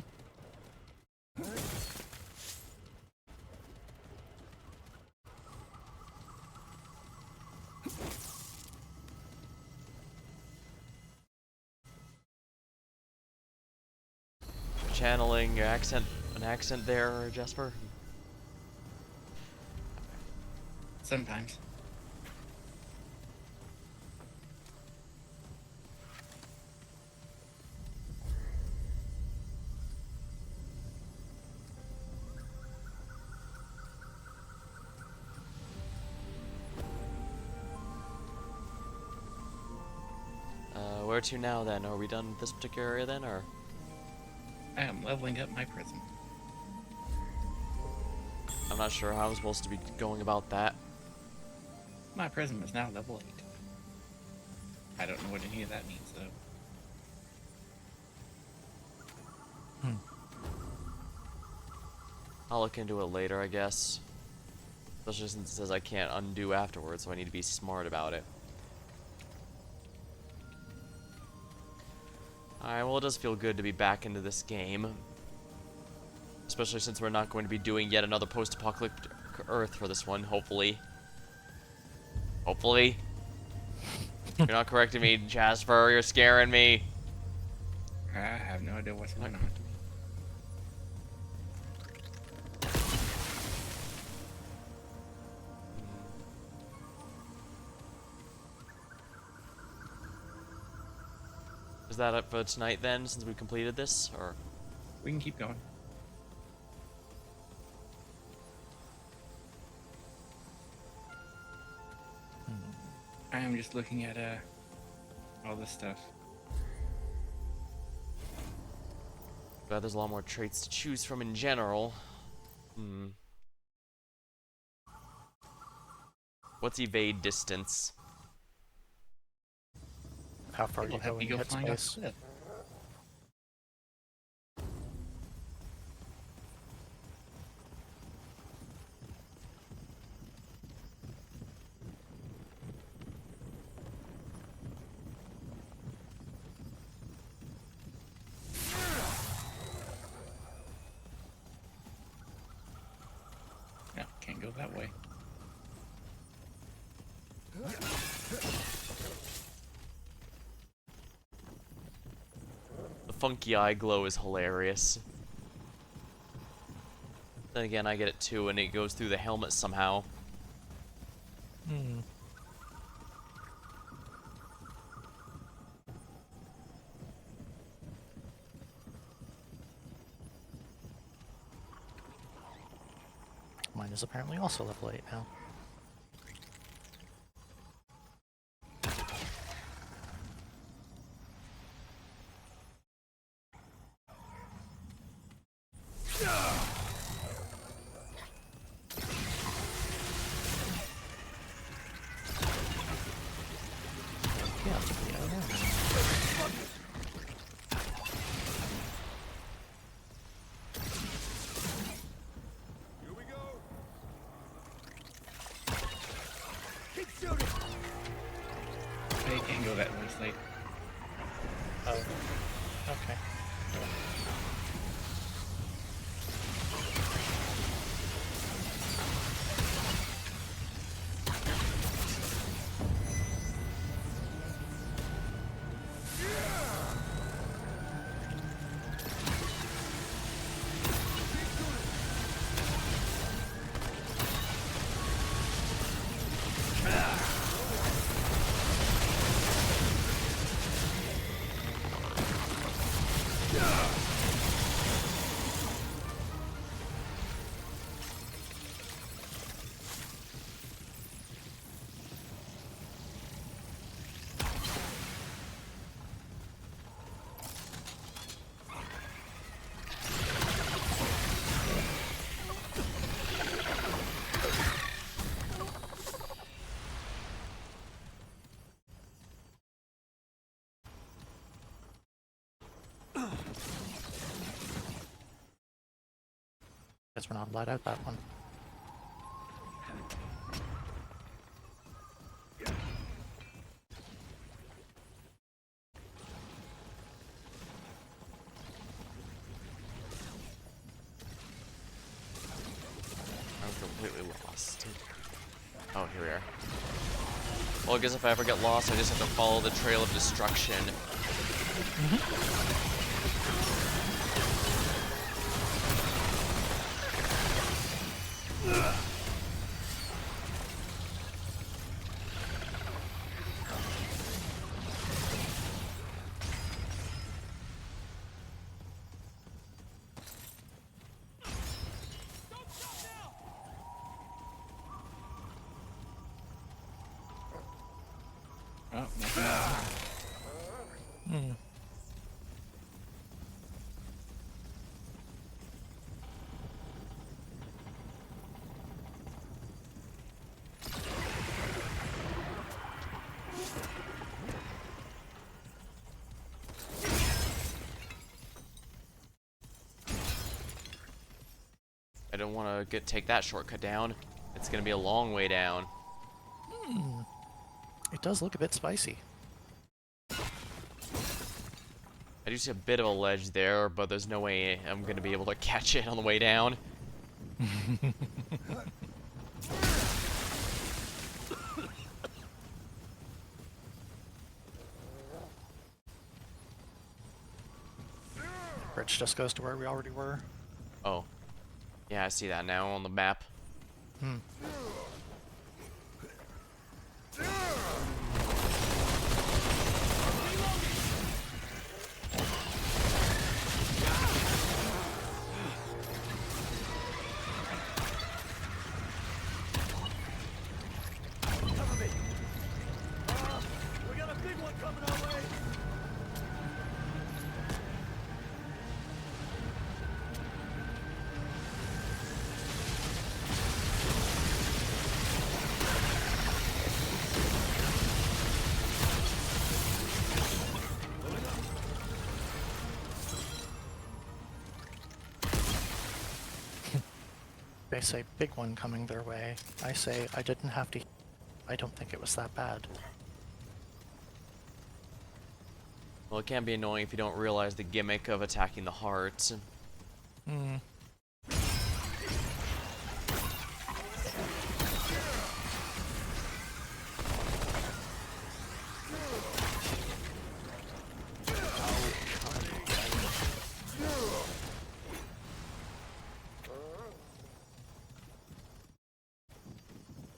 Channeling an accent there, Jasper? Sometimes. where to now then? Are we done with this particular area then, or? I am leveling up my prison. I'm not sure how I'm supposed to be going about that. My prison is now level 8. I don't know what any of that means, though. I'll look into it later, I guess. Especially since it says I can't undo afterwards, so I need to be smart about it. Alright, well, it does feel good to be back into this game. Especially since we're not going to be doing yet another post-apocalyptic Earth for this one, hopefully. Hopefully. You're not correcting me, Jasper. You're scaring me. I have no idea what's going on. Is that it for tonight then, since we completed this, or? We can keep going. I am just looking at all this stuff. Glad there's a lot more traits to choose from in general. What's evade distance? How far do We'll you have go to when you go hit flying off space? the cliff. No, can't go that way. The funky eye glow is hilarious. Then again, I get it too, and it goes through the helmet somehow. Mine is apparently also level 8 now. Here we go. They can't go that way, Slate. Oh. Okay. Guess we're not allowed out that one. I'm completely lost. Oh, here we are. Well, I guess if I ever get lost, I just have to follow the trail of destruction. Oh, nothing. don't want to take that shortcut down. It's gonna be a long way down. It does look a bit spicy. I do see a bit of a ledge there, but there's no way I'm gonna be able to catch it on the way down. Bridge just goes to where we already were. Oh. Yeah, I see that now on the map. Hmm. They say big one coming their way. I say I didn't have to. I don't think it was that bad. Well, it can be annoying if you don't realize the gimmick of attacking the heart. Hmm.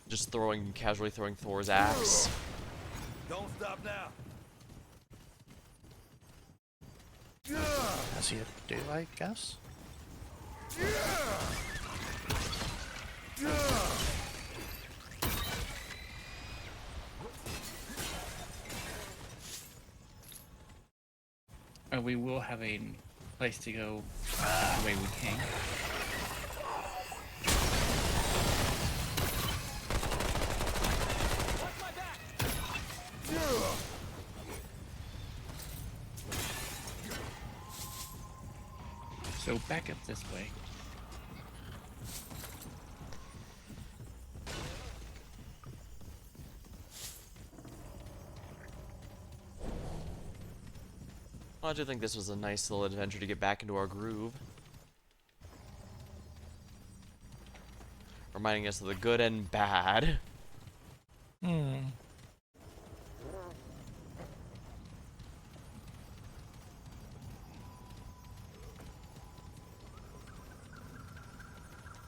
Just casually throwing Thor's axe. Don't stop now. As you do, I guess. We will have a place to go the way we came. So back up this way. Well, I do think this was a nice little adventure to get back into our groove. Reminding us of the good and bad. Hmm.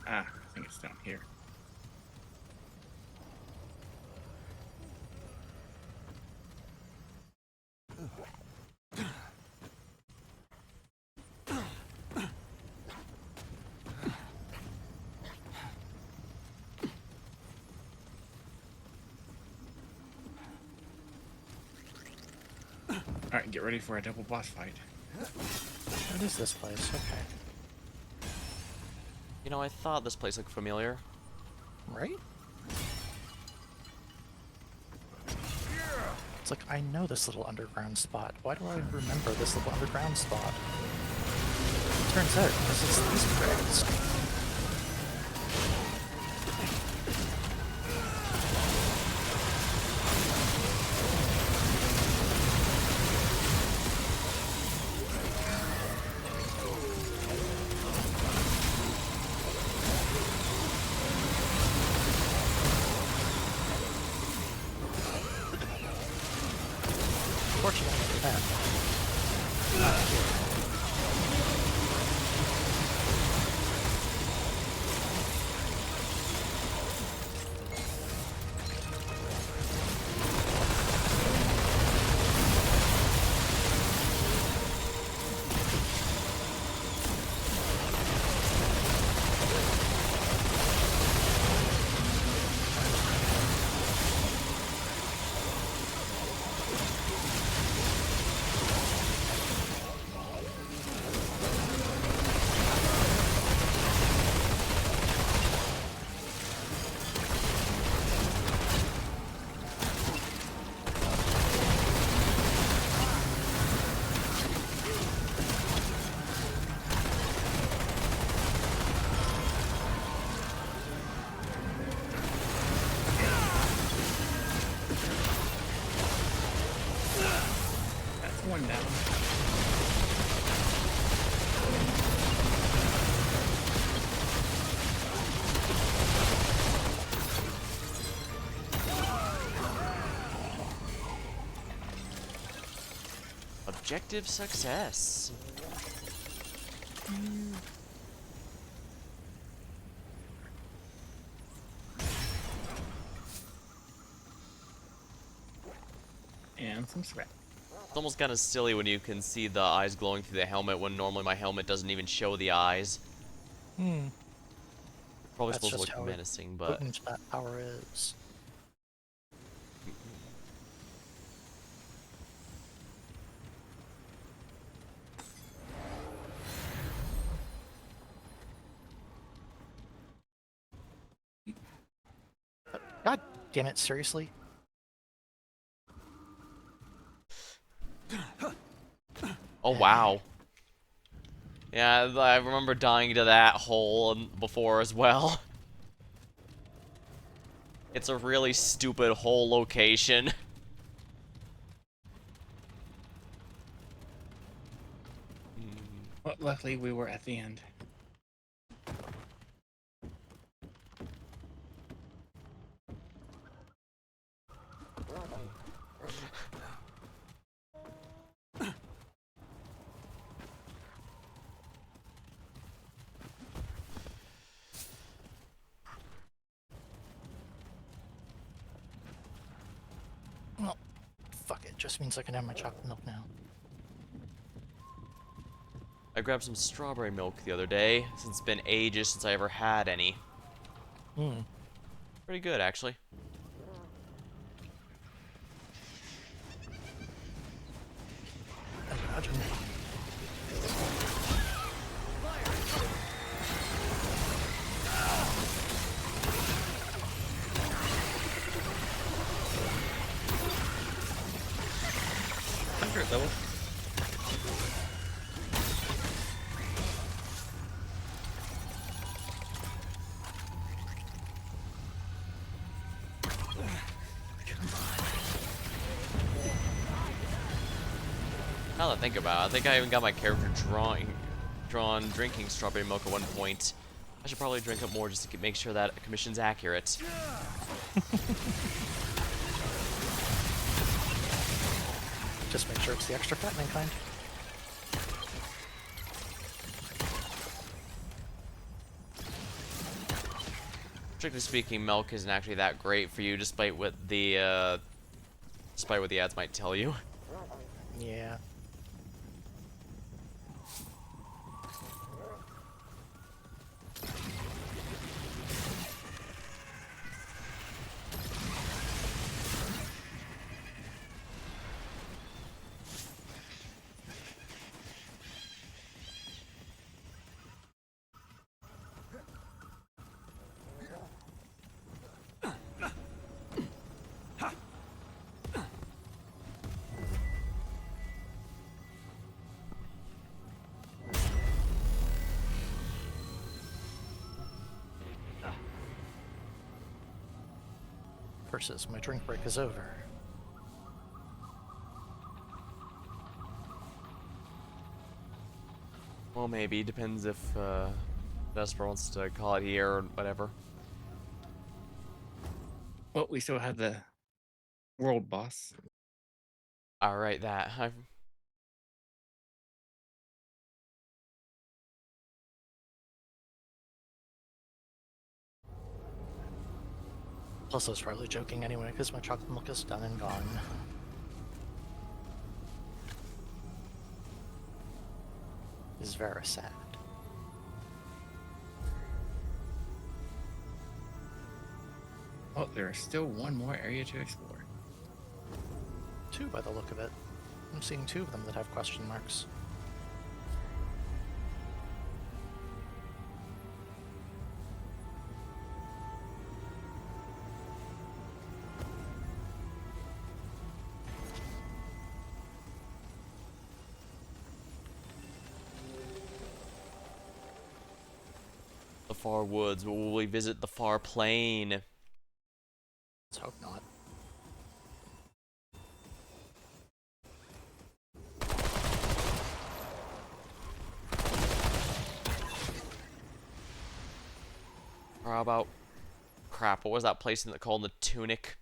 Ah, I think it's down here. Alright, get ready for a double boss fight. What is this place? Okay. You know, I thought this place looked familiar. Right? It's like, I know this little underground spot. Why do I remember this little underground spot? Turns out, this is these cracks. Fortunately for them. Not here. Objective success. And some scrap. It's almost kind of silly when you can see the eyes glowing through the helmet when normally my helmet doesn't even show the eyes. Hmm. Probably That's supposed to just look how menacing, but potent that power is. God damn it, seriously? oh wow. Yeah, I remember dying to that hole before as well. It's a really stupid hole location. But luckily, we were at the end. Well, fuck it. Just means I can have my chocolate milk now. I grabbed some strawberry milk the other day, since it's been ages since I ever had any. Hmm. Pretty good, actually. Imagine. Hundred level. Now that I think about it, I think I even got my character drawn drinking strawberry milk at one point. I should probably drink it more just to make sure that commission's accurate. Just make sure it's the extra fattening kind. Strictly speaking, milk isn't actually that great for you, despite what the ads might tell you. Yeah. Versus my drink break is over. Well, maybe. Depends if Vesper wants to call it here or whatever. Well, we still have the world boss. Alright, that. Plus, I was probably joking anyway, because my chocolate milk is done and gone. Is very sad. Oh, there is still one more area to explore. 2 by the look of it. I'm seeing 2 of them that have question marks. The far woods, will we visit the far plain? Let's hope not. Or how about... Crap, what was that place called the Tunic?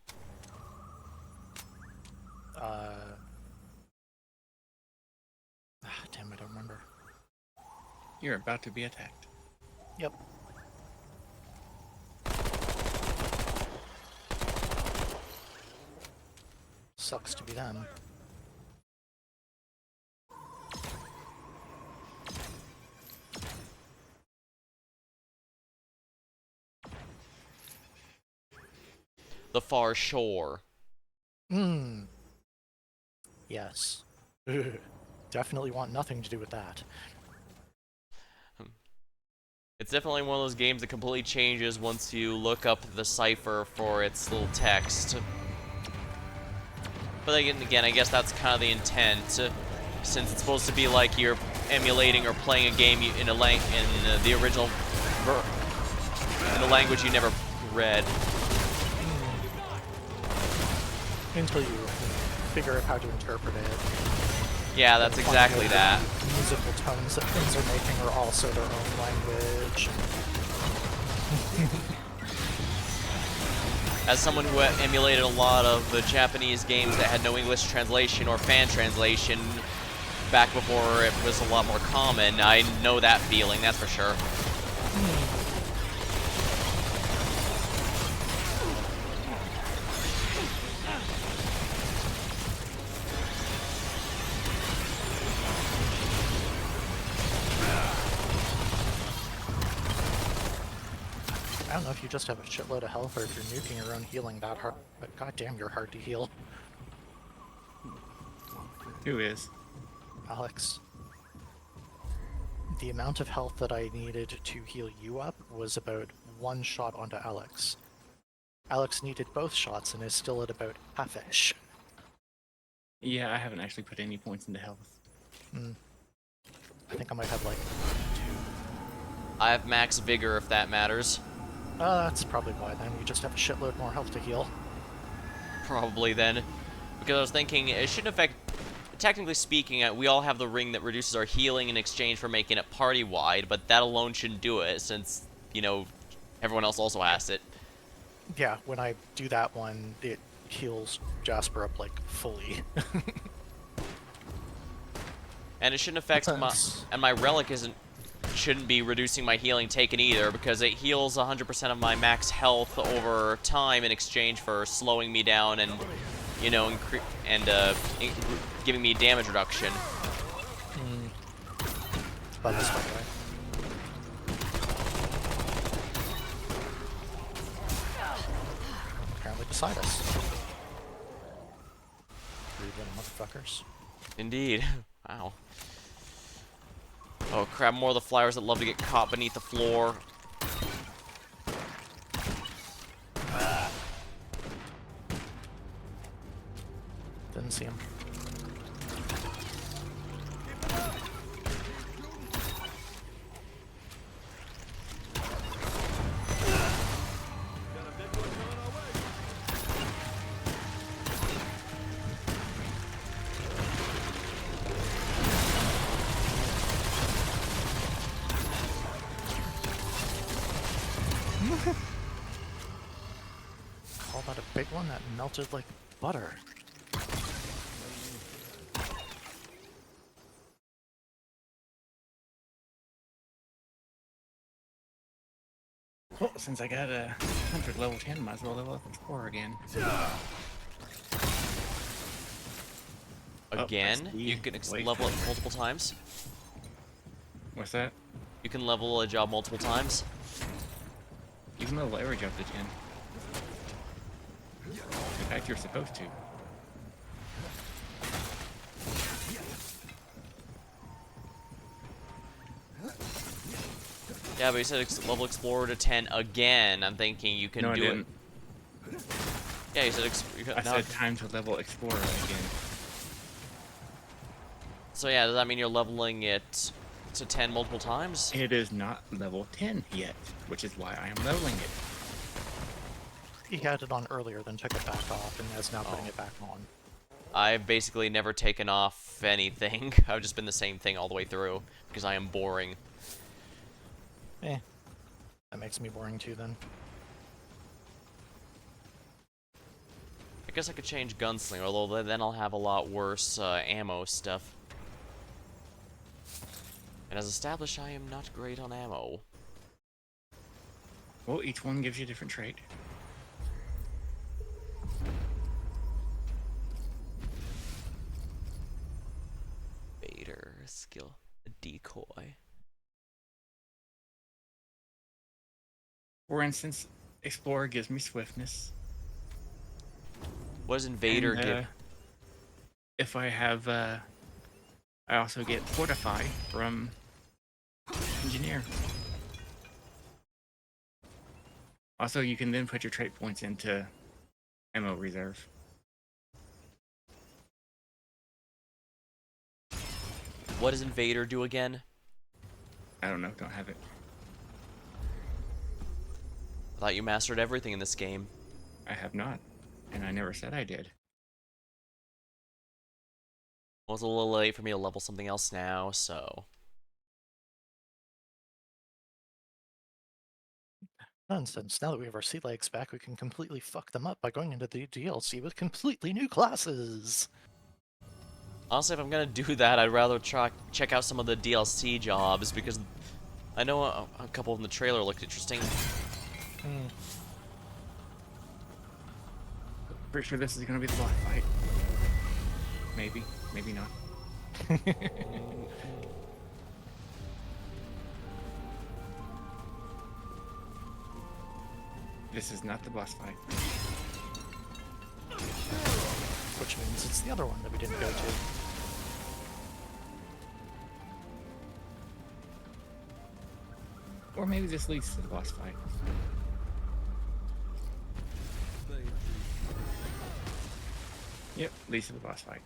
You're about to be attacked. Yep. Sucks to be them. The far shore. Hmm. Yes. Ugh. Definitely want nothing to do with that. It's definitely one of those games that completely changes once you look up the cipher for its little text. But again, I guess that's kind of the intent, since it's supposed to be like you're emulating or playing a game in the original in a language you never read. Until you figure out how to interpret it. Yeah, that's exactly that. Musical tones that things are making are also their own language. As someone who emulated a lot of the Japanese games that had no English translation or fan translation back before it was a lot more common, I know that feeling, that's for sure. I don't know if you just have a shitload of health or if you're nuking your own healing that hard, but goddamn, you're hard to heal. Who is? Alex. The amount of health that I needed to heal you up was about one shot onto Alex. Alex needed both shots and is still at about half-ish. Yeah, I haven't actually put any points into health. I think I might have like... I have max vigor if that matters. That's probably why then. You just have a shitload more health to heal. Probably then. Because I was thinking, it shouldn't affect... Technically speaking, we all have the ring that reduces our healing in exchange for making it party-wide, but that alone shouldn't do it, since, you know, everyone else also has it. Yeah, when I do that one, it heals Jasper up, like, fully. And it shouldn't affect my... And my relic shouldn't be reducing my healing taken either, because it heals 100% of my max health over time in exchange for slowing me down and, you know, giving me damage reduction. But this way, right? Apparently beside us. Rude little motherfuckers. Indeed. Wow. Oh crap, more of the flowers that love to get caught beneath the floor. Didn't see him. Call that a big one that melted like butter. Well, since I got a 100 level 10, might as well level up Explorer again. Again? Oh, You can wait. level it multiple times? What's that? You can level a job multiple times? You can level every job to 10. In fact, you're supposed to. Yeah, but you said level Explorer to 10 again. I'm thinking you can No, I do didn't. it. Yeah, you said I said time to level Explorer again. So yeah, does that mean you're leveling it to 10 multiple times? It is not level 10 yet, which is why I am leveling it. He had it on earlier, then took it back off, and is now putting it back on. I've basically never taken off anything. I've just been the same thing all the way through, because I am boring. Eh. That makes me boring too, then. I guess I could change Gunslinger, although then I'll have a lot worse ammo stuff. And as established, I am not great on ammo. Well, each one gives you a different trait. Vader skill, a decoy. For instance, Explorer gives me swiftness. What does Invader And, give? if I have, I also get Fortify from Engineer. Also, you can then put your trait points into ammo reserve. What does Invader do again? I don't know, don't have it. I thought you mastered everything in this game. I have not, and I never said I did. Well, it's a little late for me to level something else now, so... Nonsense. Now that we have our sea legs back, we can completely fuck them up by going into the DLC with completely new classes. Honestly, if I'm gonna do that, I'd rather check out some of the DLC jobs, because I know a couple in the trailer looked interesting. Pretty sure this is gonna be the boss fight. Maybe, maybe not. This is not the boss fight. Which means it's the other one that we didn't go to. Or maybe this leads to the boss fight. Yep, leads to the boss fight.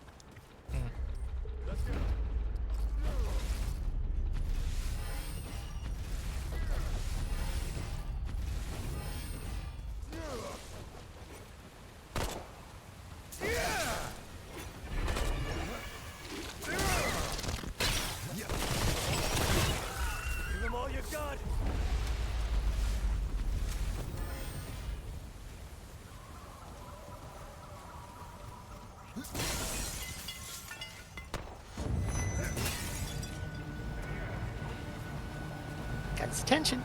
Give them all you got! Got his attention.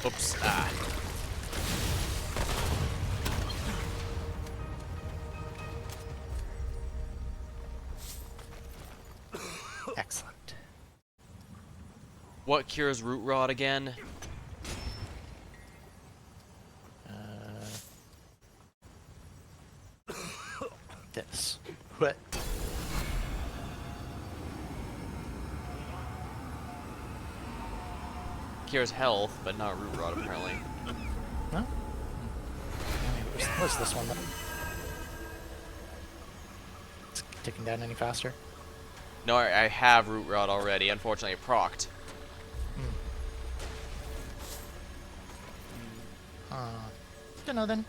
Oops, ah. Excellent. What cures Root Rot again? This. What? Cures health, but not Root Rot apparently. No? What's this one then? It's ticking down any faster? No, I have Root Rot already. Unfortunately, it procced. Don't know then.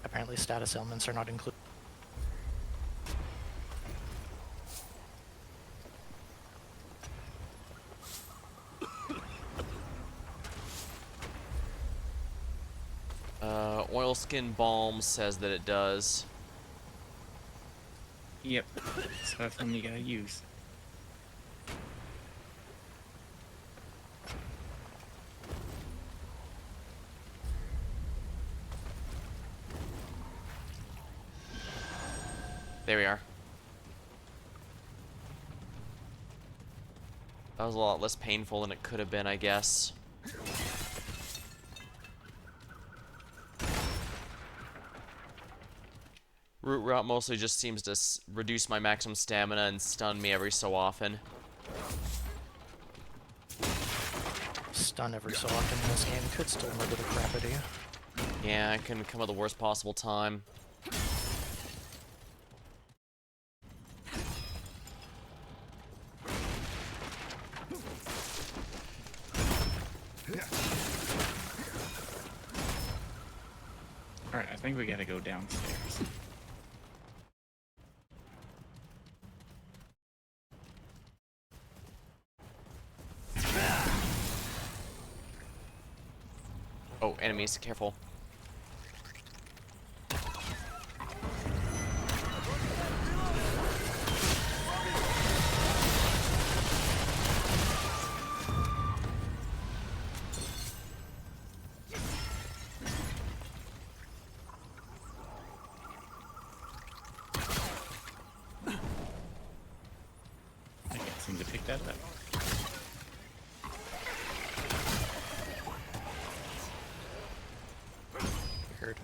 Apparently status ailments are not included. Oilskin Balm says that it does. Yep, so that's one you gotta use. There we are. That was a lot less painful than it could have been, I guess. Root Rot mostly just seems to reduce my maximum stamina and stun me every so often. Stun every so often in this game could still murder the crap out of you. Yeah, it can come at the worst possible time. Alright, I think we gotta go downstairs. Oh, enemies, careful. I can't seem to pick that up. Weird.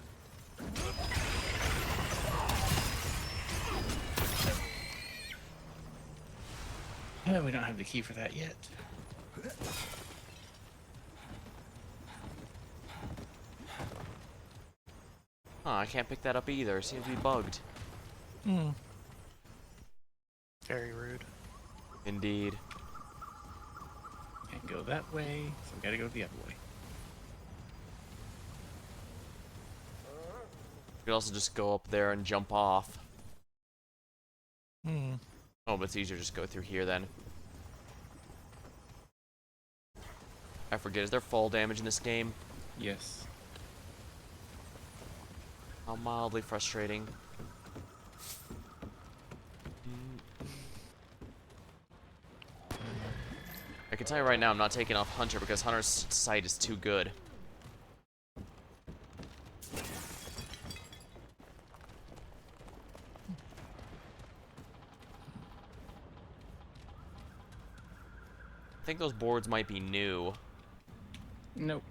We don't have the key for that yet. Huh, I can't pick that up either. It seems to be bugged. Hmm. Very rude. Indeed. Can't go that way, so we gotta go the other way. You could also just go up there and jump off. Hmm. Oh, but it's easier to just go through here then. I forget, is there fall damage in this game? Yes. How mildly frustrating. I can tell you right now, I'm not taking off Hunter because Hunter's sight is too good. I think those boards might be new. Nope.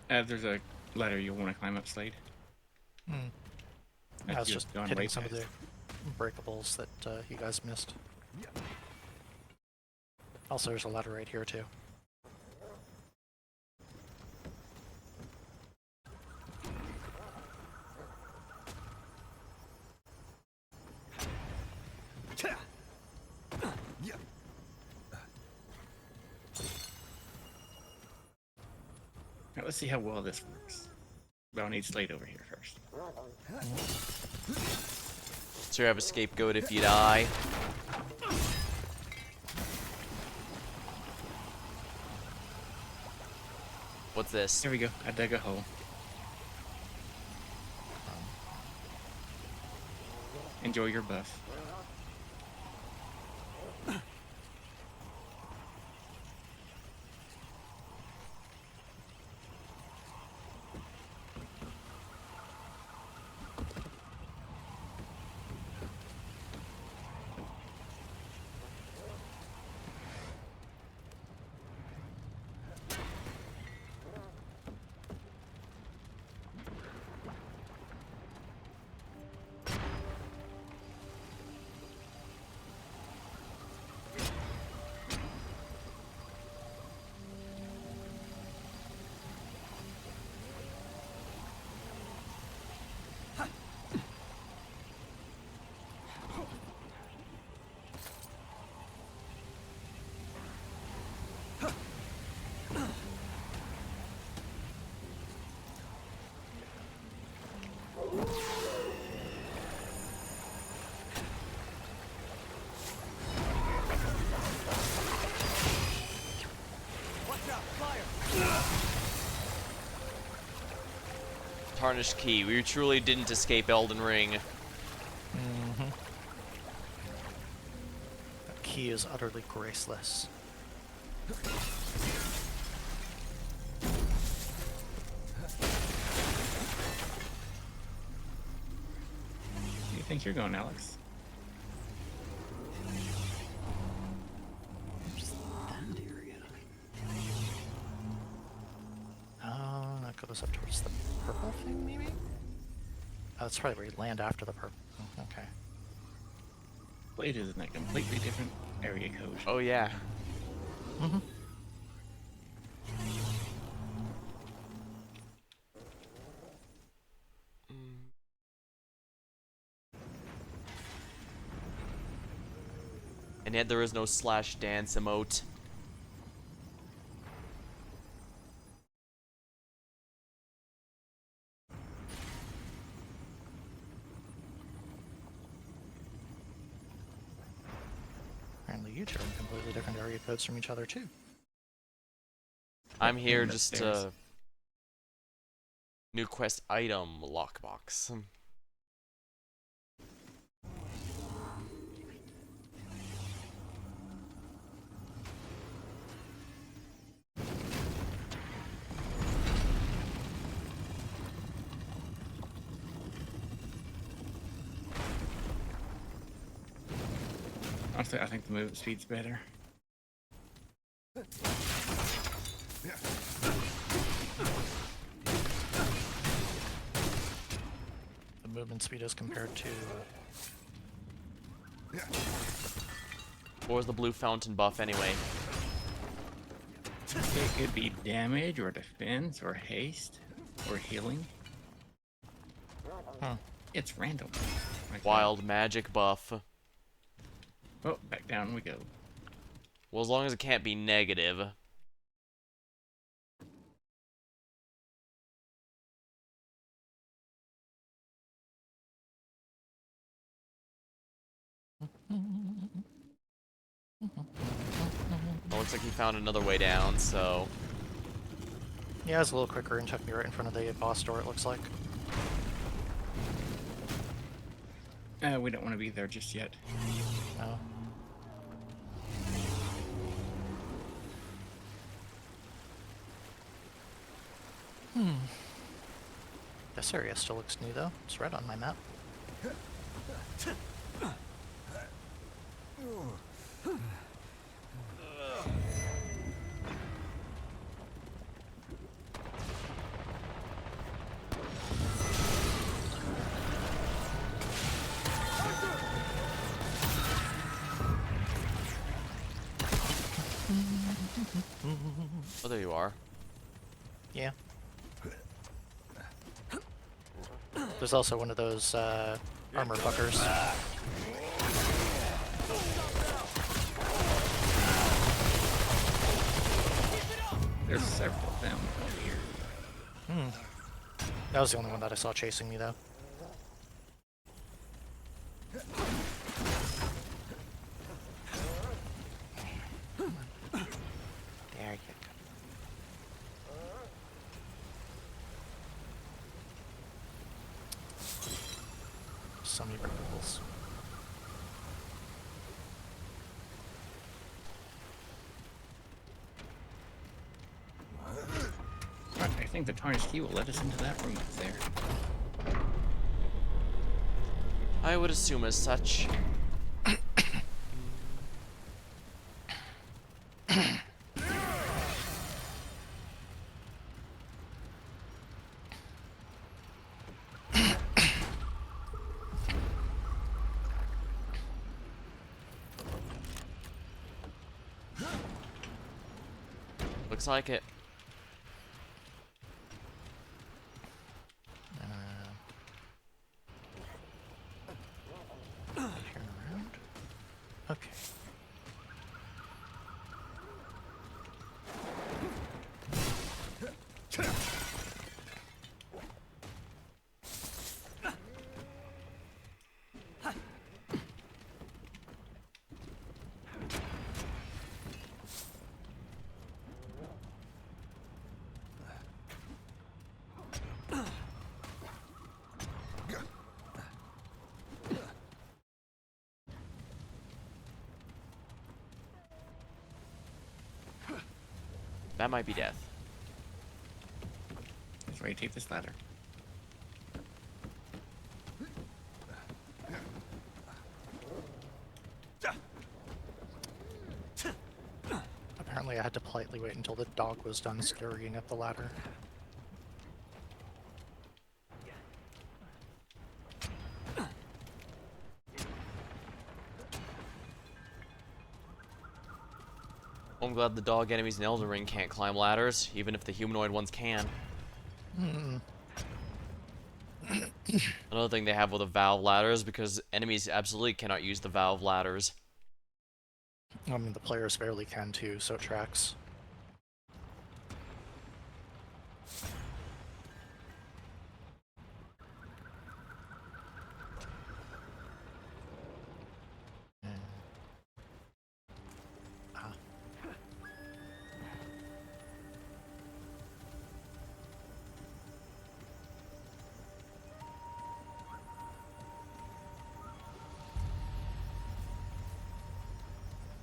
There's a ladder you'll want to climb up, Slade. Hmm. That's I was just gone hitting way some of the past. breakables that you guys missed. Also, there's a ladder right here, too. Now, let's see how well this works. But I'll need Slade over here first. So you have a scapegoat if you die. What's this? There we go. I dug a hole. Enjoy your buff. Tarnished key. We truly didn't escape Elden Ring. Mm-hmm. That key is utterly graceless. Where do you think you're going, Alex? That area. That goes up towards the purple thing, maybe? Oh, that's probably where you land after the purple. Okay. Blade is in a completely different area code. Oh yeah. Mm-hmm. And yet there is no slash dance emote. Apparently you two are in completely different area codes from each other too. I'm here Moving just upstairs. to... New quest item lockbox. Honestly, I think the move speed's better. The movement speed is compared to What was the blue fountain buff anyway? It could be damage or defense or haste or healing. Huh. It's random. Like that. Wild magic buff. Oh, back down we go. Well, as long as it can't be negative. Well, looks like he found another way down, so... Yeah, it's a little quicker and took me right in front of the boss door, it looks like. We don't want to be there just yet. No. This area still looks new though. It's red on my map. Oh, there you are. Yeah. There's also one of those armor fuckers. There's several of them over here. That was the only one that I saw chasing me though. There you go. So many ripples. Right, I think the tarnished key will let us into that room up there. I would assume as such. Looks like it. Turn around. Okay. That might be death. That's why you take this ladder. Apparently I had to politely wait until the dog was done scurrying up the ladder. I'm glad the dog enemies in Elden Ring can't climb ladders, even if the humanoid ones can. Another thing they have with the valve ladders, because enemies absolutely cannot use the valve ladders. I mean, the players barely can too, so it tracks. Ah.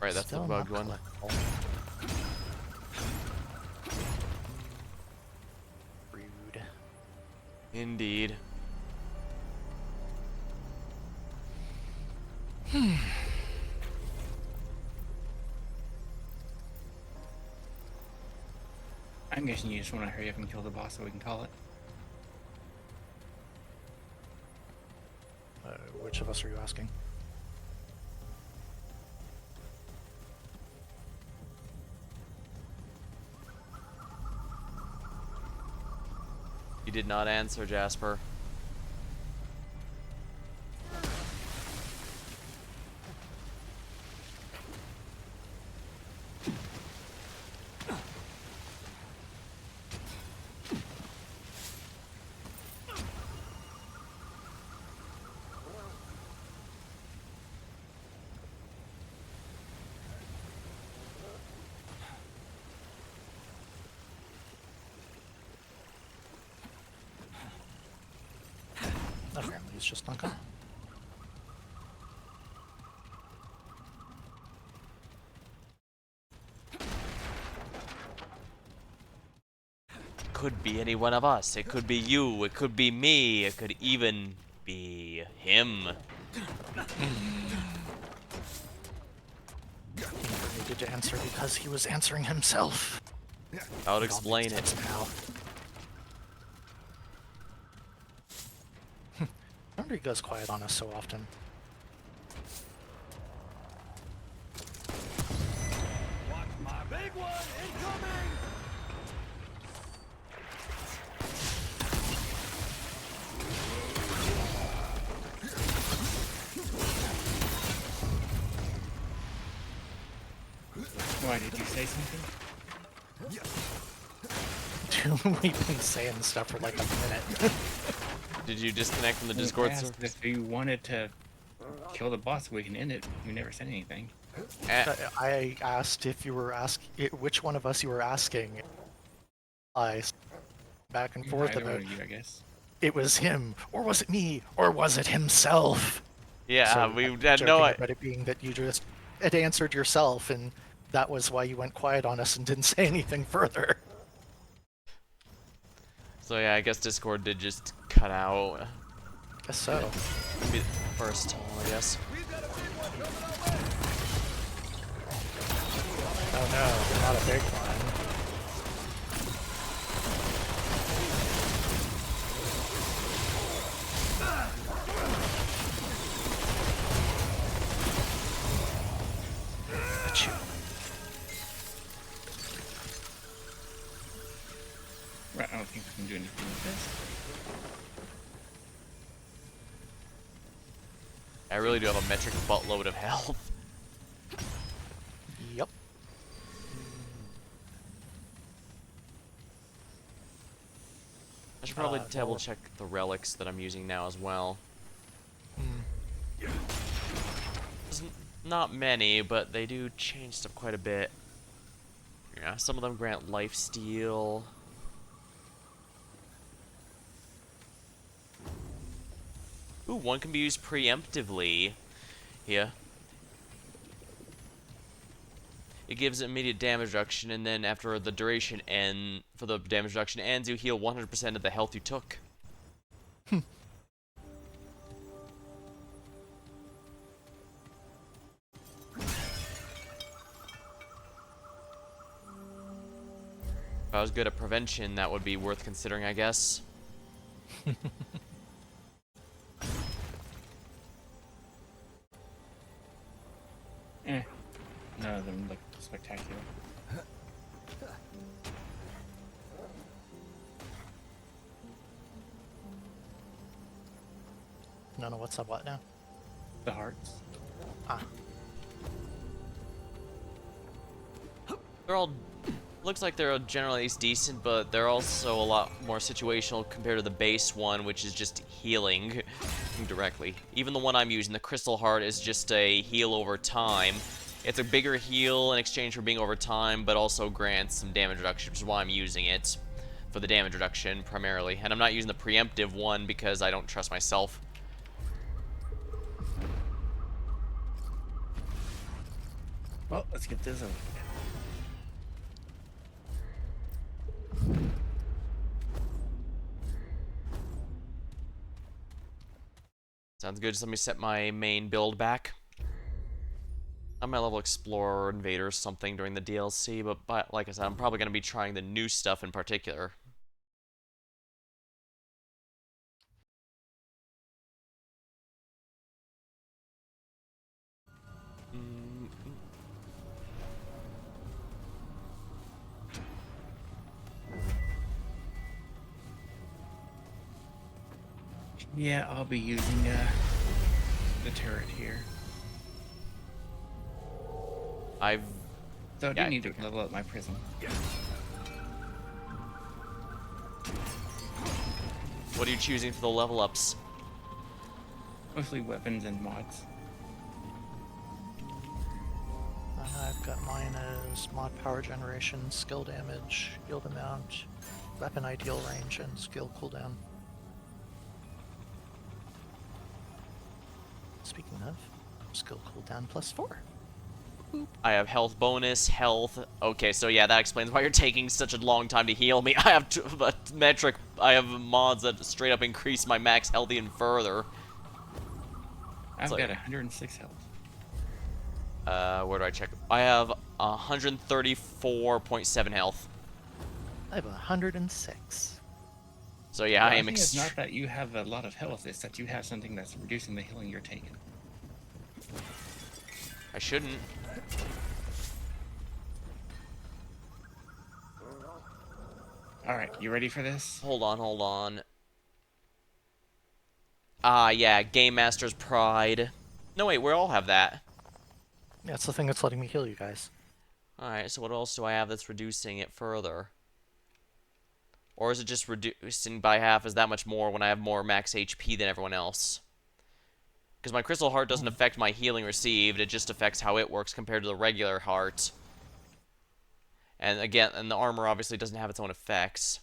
Right, that's the Still bugged not one. collectible. Rude. Indeed. I'm guessing you just want to hurry up and kill the boss so we can call it. Which of us are you asking? You did not answer, Jasper. Apparently it's just not gonna. Could be any one of us. It could be you. It could be me. It could even be him. He never needed to answer because he was answering himself. I would It all explain makes it. sense now. I wonder he goes quiet on us so often. Watch my big one incoming! Why, did you say something? Dude, we've been saying stuff for like a minute. Did you disconnect from the I Discord asked server? if you wanted to kill the boss so we can end it. You never said anything. I asked if you were which one of us you were asking. Back and forth Either about one of you, I guess. it was him, or was it me, or was it himself? Yeah, So we I'm had joking no. about it being that you just had answered yourself, and that was why you went quiet on us and didn't say anything further. So yeah, I guess Discord did just cut out. Guess so. Be the first time, I guess. Oh no, not a big one. Achoo. Right, I don't think we can do anything with this. I really do have a metric buttload of health. Yep. I should probably well- double check the relics that I'm using now as well. There's not many, but they do change stuff quite a bit. Yeah, some of them grant lifesteal. Ooh, one can be used preemptively. Here. It gives immediate damage reduction, and then after the duration for the damage reduction ends, you heal 100% of the health you took. If I was good at prevention, that would be worth considering, I guess. None of them look spectacular. No, what's up? What now? The hearts. Ah. They're all... Looks like they're generally decent, but they're also a lot more situational compared to the base one, which is just healing directly. Even the one I'm using, the Crystal Heart, is just a heal over time. It's a bigger heal in exchange for being over time, but also grants some damage reduction, which is why I'm using it. For the damage reduction, primarily. And I'm not using the preemptive one because I don't trust myself. Well, let's get this over. Sounds good. Just let me set my main build back. I might level Explorer, Invader, or something during the DLC, but like I said, I'm probably going to be trying the new stuff in particular. Yeah, I'll be using the turret here. So I do Yeah. need to level up my prism. What are you choosing for the level ups? Mostly weapons and mods. I've got mine as mod power generation, skill damage, yield amount, weapon ideal range, and skill cooldown. Speaking of, skill cooldown +4. I have health bonus, health. Okay, so yeah, that explains why you're taking such a long time to heal me. I have I have mods that straight up increase my max health even further. I've like- got 106 health. Where do I check? I have 134.7 health. I have 106. So yeah, Well, I am think it's not that you have a lot of health, it's that you have something that's reducing the healing you're taking. I shouldn't. Alright, you ready for this? Hold on. Ah, yeah, Game Master's Pride. No, wait, we all have that. Yeah, it's the thing that's letting me heal you guys. Alright, so what else do I have that's reducing it further? Or is it just reducing by half is that much more when I have more max HP than everyone else? Because my Crystal Heart doesn't affect my healing received, it just affects how it works compared to the regular heart. And again, and the armor obviously doesn't have its own effects.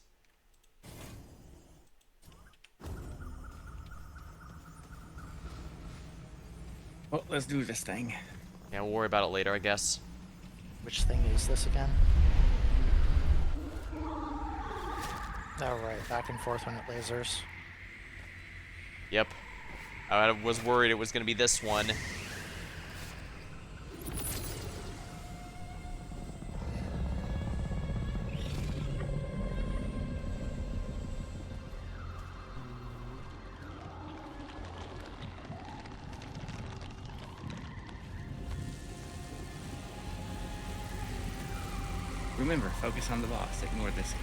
Well, let's do this thing. Yeah, we'll worry about it later, I guess. Which thing is this again? Oh right, back and forth when it lasers. Yep. I was worried it was going to be this one. Remember, focus on the boss, ignore this guy.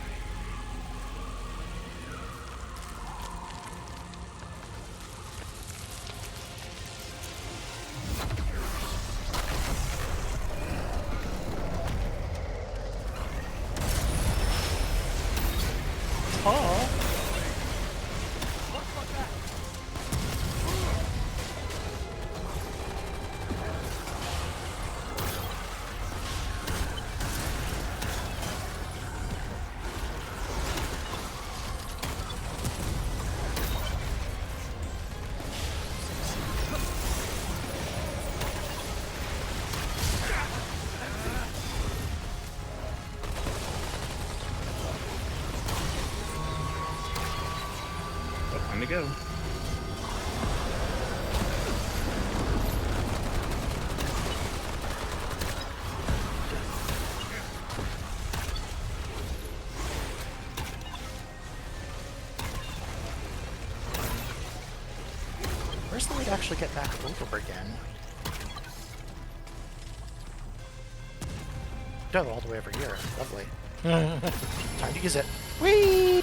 Oh! Oh, time to go. Where's the way to actually get back over again? Oh, all the way over here. Lovely. Time to use it. Whee!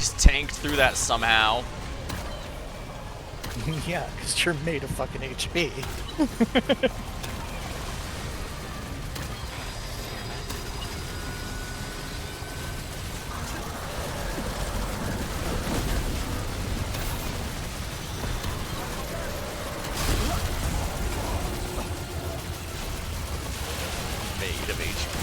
least tanked through that somehow. Yeah, because you're made of fucking HP. Made of HP.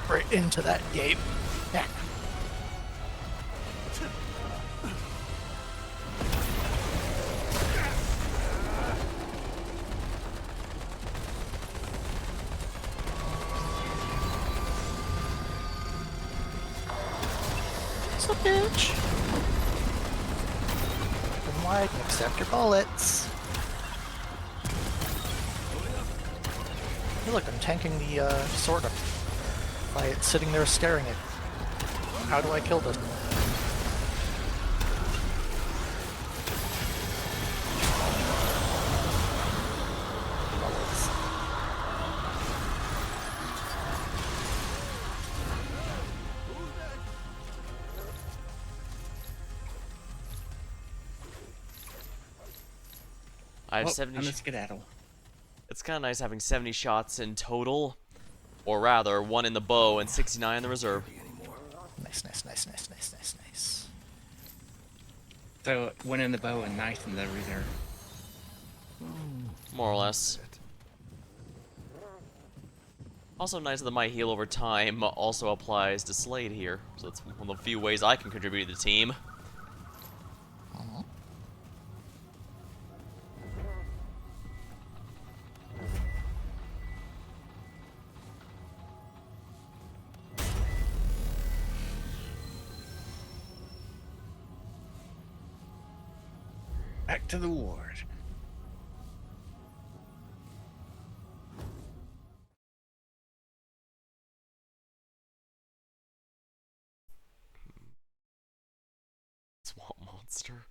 Right into that gate. Yeah. It's a bitch. Open wide and accept your bullets. Hey look, I'm tanking the sword by it sitting there staring at. How do I kill this? Bullets. I have Oh, 70. I'm a skedaddle. It's kind of nice having 70 shots in total, or rather, 1 in the bow and 69 in the reserve. Nice, nice, nice, nice, nice, nice, nice. So, one in the bow and nice in the reserve. More or less. Also nice that my heal over time also applies to Slade here, so that's one of the few ways I can contribute to the team. Back to the ward. Swamp monster.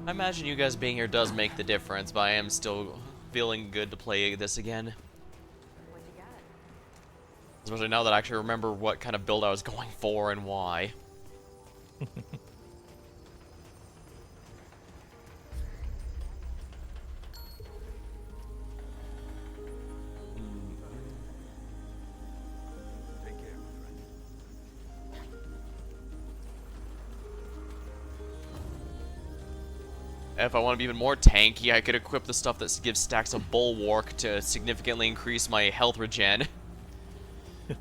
I imagine you guys being here does make the difference, but I am still feeling good to play this again. Especially now that I actually remember what kind of build I was going for and why. Take care, my friend. If I want to be even more tanky, I could equip the stuff that gives stacks of bulwark to significantly increase my health regen. Yeah,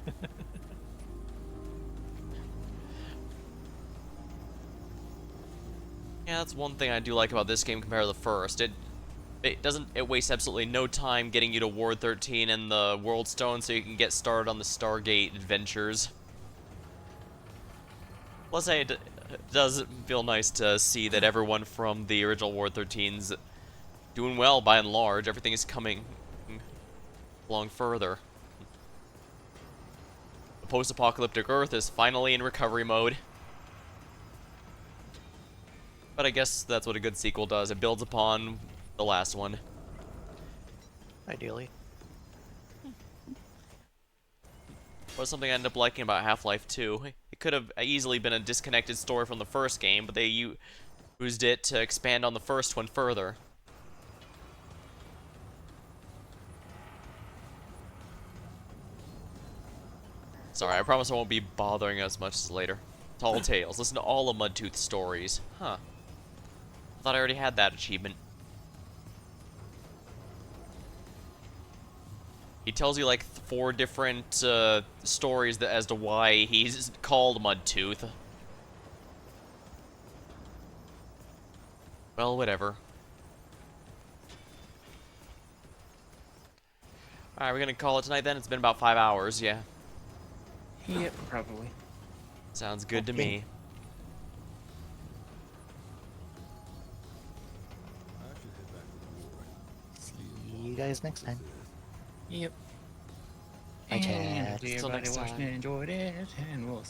that's one thing I do like about this game compared to the first. It wastes absolutely no time getting you to Ward 13 and the World Stone so you can get started on the Stargate adventures. Plus, it does feel nice to see that everyone from the original Ward 13's doing well by and large. Everything is coming along further. The post-apocalyptic Earth is finally in recovery mode. But I guess that's what a good sequel does. It builds upon the last one. Ideally. Was something I ended up liking about Half-Life 2. It could have easily been a disconnected story from the first game, but they used it to expand on the first one further. Sorry, I promise I won't be bothering as much as later. Tall Tales. Listen to all of Mudtooth's stories. Huh. I thought I already had that achievement. He tells you like 4 different stories as to why he's called Mudtooth. Well, whatever. Alright, we're gonna call it tonight then. It's been about 5 hours, yeah. Yep, probably. Sounds good to Okay. me. I should head back to the ward. See you guys next time. Yep. Bye, And chat. hopefully Until everybody next watched time. and enjoyed it, and we'll